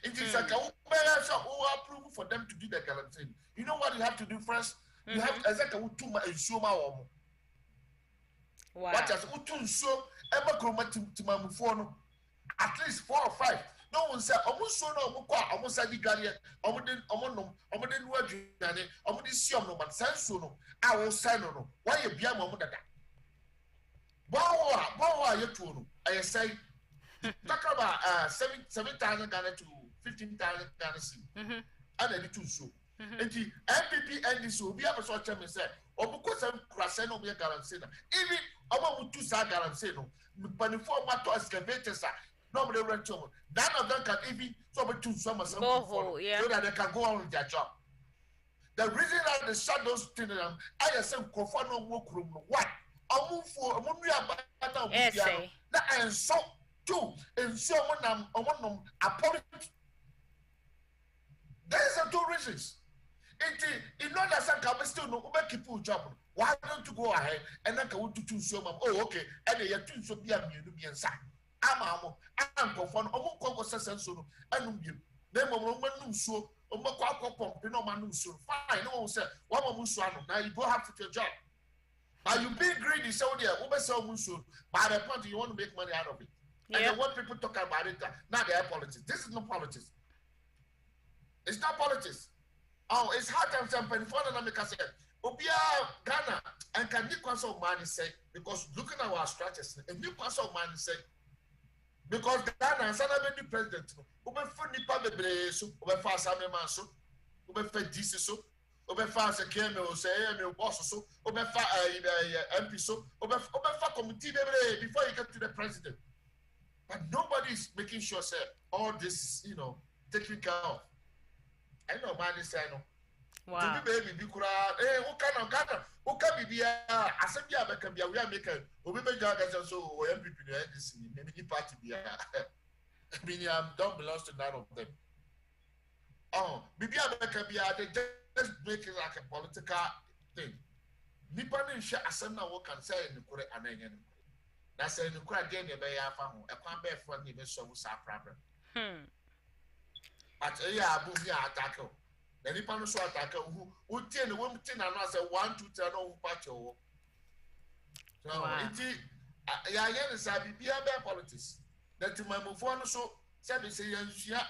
It is like a approve for them to do the guarantee. You know what you have to do first? You have exactly two and show my own. What has Utun so ever chromatic to my phone? At least 4 or 5. No one said, almost so no, almost said the Guardian, Omoden word, Omodi Sion, but Sansuno, I will sign on. Why you be a moment that? Bow, you two, I say, talk about 7,000 Ghana to 15,000 Ghana. And then two so. And the MPP and this will be able to tell me, say, or because I'm crossing on your Garancena. Even about 2 Garanceno, but before my to excavators, nobody rent to none of them can even so to some so that they can go on with their job. The reason that they shut those things down, I say, Kofano workroom, what? I'll move for a movie and so too, and so on, apology. There is 2 reasons. In order to still no keep your job. Why don't you go ahead and then go to choose some? Oh, okay. And they are two so be a Nubian son. I'm confirmed. So and you. Then when so, fine. No, sir. Now you go have to your job. Now you being greedy, so there, by the point you want to make money out of it. And then what people talk about it, now they are politics. This is not politics. It's not politics. Oh, it's hard to something for the America said. Obia Ghana and can you consult money say because looking at our strategies, and you consult money say because Ghana and Sana be president, Ube for Nipa Bebre, so Ube for Same Manso, Ube for DC so, obefa se keme o say me boss so obefa MP so obefa committee before you get to the president. But nobody is making sure say all this is, taken care of. I know man is saying no. Wow. To be baby be kura who can be asebia be can be we are making obi be gaga so o MPP no NDC maybe party be I mean don't belong to none of them. Bibi Abeka be they just make it like a political thing. Nipa ni share asem na wo kan say ni kure anenye ni. Na say ni kure dey na be ya fa ho e kwan be for ni be solve sa problem. But abu bi attack o. Na nipa no so attack who tie ni wo mti na no say 1 2 3 no patch o. So iti ya ye ni sa bibi abe politics. That mamufo no so say be say yan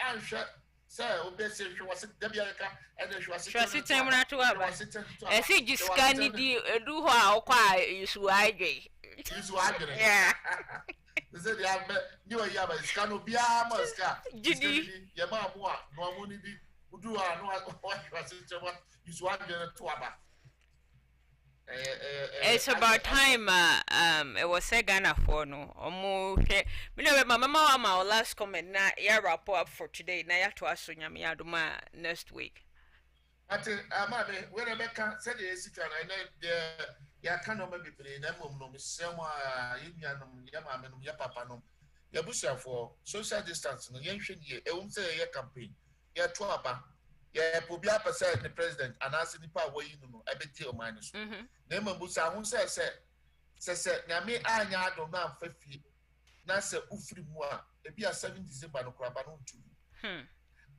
anhwe say obese hwase dabiaka and hwase tem na to aba esi jiska ni di edu ho a okwa isu adwe yeah say they have you ya ba iska no bia ma iska gidi ye ma mo a no amu ni bi udu a no hwase tem isu adwe to aba. It's about time it was said Ghana for no my mama my last comment na ya wrap up for today na ya to aso nyame adoma next week. Ati amade we Rebecca said the sika na the ya kano me bebre na mom no mesem a yenuanom ya mama no ya papa no ya busia for social distance no yenhwe nie ewum say ya campaign ya to aba ya pobia person the president anase nipa awayi no abeti o man so na mabusa hu se nyame anya adom na amfafie na se ufiri mu a ebi a 7 December no kraba no ntu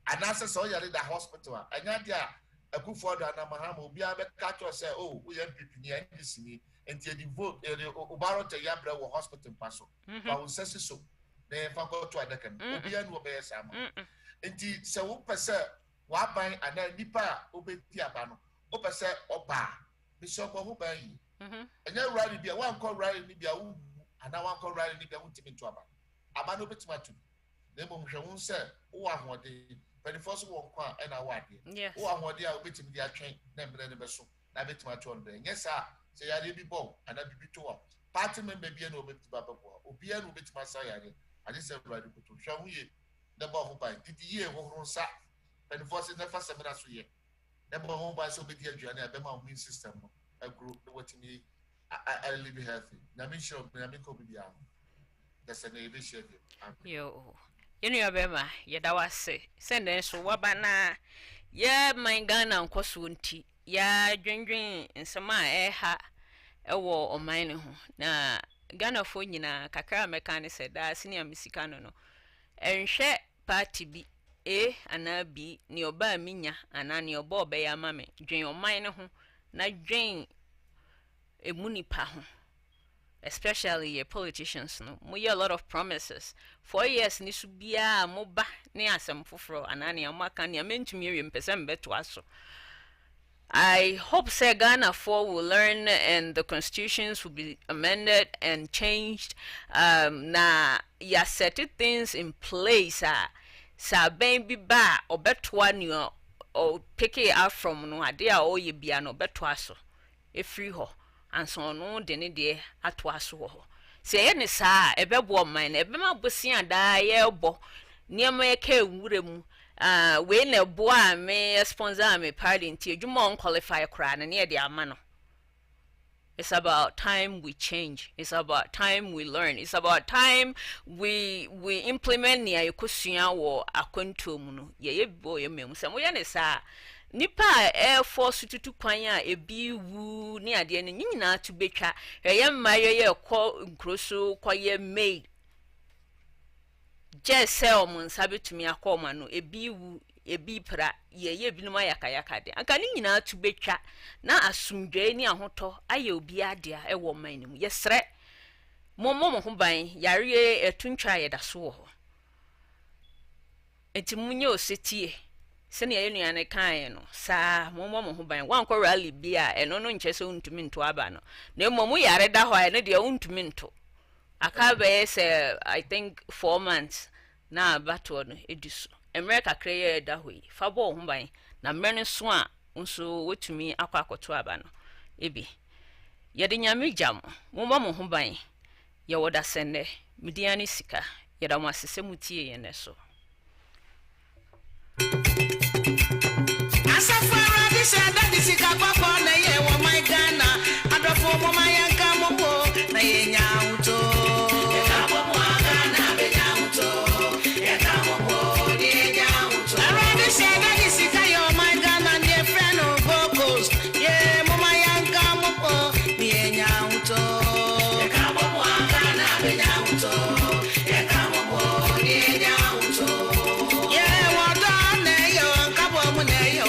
anase so yare da hospital anya dia akufo do anamahama obi abeka cho se oh we MPP ni NDC ni enti the vote obarote ya bra wo hospital paso ba wo sese so na fa ko to adaka no obi anu obe sama enti se wo pese wa ban ana nipa obeti aba no o pese oba bishop ho ban yi enya rally bia wan ko rally ni bia wu ana wan ko rally ni bia wu timi to aba no betima to na mo hwe hu se wo ahode 24 wo kwa na wa de wo ahode a obetimi dia twen na mbre ne beso na betima to on be nyesa se ya de bi bo ana bibi to wa party member bia na obeti baba bo obi a na obetima sa ya de ade se rally ko to hwe hu ye na ba ho ban didi ye ho ho sa 24 never semina so ye na ba ho ban so obeti aduane a be ma immune system no a group what me I live healthy na me sure na me ko bibia that's an edition yo you bema ye da wase send so waba na ye man Ghana nkoso nti ya dwendwen nsema ha ewo oman ne ho na Ghana fo nyina kakra meka ne se da senior misika no enhwe party bi ana bi ni oba minya ana ni oba obeya mame dwen oman ne ho na dwen emunipa ho especially politicians no mo a lot of promises 4 years ni su bia mo ba ne asem foforo ana ne amaka ne mentumi wie mpesem beto aso. I hope say Ghana will learn and the constitutions will be amended and changed. Na ya set things in place. Sa baby ba obetwa ni or pick it out from no idea or ye be no betwa so. E free ho and so no deni de atwa so ho. Say any sa ebebo mine ebema bosia da ye bo niam ye ka nwure mu. We na boa me sponsor me party nti adwuma on qualify kra na ne de amano. It's about time we change. It's about time we learn. It's about time we implement ni ayekosua wo akwantom no. Ye bo ye mem se mo ye ne sa nipa air force tutu kwan a ebi wu ni ade ne nyina to betwa. Ye mmaye ye kɔ nkroso kɔ ye maid. Just sell mun sabitumi akoma no ebi wu ebi pra ye binuma yakayaka de anka ni nyina tu betwa na asumdwe ni ahoto aye obi ade a ewo man ni mu yesre mommo ho ban yare etuntwa ye da so ho enti munye osetie se ne yenu ane kan no sa mommo ho ban wankɔ rally bia eno no nkyese untumi nto aba no na momu yare da ho a ne de untumi nto akabe say I think 4 months na battle no ediso America kreye da hoyi fa bo ho ban na mmere so a nso wetumi akwa akoto aba no ebi yɛde nyame jam momma mo ho ban yɛ woda sɛnɛ mediane sika yɛda mo asese mutie yɛ ne so asafara di sada di sika papa na ye wo my Ghana adofo mo my Ghana mo na ye nyauto ye ka mo Ghana be nyauto ye ka mo ye nyauto aradi sada di sika yo my Ghana ye friend of vocals ye mo my Ghana mo ye nyauto ye ka mo Ghana be nyauto ye ka mo ye nyauto ye wo don na yo kabo mo na yo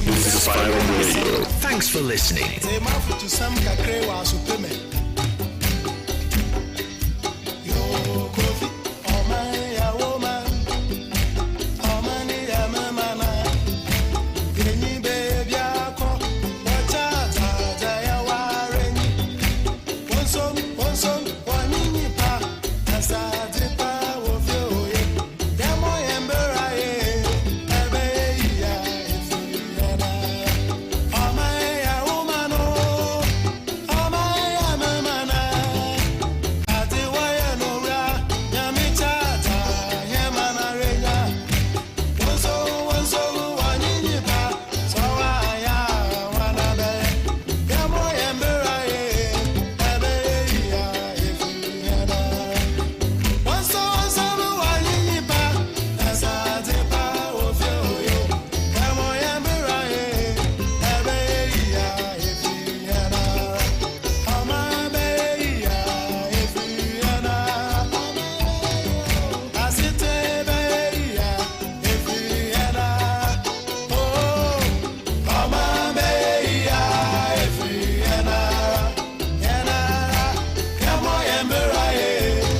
This is Fire Radio. Thanks for listening.